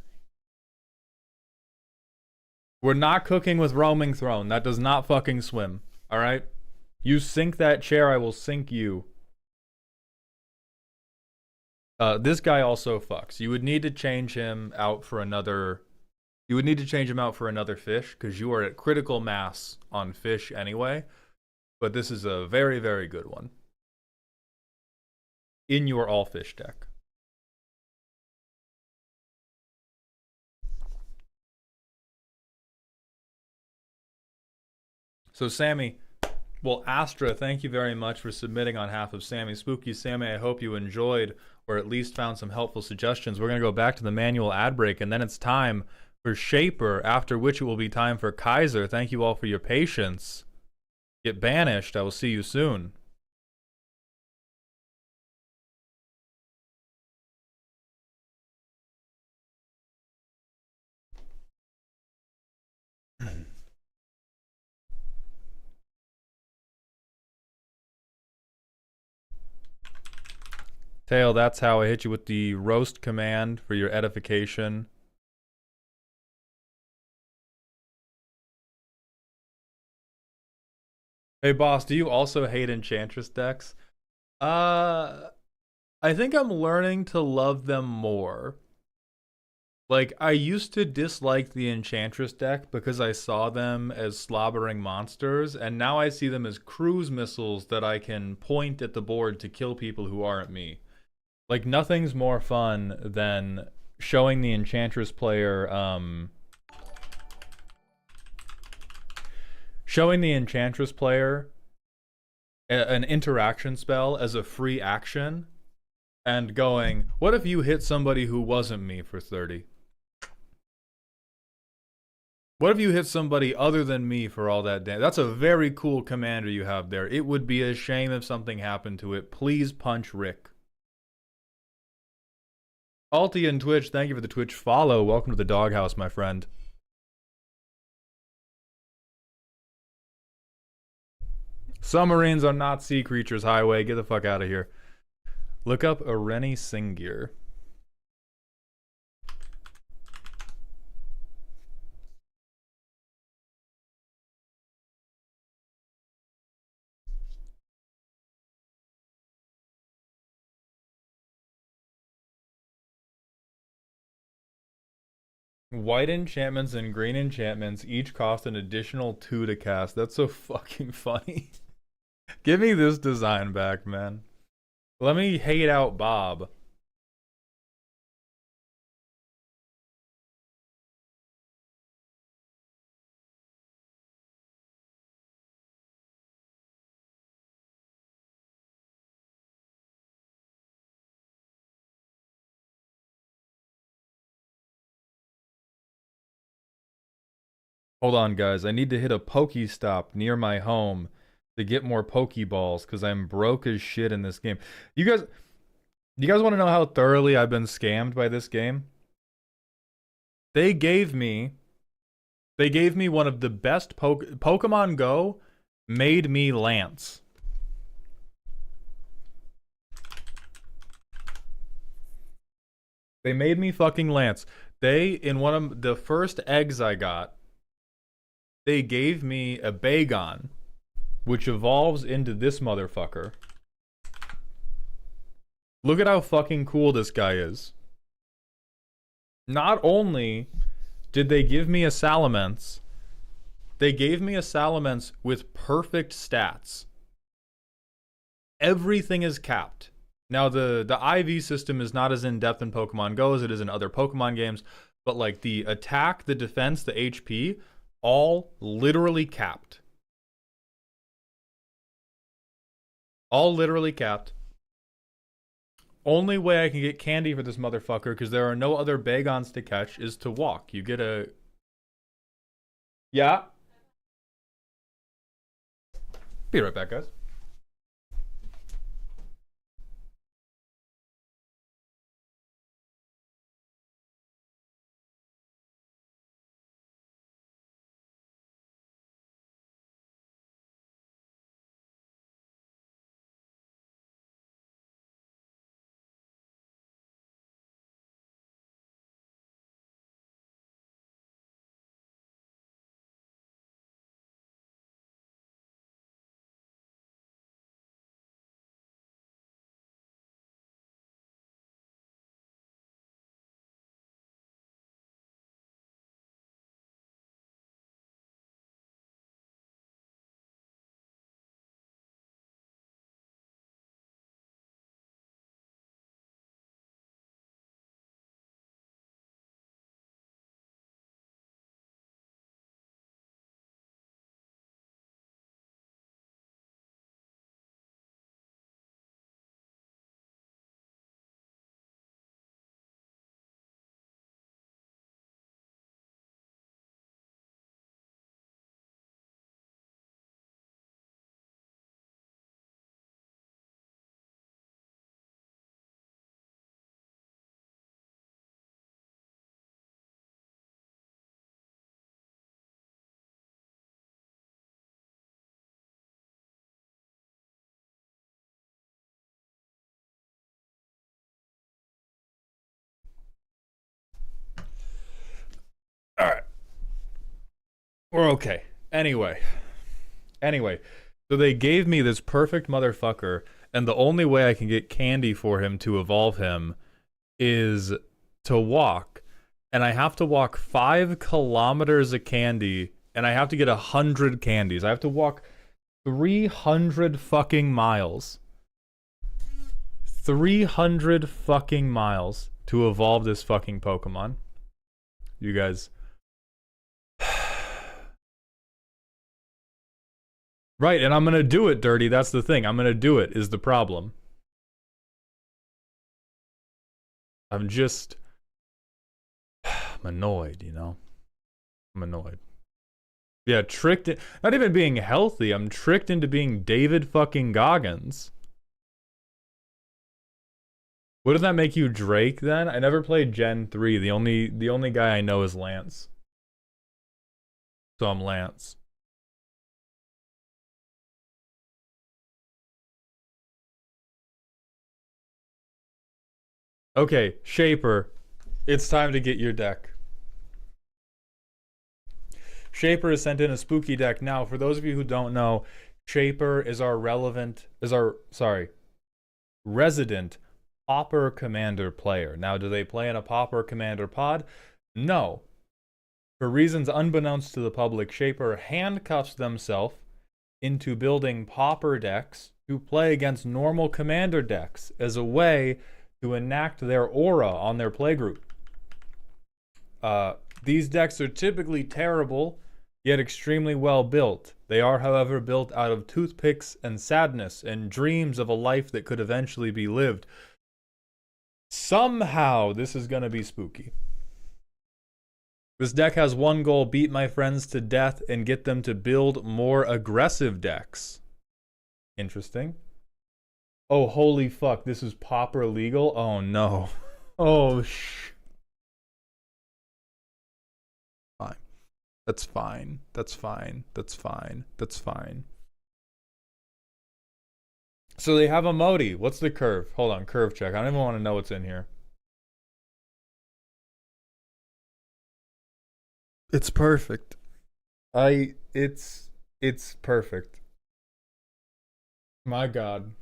We're not cooking with Roaming Throne. That does not fucking swim. Alright? You sink that chair, I will sink you. This guy also fucks. You would need to change him out for another... You would need to change him out for another fish, because you are at critical mass on fish anyway. But this is a very, very good one. In your all fish deck. So Sammy, well, Astra, thank you very much for submitting on behalf of Sammy. Spooky Sammy, I hope you enjoyed, or at least found some helpful suggestions. We're going to go back to the manual ad break, and then it's time for Shaper, after which it will be time for Kaiser. Thank you all for your patience. Get banished. I will see you soon. Tail, that's how I hit you with the roast command for your edification. Hey boss, do you also hate Enchantress decks? I think I'm learning to love them more. Like, I used to dislike the Enchantress deck because I saw them as slobbering monsters, and now I see them as cruise missiles that I can point at the board to kill people who aren't me. Like, nothing's more fun than showing the Enchantress player, showing the Enchantress player an interaction spell as a free action and going, what if you hit somebody who wasn't me for 30? What if you hit somebody other than me for all that damage? That's a very cool commander you have there. It would be a shame if something happened to it. Please punch Rick. Alti and Twitch, thank you for the Twitch follow. Welcome to the doghouse, my friend. Submarines are not sea creatures, Highway. Get the fuck out of here. Look up Areni Singir. White enchantments and green enchantments each cost an additional 2 to cast. That's so fucking funny. Give me this design back, man. Let me hate out Bob. Hold on, guys. I need to hit a Pokestop near my home to get more Pokeballs because I'm broke as shit in this game. You guys want to know how thoroughly I've been scammed by this game? They gave me one of the best Pokemon Go made me Lance. They made me fucking Lance. In one of the first eggs I got, they gave me a Bagon, which evolves into this motherfucker. Look at how fucking cool this guy is. Not only did they give me a Salamence, They gave me a Salamence with perfect stats. Everything is capped. Now, the IV system is not as in-depth in Pokemon Go as it is in other Pokemon games, but like the attack, the defense, the HP, all literally capped. All literally capped. Only way I can get candy for this motherfucker, because there are no other Bagons to catch, is to walk. You get a... Yeah? Be right back, guys. All right. We're okay. Anyway, so they gave me this perfect motherfucker, and the only way I can get candy for him to evolve him is to walk, and I have to walk 5 kilometers of candy, and I have to get 100 candies. I have to walk 300 fucking miles. 300 fucking miles to evolve this fucking Pokemon. You guys... Right, and I'm gonna do it, Dirty. That's the thing. I'm gonna do it, is the problem. I'm just... I'm annoyed, you know? I'm annoyed. Yeah, tricked... Not even being healthy. I'm tricked into being David fucking Goggins. Wouldn't that make you Drake, then? I never played Gen 3. The only guy I know is Lance. So I'm Lance. Okay, Shaper, it's time to get your deck. Shaper has sent in a spooky deck. Now, for those of you who don't know, Shaper is our resident Pauper Commander player. Now, do they play in a Pauper Commander pod? No. For reasons unbeknownst to the public, Shaper handcuffs themselves into building Pauper decks to play against normal Commander decks as a way to enact their aura on their playgroup. These decks are typically terrible, yet extremely well built. They are, however, built out of toothpicks and sadness and dreams of a life that could eventually be lived. Somehow, this is going to be spooky. This deck has one goal: beat my friends to death and get them to build more aggressive decks. Interesting. Oh, holy fuck, this is Pauper legal? Oh, no. Oh, Fine. That's fine. That's fine. That's fine. That's fine. So they have a Modi. What's the curve? Hold on, curve check. I don't even want to know what's in here. It's perfect. It's perfect. My God.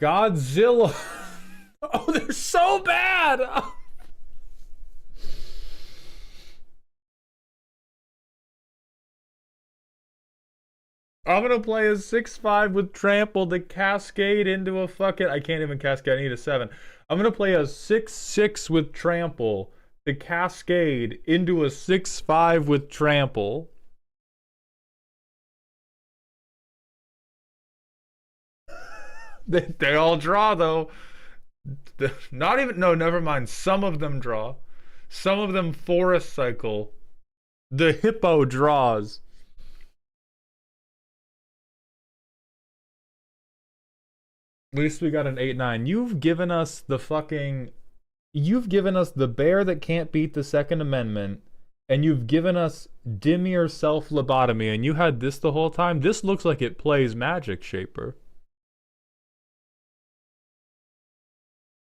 Godzilla. Oh, they're so bad. Oh, I'm gonna play a 6-5 with trample to cascade into a fucking. I can't even cascade. I need a 7. I'm gonna play a 6-6 with trample to cascade into a 6-5 with trample. They all draw though. Not even. No, never mind. Some of them draw. Some of them forest cycle. The hippo draws. At least we got an 8-9. You've given us the fucking. You've given us the bear that can't beat the Second Amendment, and you've given us Dimir self lobotomy, and you had this the whole time. This looks like it plays Magic Shaper.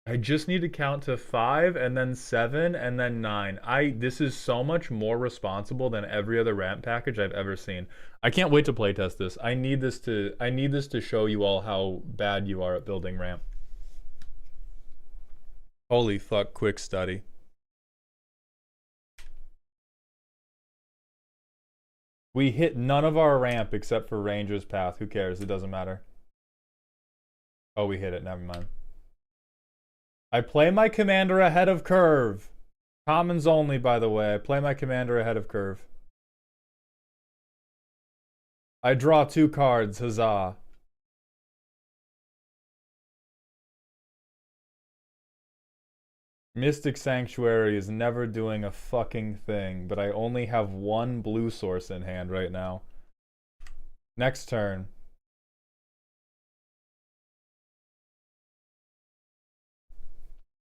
I just need to count to 5 and then 7 and then 9. This is so much more responsible than every other ramp package I've ever seen. I can't wait to playtest this. I need this to show you all how bad you are at building ramp. Holy fuck, quick study. We hit none of our ramp except for Ranger's Path. Who cares? It doesn't matter. Oh, we hit it. Never mind. I play my commander ahead of curve. Commons only, by the way. I play my commander ahead of curve. I draw 2 cards. Huzzah. Mystic Sanctuary is never doing a fucking thing, but I only have 1 blue source in hand right now. Next turn.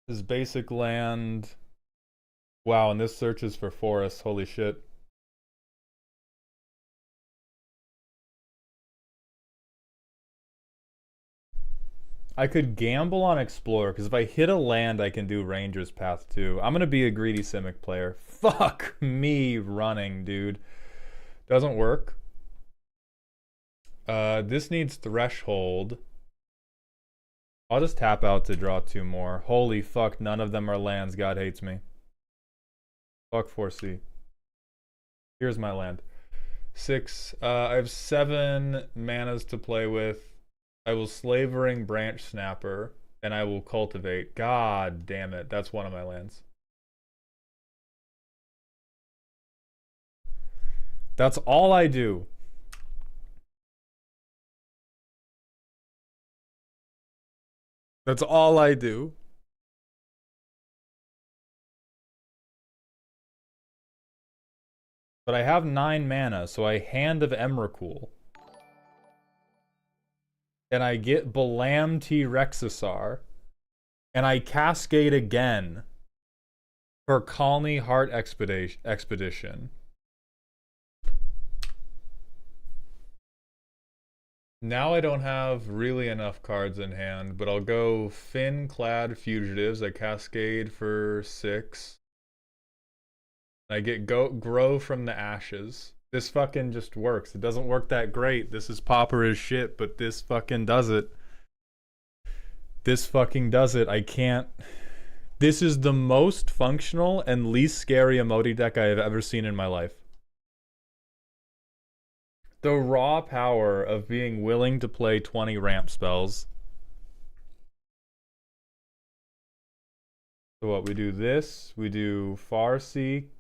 This is basic land. Wow, and this searches for forests. Holy shit. I could gamble on Explorer, because if I hit a land, I can do Ranger's Path too. I'm going to be a greedy Simic player. Fuck me running, dude. Doesn't work. This needs Threshold. I'll just tap out to draw 2 more. Holy fuck, none of them are lands. God hates me. Fuck 4C. Here's my land. 6. I have 7 manas to play with. I will Slavering Branch Snapper, and I will Cultivate. God damn it. That's one of my lands. That's all I do. That's all I do. But I have 9 mana, so I Hand of Emrakul. And I get Balam T-Rexisar. And I Cascade again for Colony Heart Expedition. Now I don't have really enough cards in hand, but I'll go Fin-Clad Fugitives. I Cascade for 6. I get Grow from the Ashes. This fucking just works. It doesn't work that great. This is pauper as shit, but this fucking does it. This fucking does it. I can't... This is the most functional and least scary Emoti deck I have ever seen in my life. The raw power of being willing to play 20 ramp spells. So what, we do this, we do Farseek.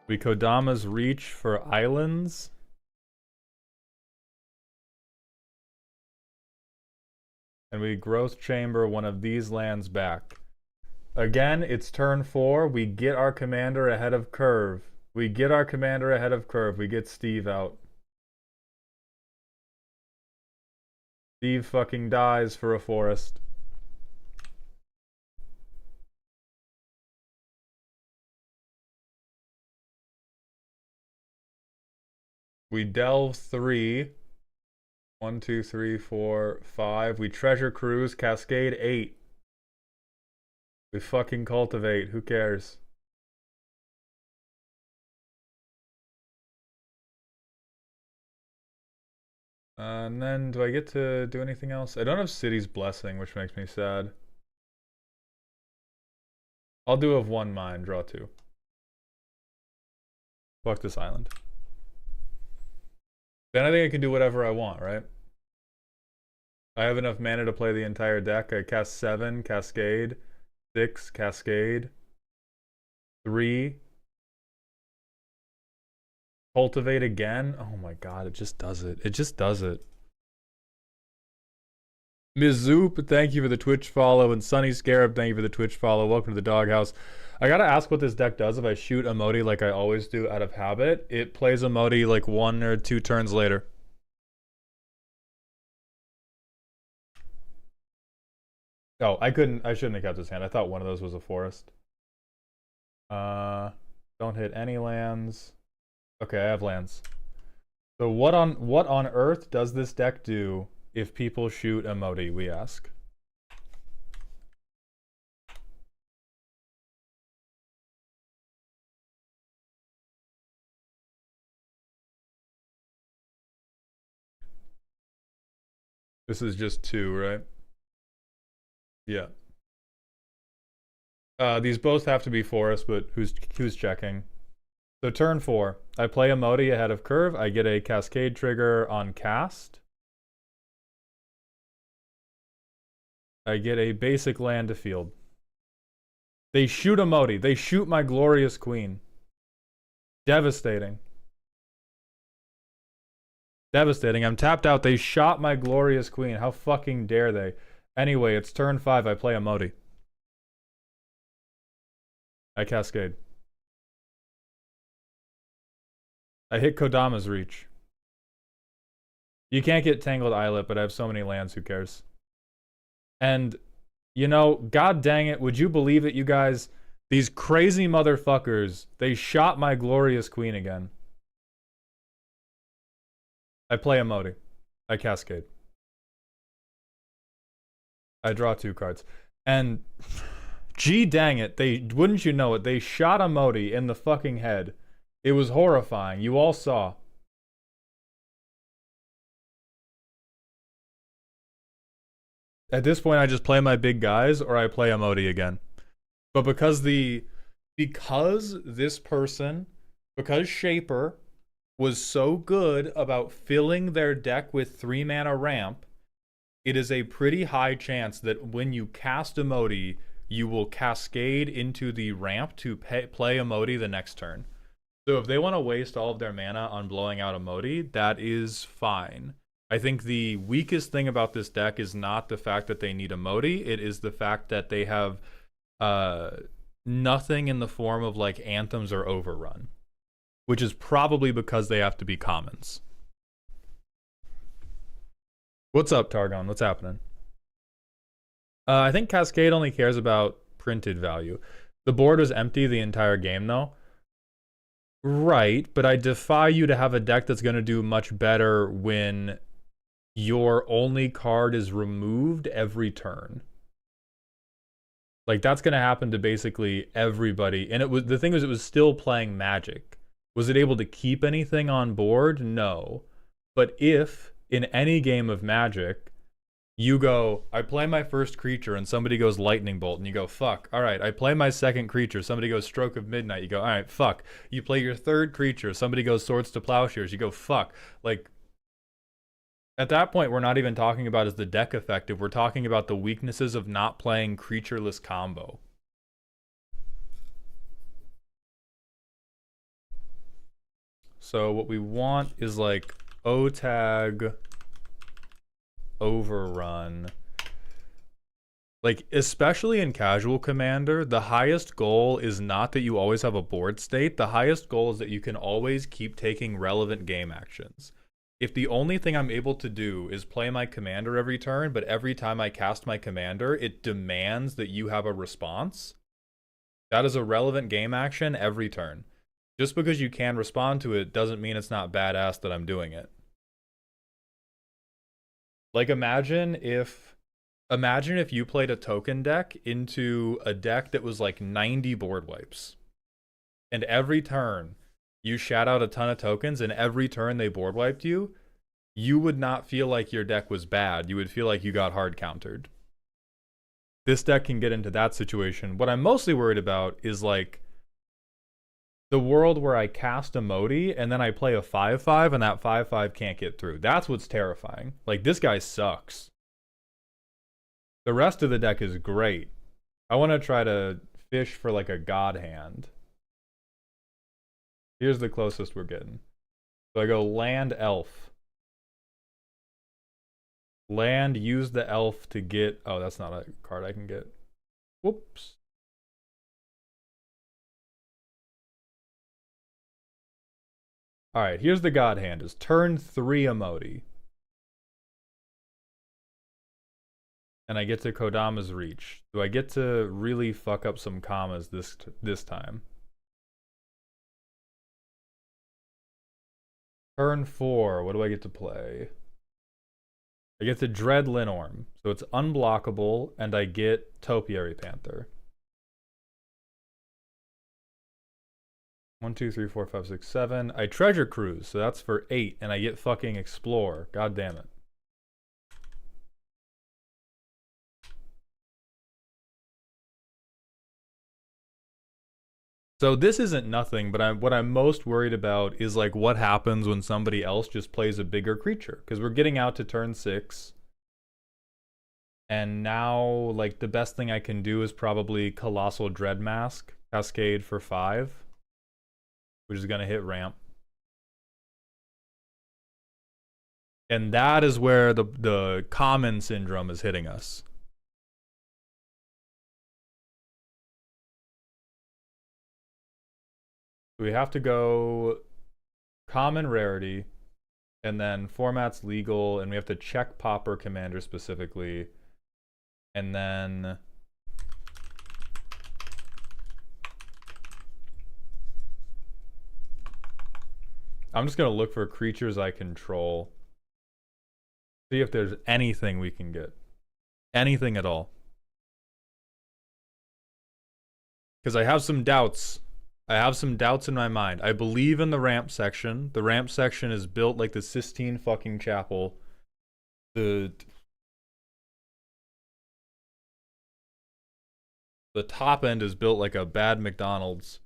We Kodama's Reach for islands. And we Growth Chamber one of these lands back. Again, it's turn 4. We get our commander ahead of curve. We get our commander ahead of curve. We get Steve out. Steve fucking dies for a forest. We delve 3. 1, 2, 3, 4, 5. We treasure cruise, cascade 8. We fucking cultivate. Who cares? And then, do I get to do anything else? I don't have City's Blessing, which makes me sad. I'll do of 1 mine, draw 2. Fuck this island. Then I think I can do whatever I want, right? I have enough mana to play the entire deck. I cast 7, Cascade, 6, Cascade, 3, Cultivate again. Oh my god, it just does it. It just does it. Mizoop, thank you for the Twitch follow. And Sunny Scarab, thank you for the Twitch follow. Welcome to the doghouse. I gotta ask what this deck does if I shoot a Modi like I always do out of habit. It plays a Modi like 1 or 2 turns later. Oh, I shouldn't have kept his hand. I thought one of those was a forest. Don't hit any lands. Okay, I have lands. So what on earth does this deck do if people shoot a Modi, we ask? This is just 2, right? Yeah. These both have to be forest, but who's checking? So turn 4, I play a Modi ahead of curve. I get a Cascade trigger on cast. I get a basic land to field. They shoot a Modi. They shoot my Glorious Queen. Devastating. Devastating. I'm tapped out. They shot my Glorious Queen. How fucking dare they? Anyway, it's turn 5. I play a Modi. I Cascade. I hit Kodama's Reach. You can't get Tangled Islet, but I have so many lands, who cares? And, you know, god dang it, would you believe it, you guys? These crazy motherfuckers, they shot my Glorious Queen again. I play a Modi. I Cascade. I draw 2 cards. And, gee dang it, wouldn't you know it, they shot a Modi in the fucking head. It was horrifying. You all saw. At this point, I just play my big guys or I play a Modi again. But because this person, because Shaper was so good about filling their deck with 3 mana ramp, it is a pretty high chance that when you cast a Modi, you will cascade into the ramp to play a Modi the next turn. So if they want to waste all of their mana on blowing out a Modi, that is fine. I think the weakest thing about this deck is not the fact that they need a Modi, it is the fact that they have nothing in the form of like Anthems or Overrun, which is probably because they have to be commons. What's up, Targon? What's happening? I think Cascade only cares about printed value. The board was empty the entire game though. Right, but I defy you to have a deck that's going to do much better when your only card is removed every turn. Like, that's going to happen to basically everybody. And the thing was, it was still playing Magic. Was it able to keep anything on board? No. But if, in any game of Magic, you go, I play my first creature, and somebody goes Lightning Bolt, and you go, fuck. All right, I play my second creature, somebody goes Stroke of Midnight, you go, all right, fuck. You play your third creature, somebody goes Swords to Plowshares, you go, fuck. Like, at that point, we're not even talking about is the deck effective, we're talking about the weaknesses of not playing creatureless combo. So what we want is like O-Tag, Overrun. Like, especially in Casual Commander, the highest goal is not that you always have a board state. The highest goal is that you can always keep taking relevant game actions. If the only thing I'm able to do is play my commander every turn, but every time I cast my commander, it demands that you have a response, that is a relevant game action every turn. Just because you can respond to it doesn't mean it's not badass that I'm doing it. Like, imagine if you played a token deck into a deck that was like 90 board wipes. And every turn you shat out a ton of tokens and every turn they board wiped you, you would not feel like your deck was bad. You would feel like you got hard countered. this deck can get into that situation. What I'm mostly worried about is like the world where I cast a Modi and then I play a 5/5 and that 5/5 can't get through. That's what's terrifying. Like, this guy sucks. The rest of the deck is great. I want to try to fish for like a god hand. Here's the closest we're getting. So I go land elf. Land, use the elf to get... Oh, that's not a card I can get. Whoops. Alright, here's the god hand. Is turn 3 Emoti. And I get to Kodama's Reach. Do I get to really fuck up some commas this time? Turn 4, what do I get to play? I get to Dread Linorm, so it's unblockable, and I get Topiary Panther. 1, 2, 3, 4, 5, 6, 7. I Treasure Cruise, so that's for 8, and I get fucking Explore. God damn it. So this isn't nothing, but what I'm most worried about is like what happens when somebody else just plays a bigger creature. Because we're getting out to turn 6. And now, like, the best thing I can do is probably Colossal Dread Mask, Cascade for 5. Which is going to hit ramp. And that is where the common syndrome is hitting us. We have to go common rarity, and then format's legal, and we have to check Pauper Commander specifically, and then I'm just gonna look for creatures I control. See if there's anything we can get. Anything at all. Because I have some doubts. I have some doubts in my mind. I believe in the ramp section. The ramp section is built like the Sistine fucking Chapel. The top end is built like a bad McDonald's.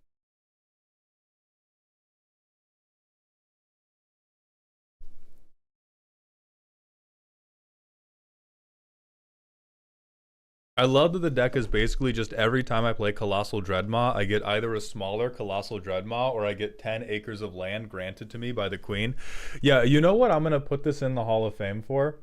I love that the deck is basically just every time I play Colossal Dreadmaw, I get either a smaller Colossal Dreadmaw or I get 10 acres of land granted to me by the Queen. Yeah, you know what I'm going to put this in the Hall of Fame for?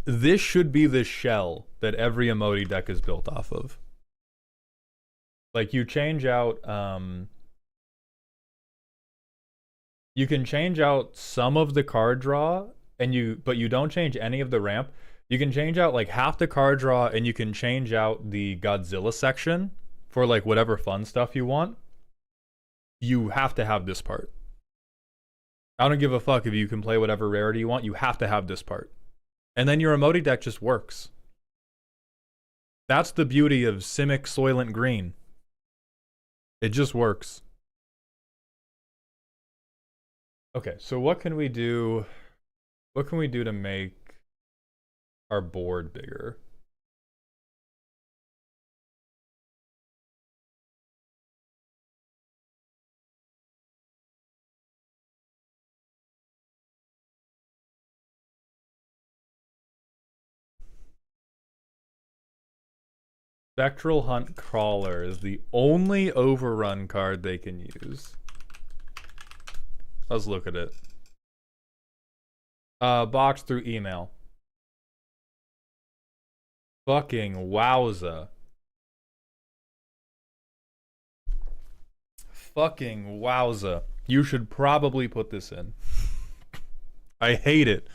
This should be the shell that every Emoti deck is built off of. Like, you change out, you can change out some of the card draw, but you don't change any of the ramp. You can change out like half the card draw, and you can change out the Godzilla section for like whatever fun stuff you want. You have to have this part. I don't give a fuck if you can play whatever rarity you want. You have to have this part. And then your Emoti deck just works. That's the beauty of Simic Soylent Green. It just works. Okay, so what can we do? What can we do to make our board bigger? Spectral Hunt Crawler is the only overrun card they can use. Let's look at it. Box through email. Fucking wowza. Fucking wowza. You should probably put this in. I hate it,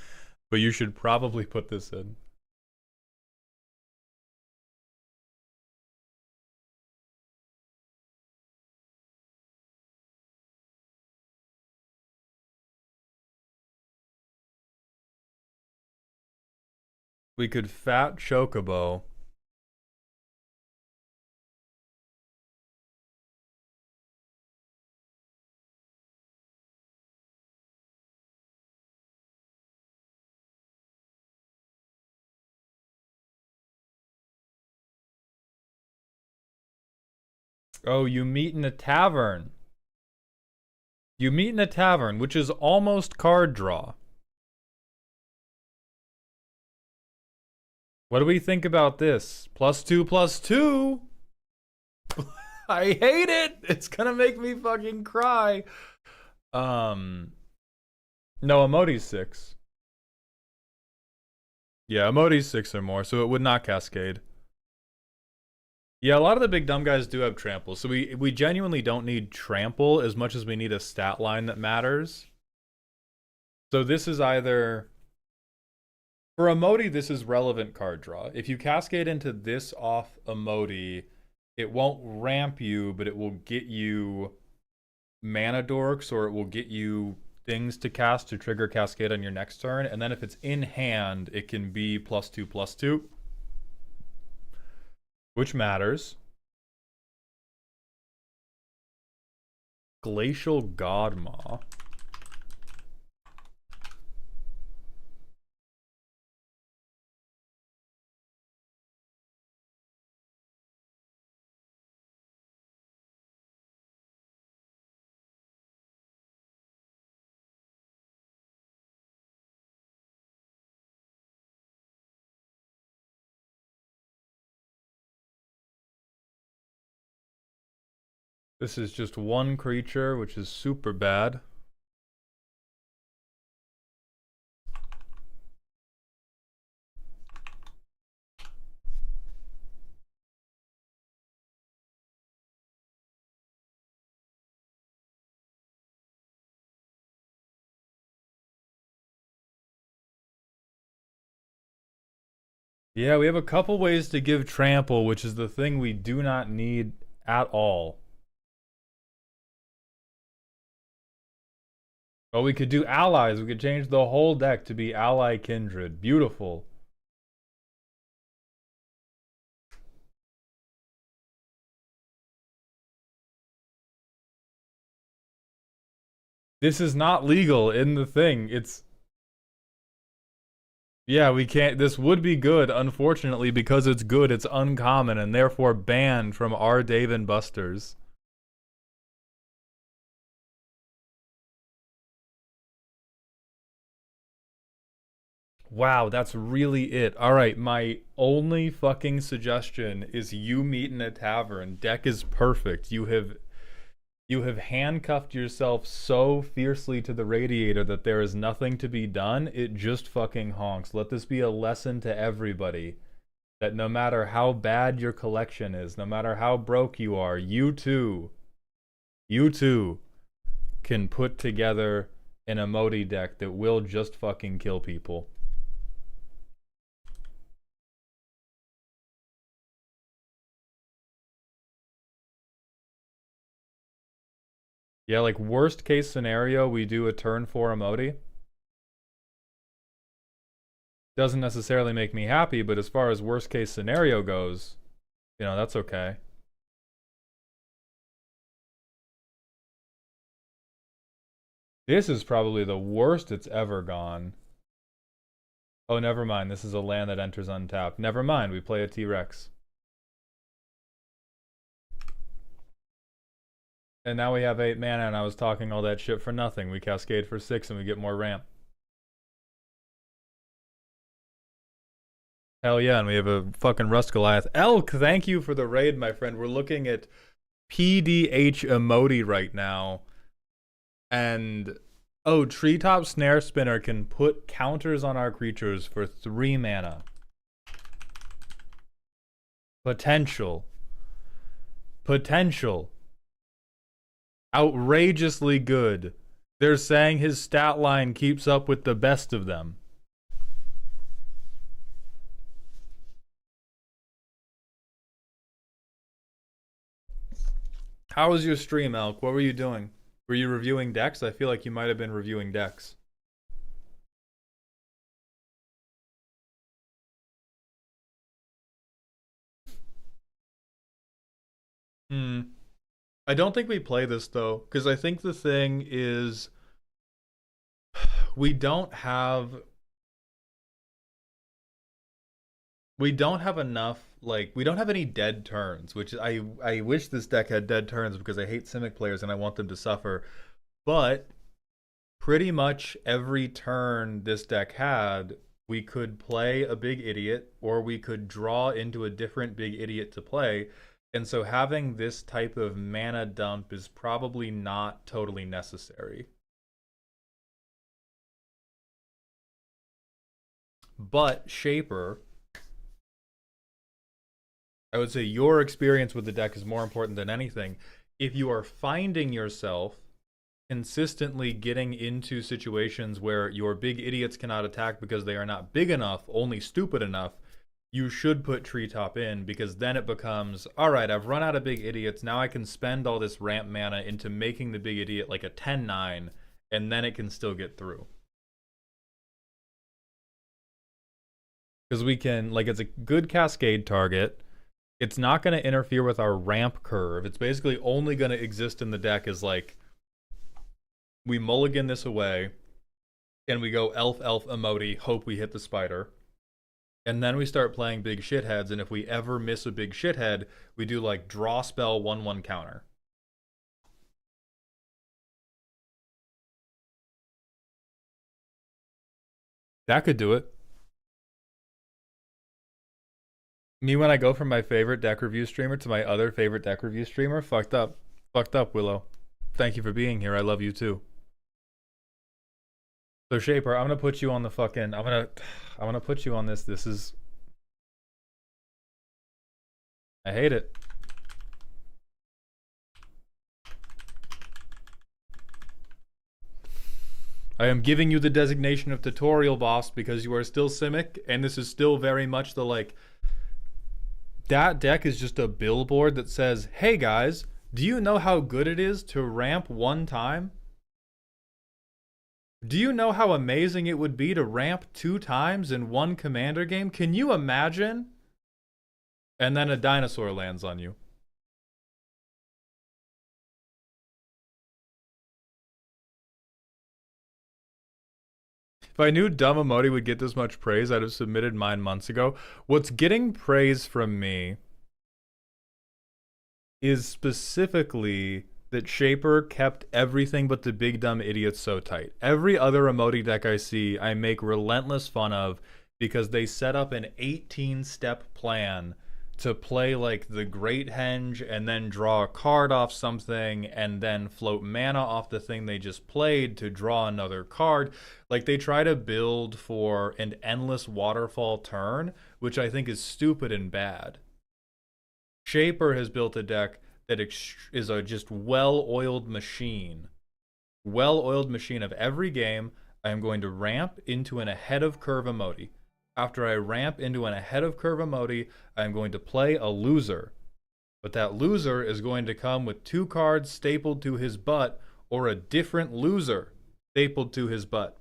but you should probably put this in. We could fat Chocobo. Oh, you meet in a tavern. You meet in a tavern, which is almost card draw. What do we think about this? +2/+2. I hate it. It's gonna make me fucking cry. No, emoti's 6. Yeah, emoti's 6 or more, so it would not cascade. Yeah, a lot of the big dumb guys do have trample, so we genuinely don't need trample as much as we need a stat line that matters. So this is either... For Emoti, this is relevant card draw. If you cascade into this off Emoti, it won't ramp you, but it will get you mana dorks, or it will get you things to cast to trigger cascade on your next turn. And then if it's in hand, it can be +2/+2. Which matters. Glacial Godmaw. This is just one creature, which is super bad. Yeah, we have a couple ways to give trample, which is the thing we do not need at all. Oh, we could do allies. We could change the whole deck to be ally kindred. Beautiful. This is not legal in the thing. It's... Yeah, we can't... This would be good, unfortunately, because it's good, it's uncommon, and therefore banned from our Dave and Buster's. Wow, that's really it. Alright, my only fucking suggestion is you meet in a tavern. Deck is perfect. You have handcuffed yourself so fiercely to the radiator that there is nothing to be done. It just fucking honks. Let this be a lesson to everybody that no matter how bad your collection is, no matter how broke you are, you too can put together an Emoti deck that will just fucking kill people. Yeah, like worst case scenario, we do a turn 4 Emoti. Doesn't necessarily make me happy, but as far as worst case scenario goes, you know, that's okay. This is probably the worst it's ever gone. Oh, never mind. This is a land that enters untapped. Never mind. We play a T-Rex. And now we have 8 mana, and I was talking all that shit for nothing. We cascade for 6, and we get more ramp. Hell yeah, and we have a fucking Rust Goliath. Elk, thank you for the raid, my friend. We're looking at PDH Emoti right now. And, oh, Treetop Snare Spinner can put counters on our creatures for 3 mana. Potential. Outrageously good. They're saying his stat line keeps up with the best of them. How was your stream, Elk? What were you doing? Were you reviewing decks? I feel like you might have been reviewing decks. I don't think we play this though, because I think the thing is we don't have enough like we don't have any dead turns, which I wish this deck had dead turns because I hate Simic players and I want them to suffer. But pretty much every turn this deck had, we could play a big idiot or we could draw into a different big idiot to play. And so having this type of mana dump is probably not totally necessary. But Shaper, I would say your experience with the deck is more important than anything. If you are finding yourself consistently getting into situations where your big idiots cannot attack because they are not big enough, only stupid enough, you should put Treetop in, because then it becomes, all right, I've run out of big idiots. Now I can spend all this ramp mana into making the big idiot like a 10-9, and then it can still get through. Because we can, like, it's a good cascade target. It's not going to interfere with our ramp curve. It's basically only going to exist in the deck as, like, we mulligan this away, and we go elf, elf, emote, hope we hit the spider. And then we start playing big shitheads, and if we ever miss a big shithead, we do, like, draw spell 1/1 counter. That could do it. Me when I go from my favorite deck review streamer to my other favorite deck review streamer, fucked up. Fucked up, Willow. Thank you for being here. I love you too. So Shaper, I'm gonna put you on the fucking I'm gonna put you on this. This is, I hate it. I am giving you the designation of tutorial boss because you are still Simic, and this is still very much the, like, that deck is just a billboard that says, hey guys, do you know how good it is to ramp 1 time? Do you know how amazing it would be to ramp 2 times in 1 commander game? Can you imagine? And then a dinosaur lands on you. If I knew Dumb Emote would get this much praise, I'd have submitted mine months ago. What's getting praise from me is specifically that Shaper kept everything but the big dumb idiots so tight. Every other emote deck I see, I make relentless fun of because they set up an 18-step plan to play like the Great Henge and then draw a card off something and then float mana off the thing they just played to draw another card. Like, they try to build for an endless waterfall turn, which I think is stupid and bad. Shaper has built a deck that is a just well-oiled machine. Well-oiled machine of every game. I am going to ramp into an ahead of curve emote. After I ramp into an ahead of curve emote, I'm going to play a loser. But that loser is going to come with 2 cards stapled to his butt, or a different loser stapled to his butt.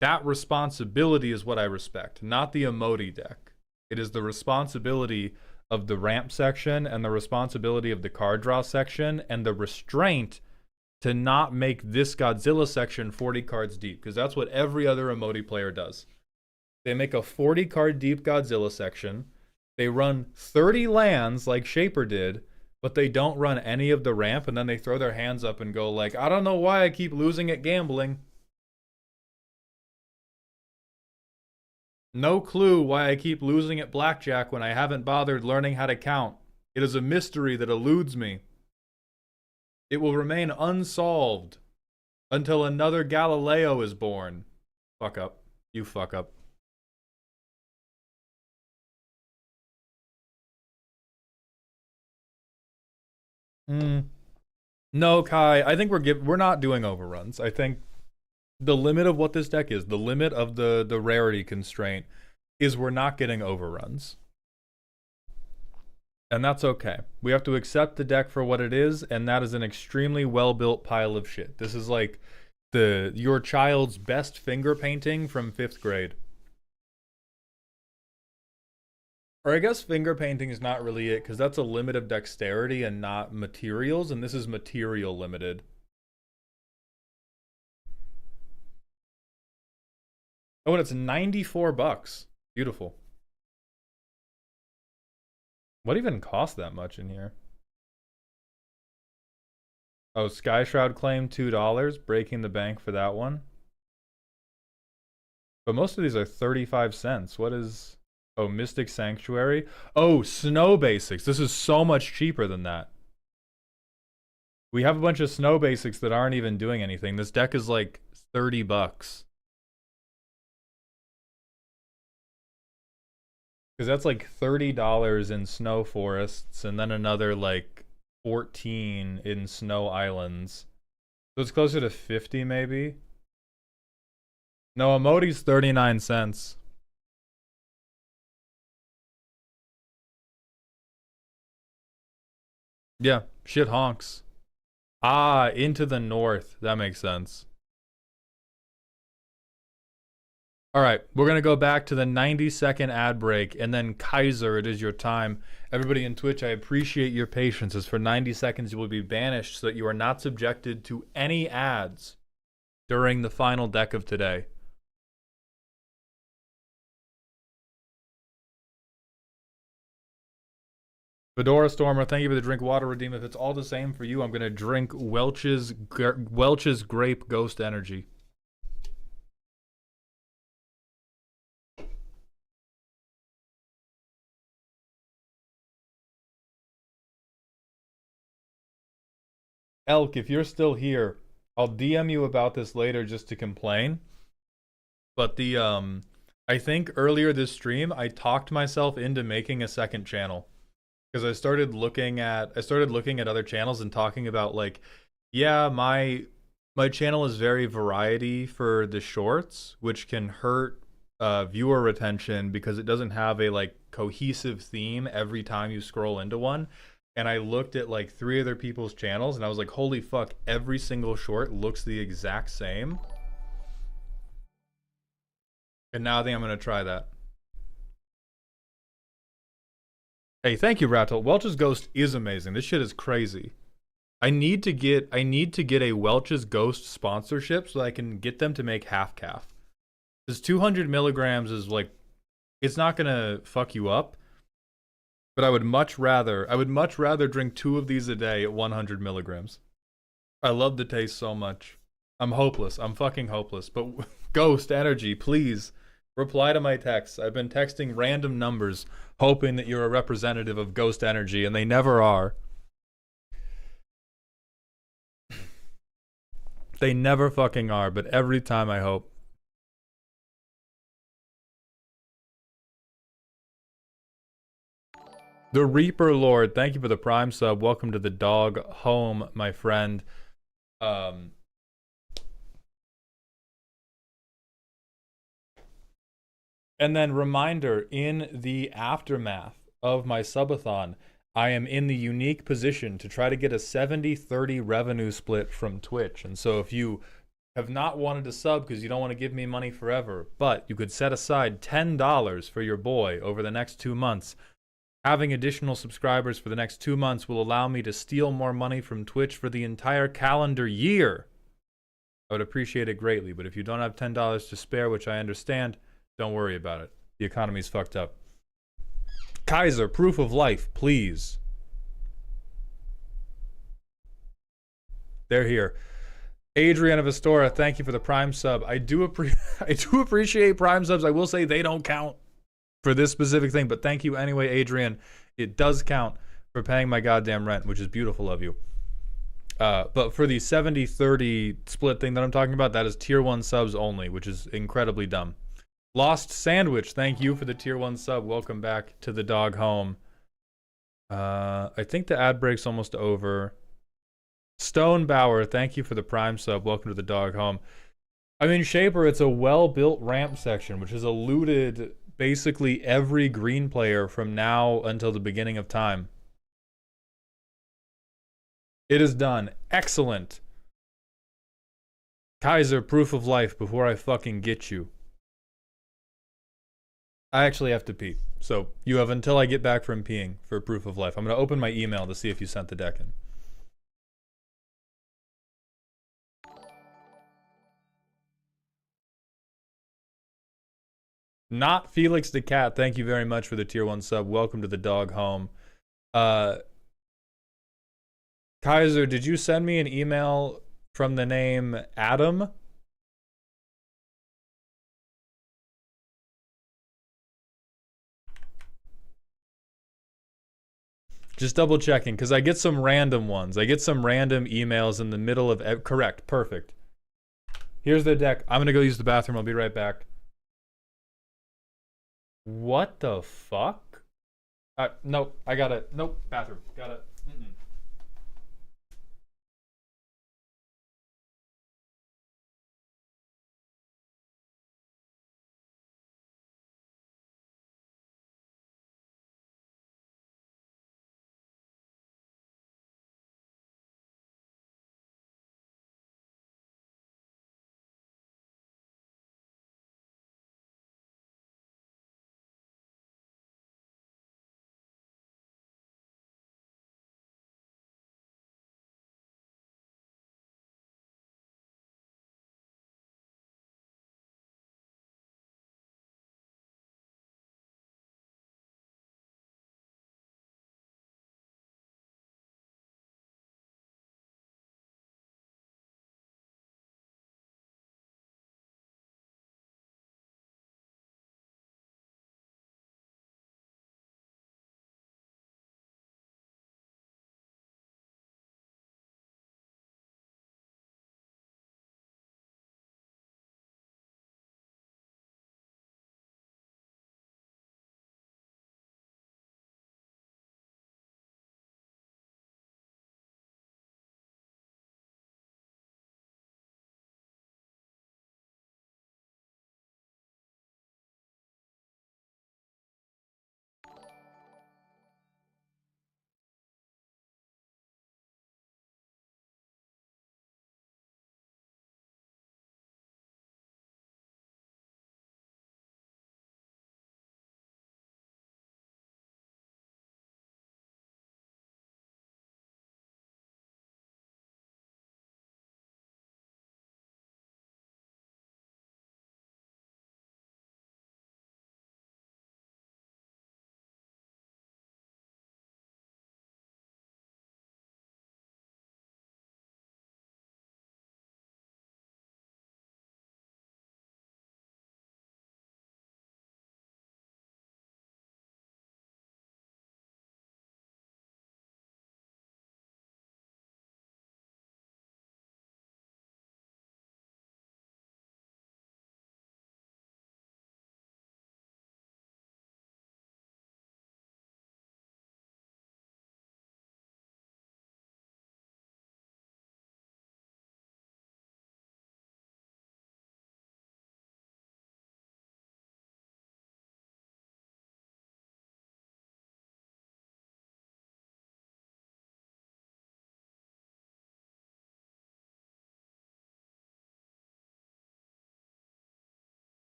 That responsibility is what I respect, not the emote deck. It is the responsibility of the ramp section and the responsibility of the card draw section and the restraint to not make this Godzilla section 40 cards deep, because that's what every other emote player does. They make a 40 card deep Godzilla section, they run 30 lands like Shaper did, but they don't run any of the ramp, and then they throw their hands up and go like, I don't know why I keep losing at gambling. No clue why I keep losing at blackjack when I haven't bothered learning how to count. It is a mystery that eludes me. It will remain unsolved until another Galileo is born. Fuck up. You fuck up. No, Kai, I think we're not doing overruns. I think the limit of what this deck is, the limit of the rarity constraint, is we're not getting overruns. And that's okay. We have to accept the deck for what it is, and that is an extremely well-built pile of shit. This is like your child's best finger painting from 5th grade. Or I guess finger painting is not really it, because that's a limit of dexterity and not materials, and this is material limited. Oh, and it's $94. Beautiful. What even cost that much in here? Oh, Sky Shroud claim $2, breaking the bank for that one. But most of these are 35 cents. What is... Oh, Mystic Sanctuary. Oh, Snow Basics. This is so much cheaper than that. We have a bunch of Snow Basics that aren't even doing anything. This deck is like 30 bucks. Because that's like $30 in Snow Forests and then another like 14 in Snow Islands. So it's closer to 50 maybe. No, Emodi's 39 cents. Yeah, shit honks. Ah, Into the North. That makes sense. All right, we're going to go back to the 90-second ad break, and then Kaiser, it is your time. Everybody in Twitch, I appreciate your patience, as for 90 seconds you will be banished so that you are not subjected to any ads during the final deck of today. Fedora Stormer, thank you for the drink water redeem. If it's all the same for you, I'm going to drink Welch's Grape Ghost Energy. Elk, if you're still here, I'll DM you about this later just to complain. But I think earlier this stream, I talked myself into making a second channel. Because I started looking at other channels and talking about like, yeah, my channel is very variety for the shorts, which can hurt viewer retention because it doesn't have a like cohesive theme every time you scroll into one. And I looked at like 3 other people's channels and I was like, holy fuck, every single short looks the exact same. And now I think I'm gonna try that. Hey, thank you, Rattle. Welch's Ghost is amazing. This shit is crazy. I need to get a Welch's Ghost sponsorship so that I can get them to make half calf. This 200 milligrams is like, it's not gonna fuck you up. But I would much rather drink 2 of these a day at 100 milligrams. I love the taste so much. I'm hopeless. I'm fucking hopeless. But Ghost Energy, please reply to my texts. I've been texting random numbers hoping that you're a representative of Ghost Energy, and they never are. They never fucking are, but every time I hope. The Reaper Lord, thank you for the Prime sub. Welcome to the dog home, my friend. And then reminder, in the aftermath of my subathon, I am in the unique position to try to get a 70-30 revenue split from Twitch. And so if you have not wanted to sub because you don't want to give me money forever, but you could set aside $10 for your boy over the next 2 months, having additional subscribers for the next 2 months will allow me to steal more money from Twitch for the entire calendar year. I would appreciate it greatly, but if you don't have $10 to spare, which I understand, don't worry about it. The economy's fucked up. Kaiser, proof of life, please. They're here. Adriana Vistora, thank you for the Prime sub. I do appreciate Prime subs. I will say they don't count for this specific thing, but thank you anyway, Adrian. It does count for paying my goddamn rent, which is beautiful of you. But for the 70-30 split thing that I'm talking about, that is tier 1 subs only, which is incredibly dumb. Lost Sandwich, thank you for the tier 1 sub. Welcome back to the dog home. I think the ad break's almost over. Stonebauer, thank you for the Prime sub. Welcome to the dog home. I mean, Shaper, it's a well-built ramp section, which has eluded basically every green player from now until the beginning of time. It is done. Excellent. Kaiser, proof of life before I fucking get you. I actually have to pee. So you have until I get back from peeing for proof of life. I'm going to open my email to see if you sent the deck in. Not Felix the Cat, thank you very much for the tier 1 sub. Welcome to the dog home. Uh, Kaiser, did you send me an email from the name Adam? Just double checking, because I get some random ones. I get some random emails in the middle of... Correct, perfect. Here's the deck. I'm going to go use the bathroom. I'll be right back. What the fuck? Nope, I got it. Nope, bathroom. Got it.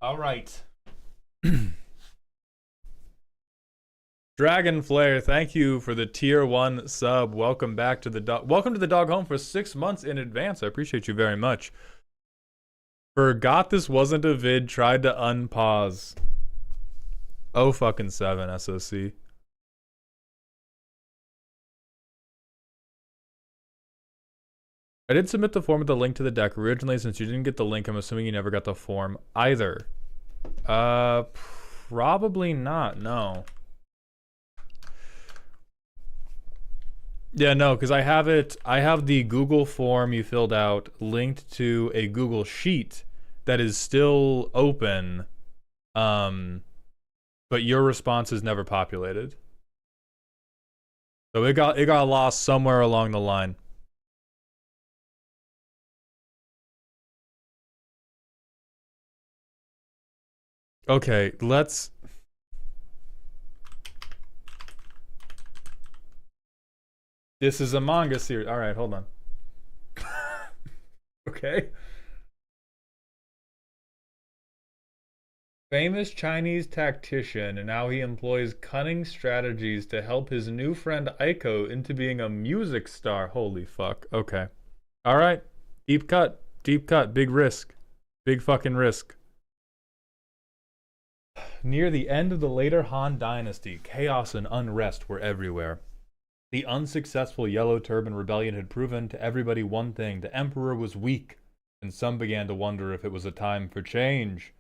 All right. Dragon Flare, thank you for the tier 1 sub. Welcome back to the dog. Welcome to the dog home for 6 months in advance. I appreciate you very much. Forgot this wasn't a vid. Tried to unpause. Oh fucking 7 SOC. I did submit the form with the link to the deck originally. Since you didn't get the link, I'm assuming you never got the form either. Probably not. No. Yeah, no, because I have it. I have the Google form you filled out linked to a Google Sheet that is still open, but your response is never populated. So it got lost somewhere along the line. Okay, let's. This is a manga series. All right, hold on. Okay. Famous Chinese tactician, and how he employs cunning strategies to help his new friend Aiko into being a music star. Holy fuck. Okay. All right. Deep cut. Deep cut. Big risk. Big fucking risk. Near the end of the later Han Dynasty, chaos and unrest were everywhere. The unsuccessful Yellow Turban Rebellion had proven to everybody one thing: the Emperor was weak, and some began to wonder if it was a time for change.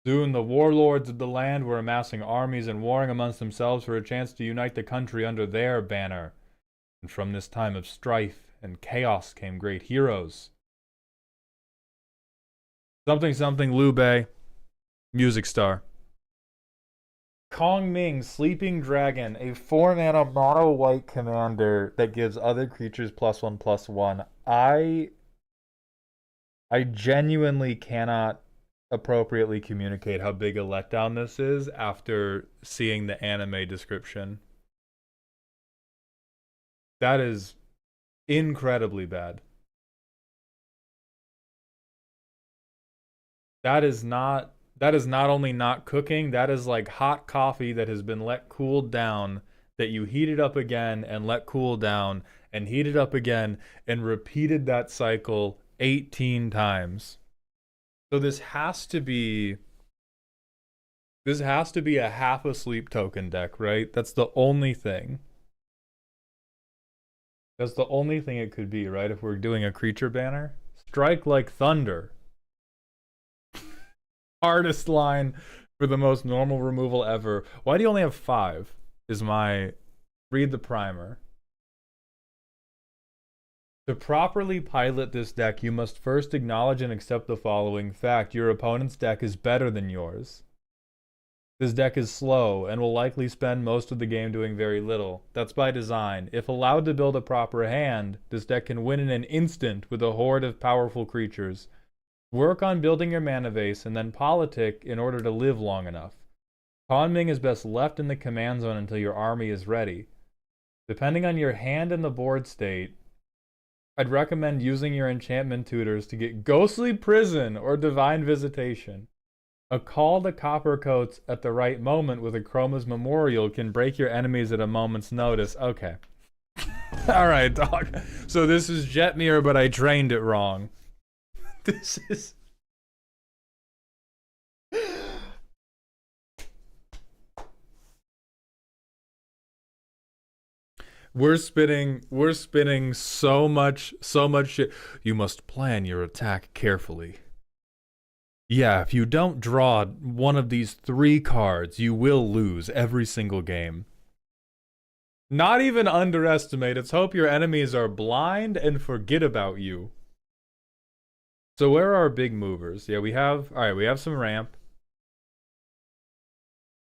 Soon the warlords of the land were amassing armies and warring amongst themselves for a chance to unite the country under their banner. And from this time of strife and chaos came great heroes. Something something Liu Bei, music star. Kong Ming, Sleeping Dragon, a 4-mana mono white commander that gives other creatures +1/+1. I genuinely cannot appropriately communicate how big a letdown this is after seeing the anime description. That is incredibly bad. That is not only not cooking, that is like hot coffee that has been let cool down, that you heated up again and let cool down and heated up again and repeated that cycle 18 times. So this has to be a half asleep token deck, right? That's the only thing. That's the only thing it could be, right? If we're doing a creature banner. Strike like thunder. Hardest line for the most normal removal ever. Why do you only have 5? Is my... Read the primer. To properly pilot this deck, you must first acknowledge and accept the following fact. Your opponent's deck is better than yours. This deck is slow and will likely spend most of the game doing very little. That's by design. If allowed to build a proper hand, this deck can win in an instant with a horde of powerful creatures. Work on building your mana base and then politic in order to live long enough. Conming is best left in the command zone until your army is ready. Depending on your hand and the board state, I'd recommend using your enchantment tutors to get Ghostly Prison or Divine Visitation. A call to Coppercoats at the right moment with a Chroma's Memorial can break your enemies at a moment's notice. Okay. Alright, dog. So this is Jetmir, but I trained it wrong. This is... We're spinning so much shit. You must plan your attack carefully. Yeah, if you don't draw one of these 3 cards, you will lose every single game. Not even underestimate. Let's hope your enemies are blind and forget about you. So where are our big movers? Yeah, we have some ramp.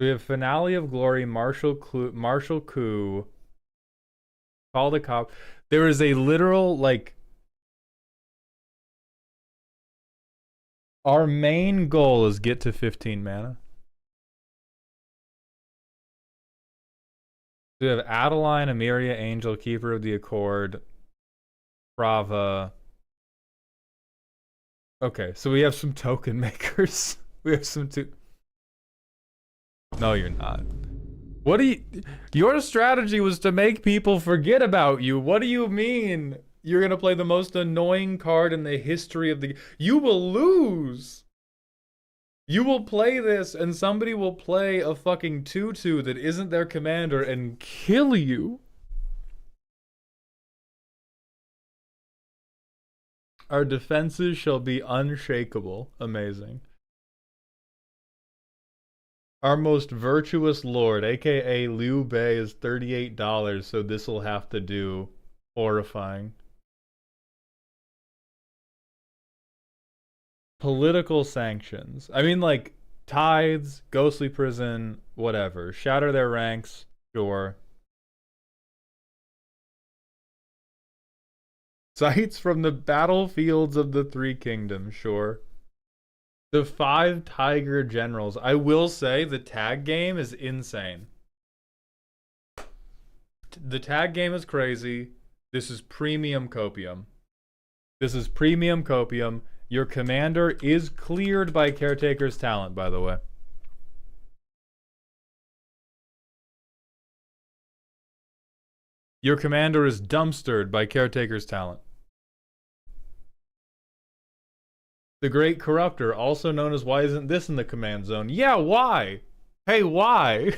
We have Finale of Glory, Martial Coup, Call the Cop. There is a literal, like... Our main goal is get to 15 mana. We have Adeline, Emiria, Angel, Keeper of the Accord, Brava. Okay, so we have some token makers. We have some No, you're not. What do you... Your strategy was to make people forget about you. What do you mean? You're gonna play the most annoying card in the history of the... You will lose! You will play this and somebody will play a fucking 2/2 that isn't their commander and kill you. Our defenses shall be unshakable. Amazing. Our most virtuous lord, aka Liu Bei, is $38, so this'll have to do. Horrifying. Political sanctions. I mean, like, tithes, ghostly prison, whatever. Shatter their ranks, sure. Sites from the battlefields of the Three Kingdoms, sure. The 5 Tiger Generals. I will say the tag game is insane. The tag game is crazy. This is premium copium. This is premium copium. Your commander is cleared by Caretaker's talent, by the way. Your commander is dumpstered by Caretaker's talent. The Great Corruptor, also known as Why Isn't This in the Command Zone? Yeah, why? Hey, why?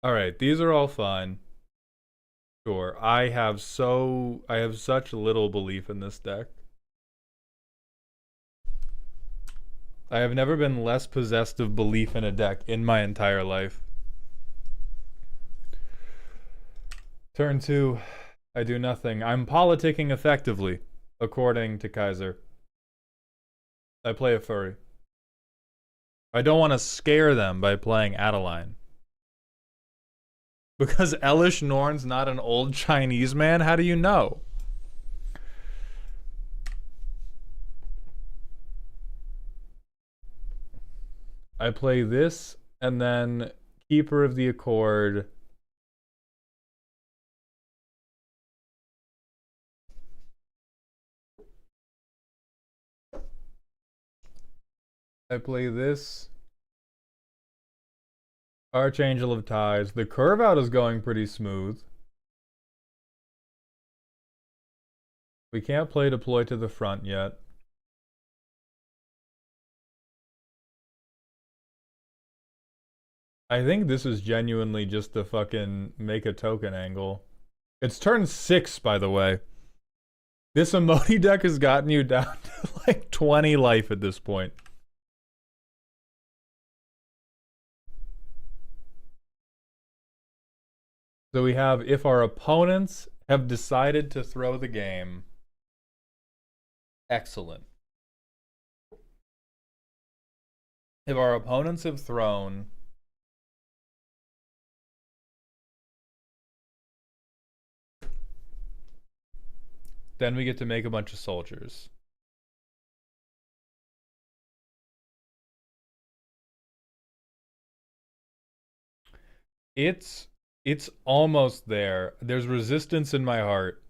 Alright, these are all fine. Sure, I have such little belief in this deck. I have never been less possessed of belief in a deck in my entire life. Turn 2, I do nothing. I'm politicking effectively, according to Kaiser. I play a furry. I don't want to scare them by playing Adeline. Because Elish Norn's not an old Chinese man? How do you know? I play this, and then Keeper of the Accord. I play this. Archangel of Ties. The curve out is going pretty smooth. We can't play Deploy to the Front yet. I think this is genuinely just the fucking make a token angle. It's turn 6, by the way. This Emoti deck has gotten you down to like 20 life at this point. So we have, if our opponents have decided to throw the game, excellent. If our opponents have thrown, then we get to make a bunch of soldiers. It's almost there. There's resistance in my heart.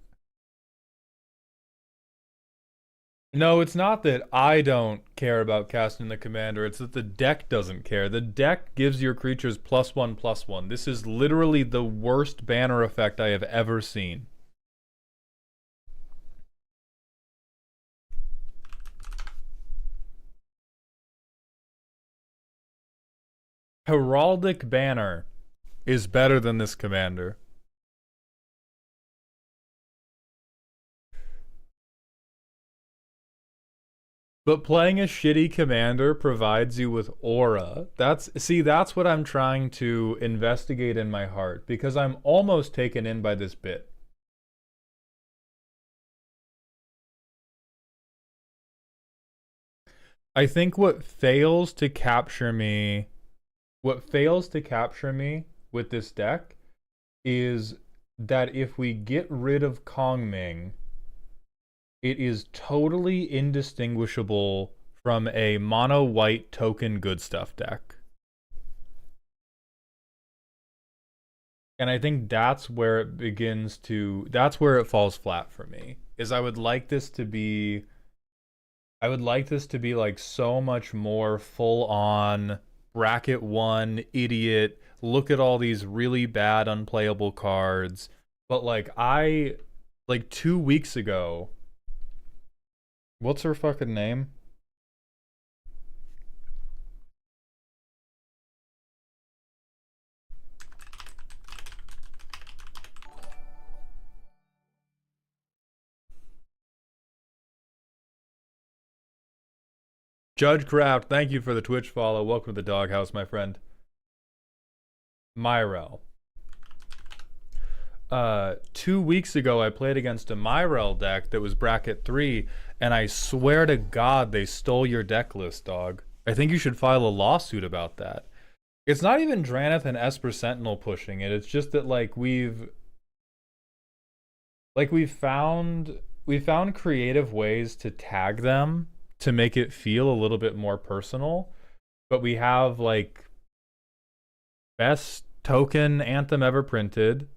No, it's not that I don't care about casting the commander. It's that the deck doesn't care. The deck gives your creatures +1/+1. This is literally the worst banner effect I have ever seen. Heraldic Banner is better than this commander. But playing a shitty commander provides you with aura. That's what I'm trying to investigate in my heart, because I'm almost taken in by this bit. I think what fails to capture me with this deck is that if we get rid of Kongming, it is totally indistinguishable from a mono white token good stuff deck. And I think that's where it falls flat for me. Is I would like this to be I would like this to be like so much more full on bracket one idiot. Look at all these really bad unplayable cards. But like 2 weeks ago, what's her fucking name? Judge Craft, thank you for the Twitch follow. Welcome to the doghouse, my friend. Myrel. 2 weeks ago, I played against a Myrel deck that was bracket 3, and I swear to God they stole your deck list, dog. I think you should file a lawsuit about that. It's not even Drannith and Esper Sentinel pushing it. It's just that we've found creative ways to tag them to make it feel a little bit more personal. But we have like best token anthem ever printed,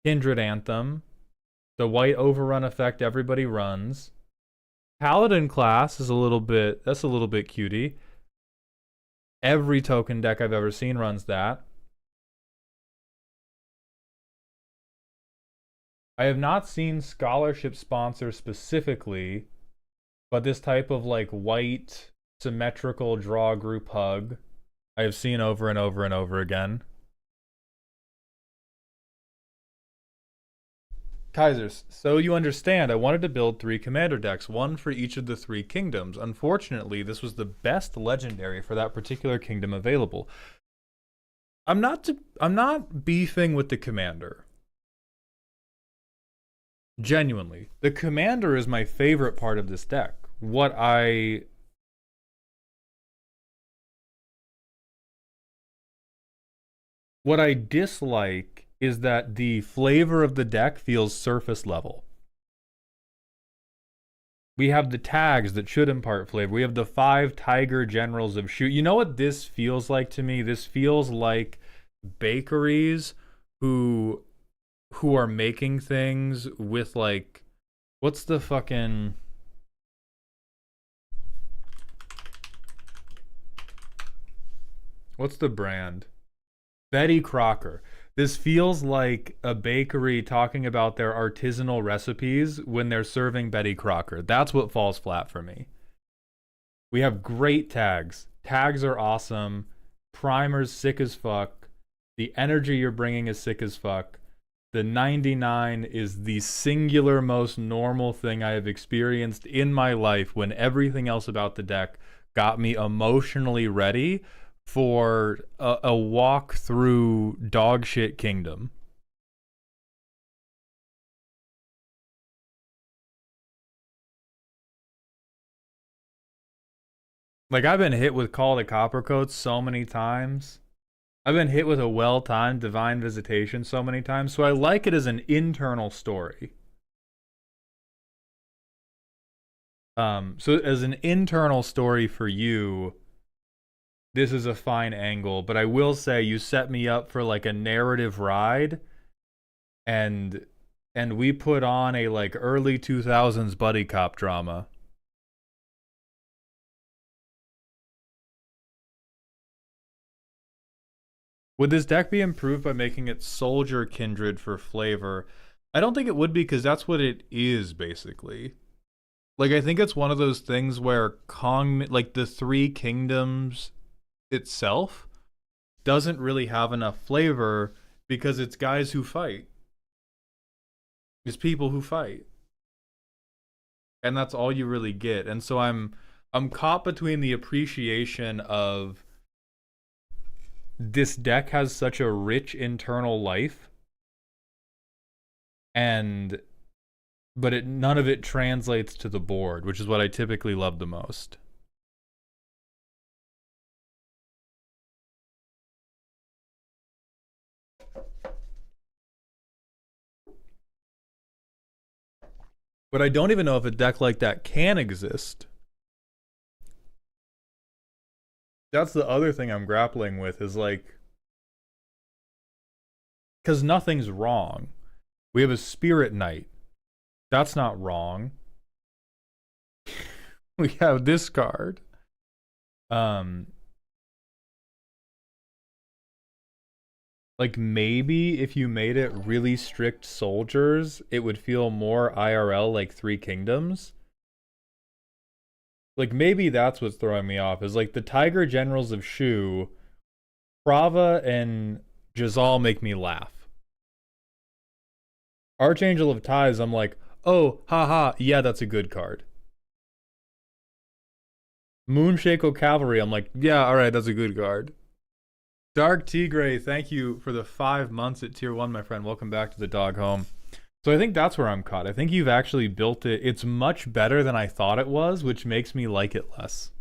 Kindred Anthem, the white overrun effect everybody runs. Paladin class is a little bit cutie. Every token deck I've ever seen runs that. I have not seen Scholarship sponsor specifically, but this type of like white symmetrical draw group hug I have seen over and over and over again. Kaisers, so you understand, I wanted to build 3 commander decks, one for each of the 3 kingdoms. Unfortunately, this was the best legendary for that particular kingdom available. I'm not beefing with the commander. Genuinely, the commander is my favorite part of this deck. What I dislike is that the flavor of the deck feels surface level. We have the tags that should impart flavor. We have the 5 Tiger Generals of Shoot. You know what this feels like to me? This feels like bakeries who are making things with like, what's the brand? Betty Crocker. This feels like a bakery talking about their artisanal recipes when they're serving Betty Crocker. That's what falls flat for me. We have great tags. Tags are awesome. Primer's sick as fuck. The energy you're bringing is sick as fuck. The 99 is the singular most normal thing I have experienced in my life when everything else about the deck got me emotionally ready for a walk through dogshit kingdom. Like, I've been hit with Call to Coppercoat so many times. I've been hit with a well-timed Divine Visitation so many times, so I like it as an internal story. So as an internal story for you, this is a fine angle, but I will say you set me up for like a narrative ride, and we put on a like early 2000s buddy cop drama. Would this deck be improved by making it Soldier Kindred for flavor? I don't think it would be, because that's what it is, basically. Like, I think it's one of those things where Kong, like the 3 Kingdoms itself, doesn't really have enough flavor because it's guys who fight. It's people who fight. And that's all you really get. And so I'm caught between the appreciation of this deck has such a rich internal life, but none of it translates to the board, which is what I typically love the most. But I don't even know if a deck like that can exist. That's the other thing I'm grappling with, is like, because nothing's wrong. We have a Spirit Knight. That's not wrong. We have this card. Like maybe if you made it really strict soldiers, it would feel more IRL like Three Kingdoms. Like maybe that's what's throwing me off, is like the Tiger Generals of Shu, Prava and Jazal make me laugh. Archangel of Ties, I'm like, oh, haha, yeah, that's a good card. Moonshako Cavalry, I'm like, yeah, alright, that's a good card. Dark Tigray, thank you for the 5 months at tier 1, my friend. Welcome back to the dog home. So I think that's where I'm caught. I think you've actually built it. It's much better than I thought it was, which makes me like it less.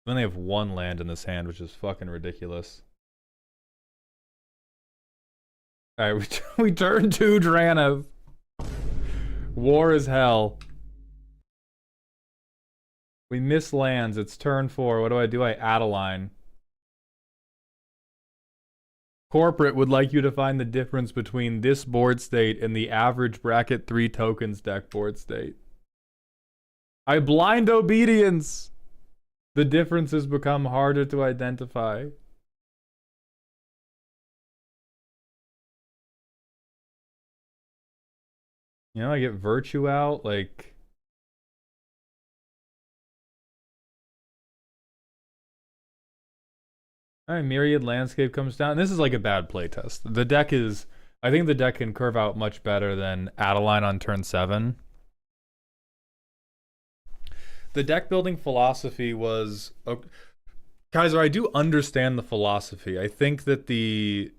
Then they have 1 land in this hand, which is fucking ridiculous. Alright, we turn to Dranav. War is hell. We miss lands. It's turn 4. What do? I add a line. Corporate would like you to find the difference between this board state and the average bracket 3 tokens deck board state. I blind obedience! The differences become harder to identify. You know, I get Virtue out, like... Alright, Myriad Landscape comes down. This is like a bad playtest. The deck is... I think the deck can curve out much better than Adeline on turn 7. The deck building philosophy was... Kaiser, I do understand the philosophy. I think that the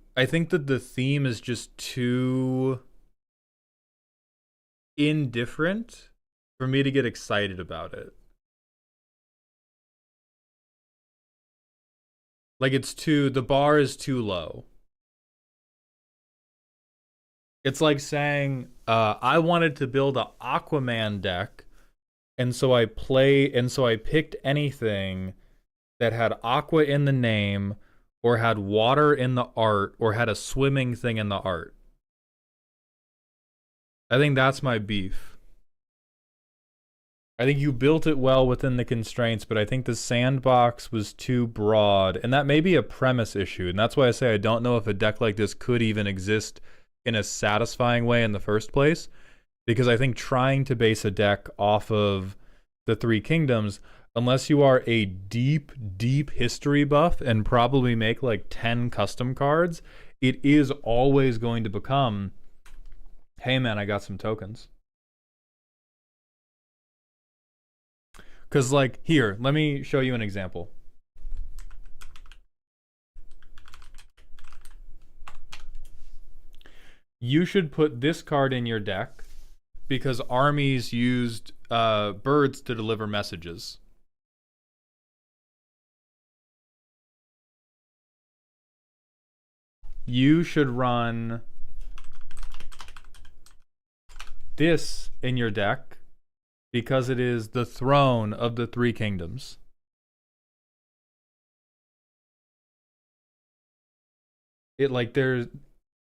theme is just too indifferent for me to get excited about it. Like the bar is too low. It's like saying, I wanted to build an Aquaman deck, and so I picked anything that had aqua in the name, or had water in the art, or had a swimming thing in the art. I think that's my beef. I think you built it well within the constraints, but I think the sandbox was too broad, and that may be a premise issue, and that's why I say I don't know if a deck like this could even exist in a satisfying way in the first place, because I think trying to base a deck off of the Three Kingdoms, unless you are a deep, deep history buff and probably make like 10 custom cards, it is always going to become, hey man, I got some tokens. Because, like, here, let me show you an example. You should put this card in your deck because armies used birds to deliver messages. You should run this in your deck because it is the throne of the Three Kingdoms. It like there's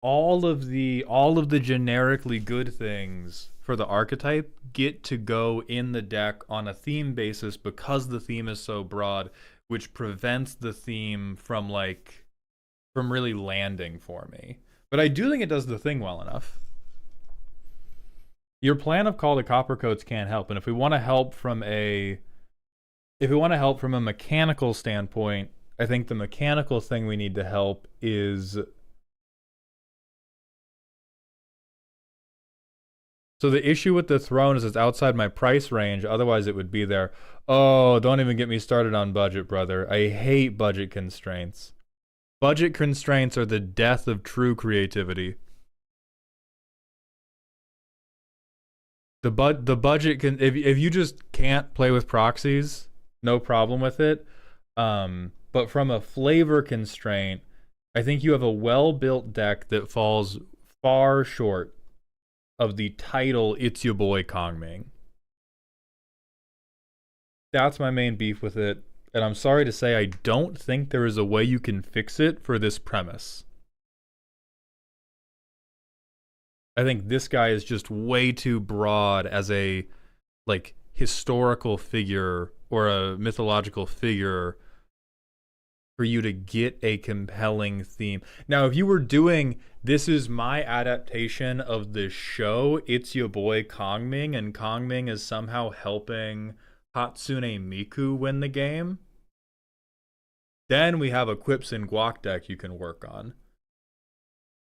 all of the generically good things for the archetype get to go in the deck on a theme basis because the theme is so broad, which prevents the theme from really landing for me. But I do think it does the thing well enough. Your plan of Call to Coppercoats can't help, and if we want to help from a mechanical standpoint, I think the mechanical thing we need to help is... So the issue with the throne is it's outside my price range, otherwise it would be there. Oh, don't even get me started on budget, brother. I hate budget constraints. Budget constraints are the death of true creativity. The budget can, if you just can't play with proxies, no problem with it. But from a flavor constraint, I think you have a well-built deck that falls far short of the title It's Your Boy Kongming. That's my main beef with it, and I'm sorry to say I don't think there is a way you can fix it for this premise. I think this guy is just way too broad as a like historical figure or a mythological figure for you to get a compelling theme. Now, if you were doing this is my adaptation of the show, it's your boy Kongming, and Kongming is somehow helping Hatsune Miku win the game, then we have a Quips and Guac deck you can work on.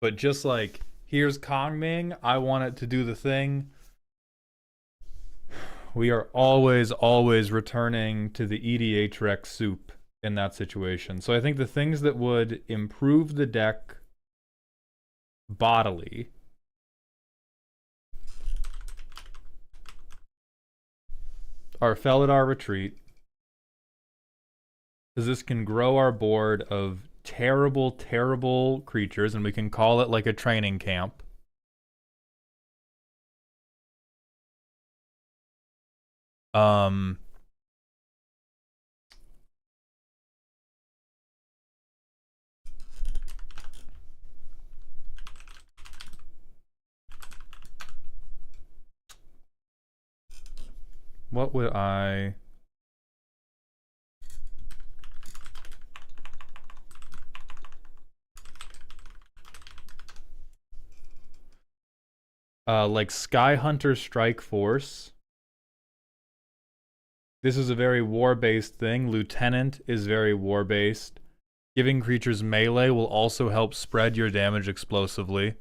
But just like, here's Kongming, I want it to do the thing. We are always, always returning to the EDH Rec soup in that situation. So I think the things that would improve the deck bodily are Felidar Retreat, because this can grow our board of terrible, terrible creatures, and we can call it like a training camp. What would I... like Sky Hunter Strike Force. This is a very war-based thing. Lieutenant is very war-based. Giving creatures melee will also help spread your damage explosively.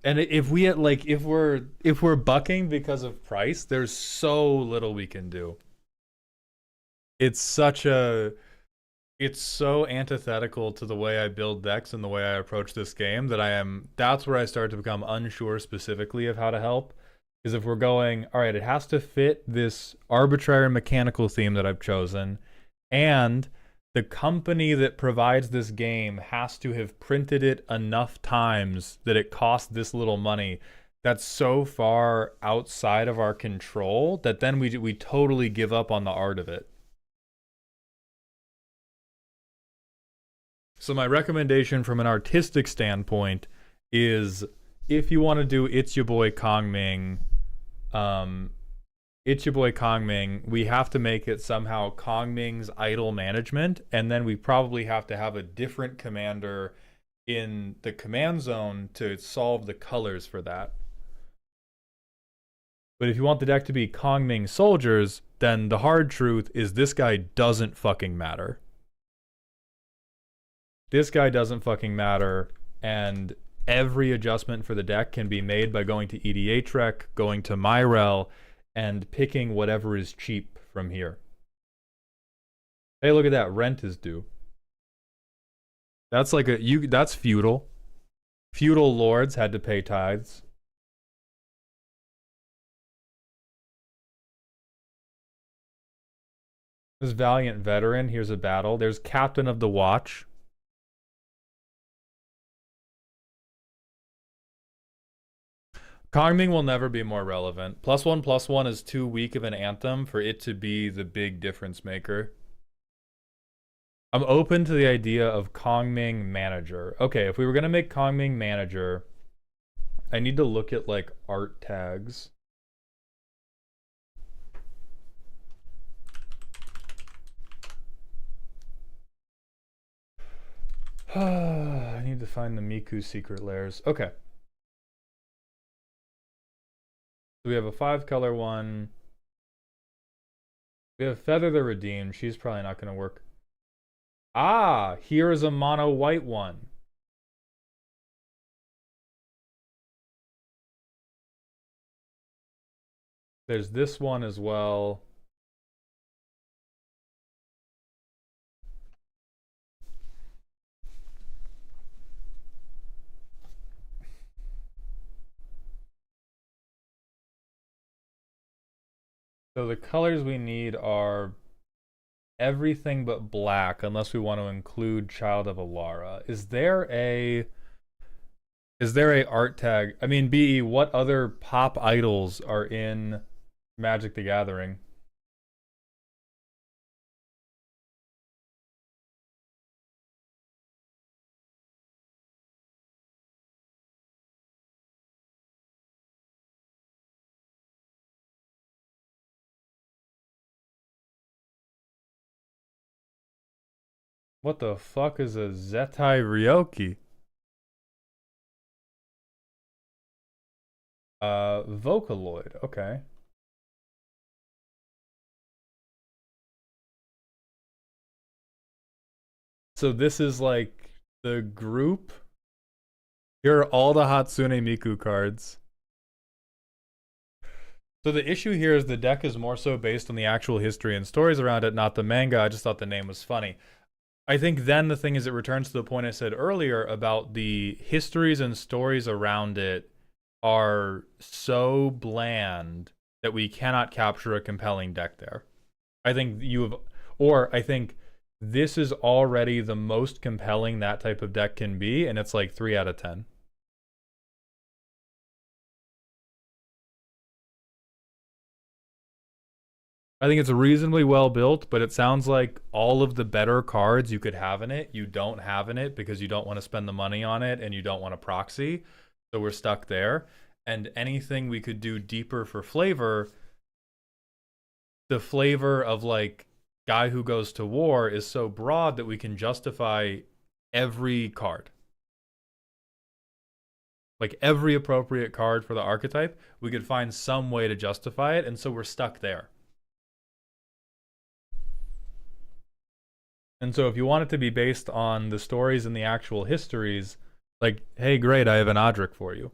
And if we had, like, if we're bucking because of price, there's so little we can do. It's so antithetical to the way I build decks and the way I approach this game that that's where I start to become unsure specifically of how to help. Because if we're going, all right, it has to fit this arbitrary mechanical theme that I've chosen, and the company that provides this game has to have printed it enough times that it costs this little money. That's so far outside of our control that then we totally give up on the art of it. So my recommendation from an artistic standpoint is, if you want to do It's Your Boy Kongming, we have to make it somehow Kongming's idle management, and then we probably have to have a different commander in the command zone to solve the colors for that. But if you want the deck to be Kongming soldiers, then the hard truth is this guy doesn't fucking matter. This guy doesn't fucking matter, and every adjustment for the deck can be made by going to EDH Rec, going to Myrel, and picking whatever is cheap from here. Hey, look at that. Rent is due. That's like that's feudal. Feudal lords had to pay tithes. This Valiant Veteran, here's a battle. There's Captain of the Watch. Kongming will never be more relevant. +1/+1 is too weak of an anthem for it to be the big difference maker. I'm open to the idea of Kongming manager. Okay, if we were going to make Kongming manager, I need to look at like art tags. I need to find the Miku secret layers. Okay. So we have a 5-color one. We have Feather the Redeemed. She's probably not going to work. Ah, here is a mono white one. There's this one as well. So the colors we need are everything but black unless we want to include Child of Alara. Is there a art tag? I mean, BE, what other pop idols are in Magic the Gathering? What the fuck is a Zettai Ryoki? Vocaloid, okay. So this is like the group. Here are all the Hatsune Miku cards. So the issue here is the deck is more so based on the actual history and stories around it, not the manga. I just thought the name was funny. I think then the thing is it returns to the point I said earlier about the histories and stories around it are so bland that we cannot capture a compelling deck there. I think I think this is already the most compelling that type of deck can be, and it's like 3 out of 10. I think it's reasonably well built, but it sounds like all of the better cards you could have in it, you don't have in it because you don't want to spend the money on it and you don't want to proxy. So we're stuck there. And anything we could do deeper for flavor, the flavor of like Guy Who Goes to War is so broad that we can justify every card. Like every appropriate card for the archetype, we could find some way to justify it, and so we're stuck there. And so if you want it to be based on the stories and the actual histories, like, hey, great, I have an Odric for you.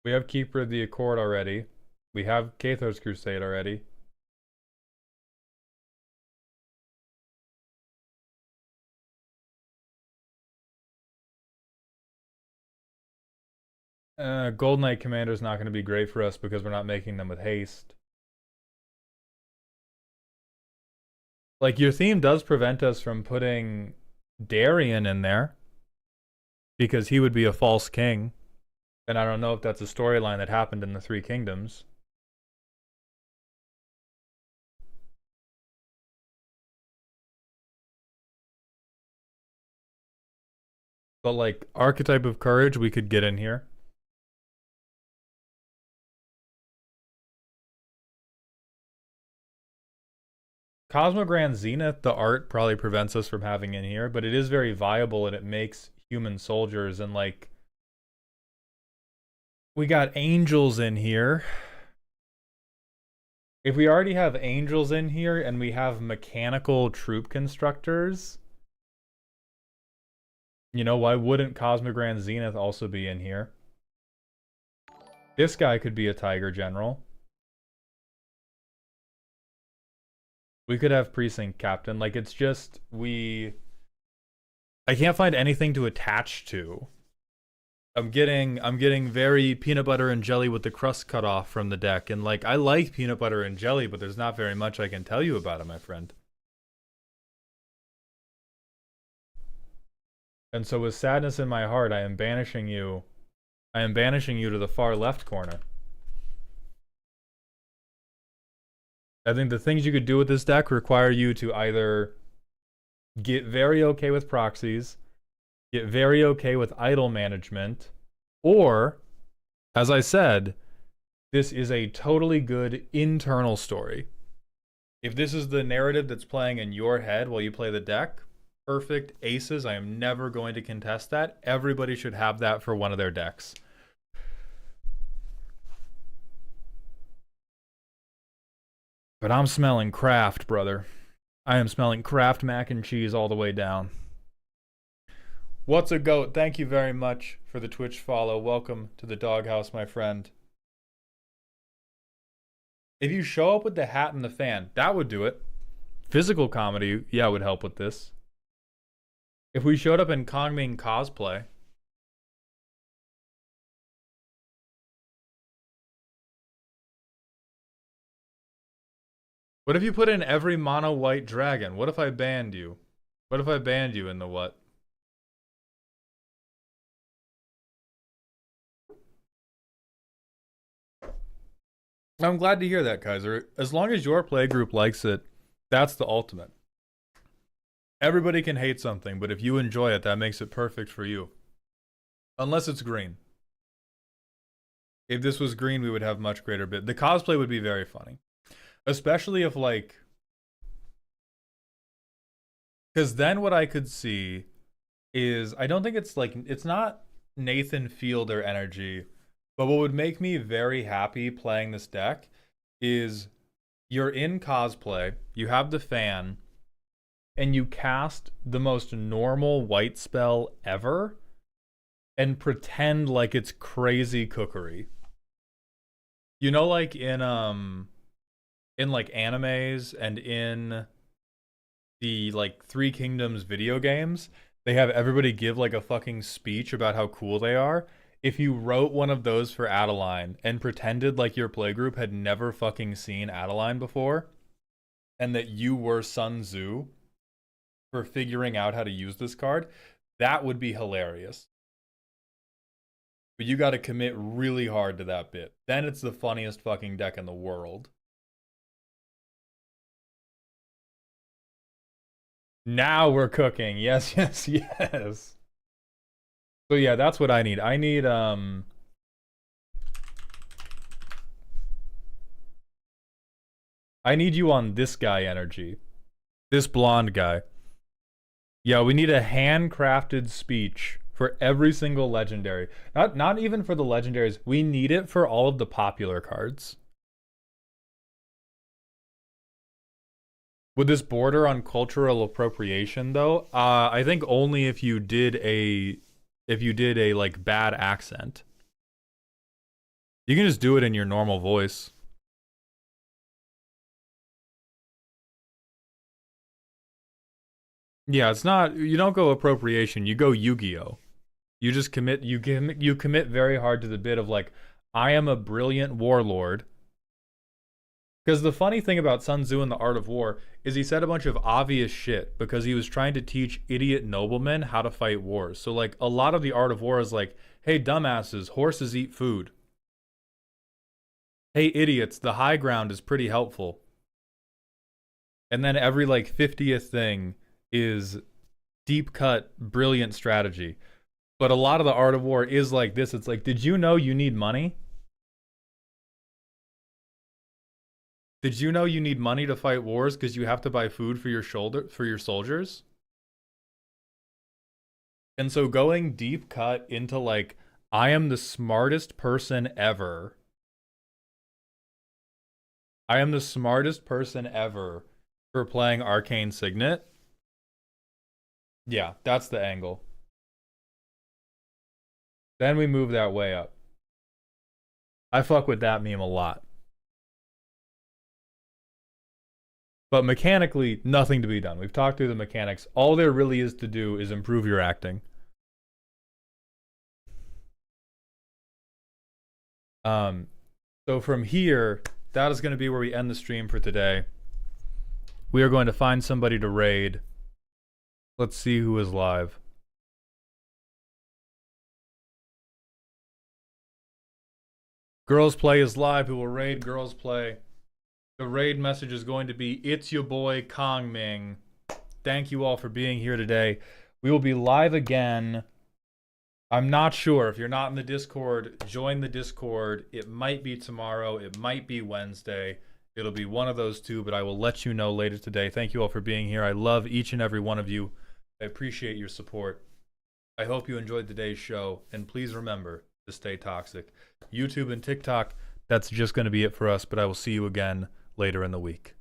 We have Keeper of the Accord already. We have Kathos Crusade already. Gold Knight Commander is not going to be great for us because we're not making them with haste. Like, your theme does prevent us from putting Darien in there because he would be a false king. And I don't know if that's a storyline that happened in the Three Kingdoms. But like, Archetype of Courage we could get in here. Cosmogrand Zenith, the art probably prevents us from having in here, but it is very viable and it makes human soldiers. And like, we got angels in here. If we already have angels in here and we have mechanical troop constructors, you know, why wouldn't Cosmogrand Zenith also be in here? This guy could be a Tiger General. We could have Precinct Captain. Like, it's just, I can't find anything to attach to. I'm getting very peanut butter and jelly with the crust cut off from the deck. And like, I like peanut butter and jelly, but there's not very much I can tell you about it, my friend. And so with sadness in my heart, I am banishing you to the far left corner. I think the things you could do with this deck require you to either get very okay with proxies, get very okay with idle management, or, as I said, this is a totally good internal story. If this is the narrative that's playing in your head while you play the deck, perfect aces. I am never going to contest that. Everybody should have that for one of their decks. But I'm smelling Kraft, brother. I am smelling Kraft mac and cheese all the way down. What's a goat? Thank you very much for the Twitch follow. Welcome to the doghouse, my friend. If you show up with the hat and the fan, that would do it. Physical comedy, yeah, would help with this. If we showed up in Kongming cosplay, What if you put in every mono white dragon? What if I banned you? What if I banned you in the what? I'm glad to hear that, Kaiser. As long as your playgroup likes it, that's the ultimate. Everybody can hate something, but if you enjoy it, that makes it perfect for you. Unless it's green. If this was green, we would have much greater bit. The cosplay would be very funny. Especially if, like... Because then what I could see is... I don't think it's, like... It's not Nathan Fielder energy. But what would make me very happy playing this deck is... You're in cosplay. You have the fan. And you cast the most normal white spell ever. And pretend like it's crazy cookery. You know, like in like animes and in the like Three Kingdoms video games, they have everybody give like a fucking speech about how cool they are. If you wrote one of those for Adeline and pretended like your playgroup had never fucking seen Adeline before, and that you were Sun Tzu for figuring out how to use this card, that would be hilarious. But you gotta commit really hard to that bit. Then it's the funniest fucking deck in the world. Now we're cooking. Yes, yes, yes. So yeah, that's what I need. I need you on this guy energy. This blonde guy. Yeah, we need a handcrafted speech for every single legendary. Not even for the legendaries. We need it for all of the popular cards. Would this border on cultural appropriation though? I think only if you did a like bad accent. You can just do it in your normal voice. Yeah, it's not, you don't go appropriation, you go Yu-Gi-Oh. You just commit, you commit very hard to the bit of like, I am a brilliant warlord. Because the funny thing about Sun Tzu in The Art of War is he said a bunch of obvious shit because he was trying to teach idiot noblemen how to fight wars. So like a lot of The Art of War is like, hey dumbasses, horses eat food. Hey idiots, the high ground is pretty helpful. And then every like 50th thing is deep cut, brilliant strategy. But a lot of The Art of War is like this. It's like, did you know you need money? Did you know you need money to fight wars because you have to buy food for your soldiers? And so going deep cut into like, I am the smartest person ever. I am the smartest person ever for playing Arcane Signet. Yeah, that's the angle. Then we move that way up. I fuck with that meme a lot. But mechanically, nothing to be done. We've talked through the mechanics. All there really is to do is improve your acting. So from here, that is going to be where we end the stream for today. We are going to find somebody to raid. Let's see who is live. Girls Play is live. Who will raid Girls Play? The raid message is going to be, it's your boy Kong Ming. Thank you all for being here today. We will be live again. I'm not sure. If you're not in the Discord, join the Discord. It might be tomorrow. It might be Wednesday. It'll be one of those two, but I will let you know later today. Thank you all for being here. I love each and every one of you. I appreciate your support. I hope you enjoyed today's show, and please remember to stay toxic. YouTube and TikTok, that's just going to be it for us, but I will see you again later in the week.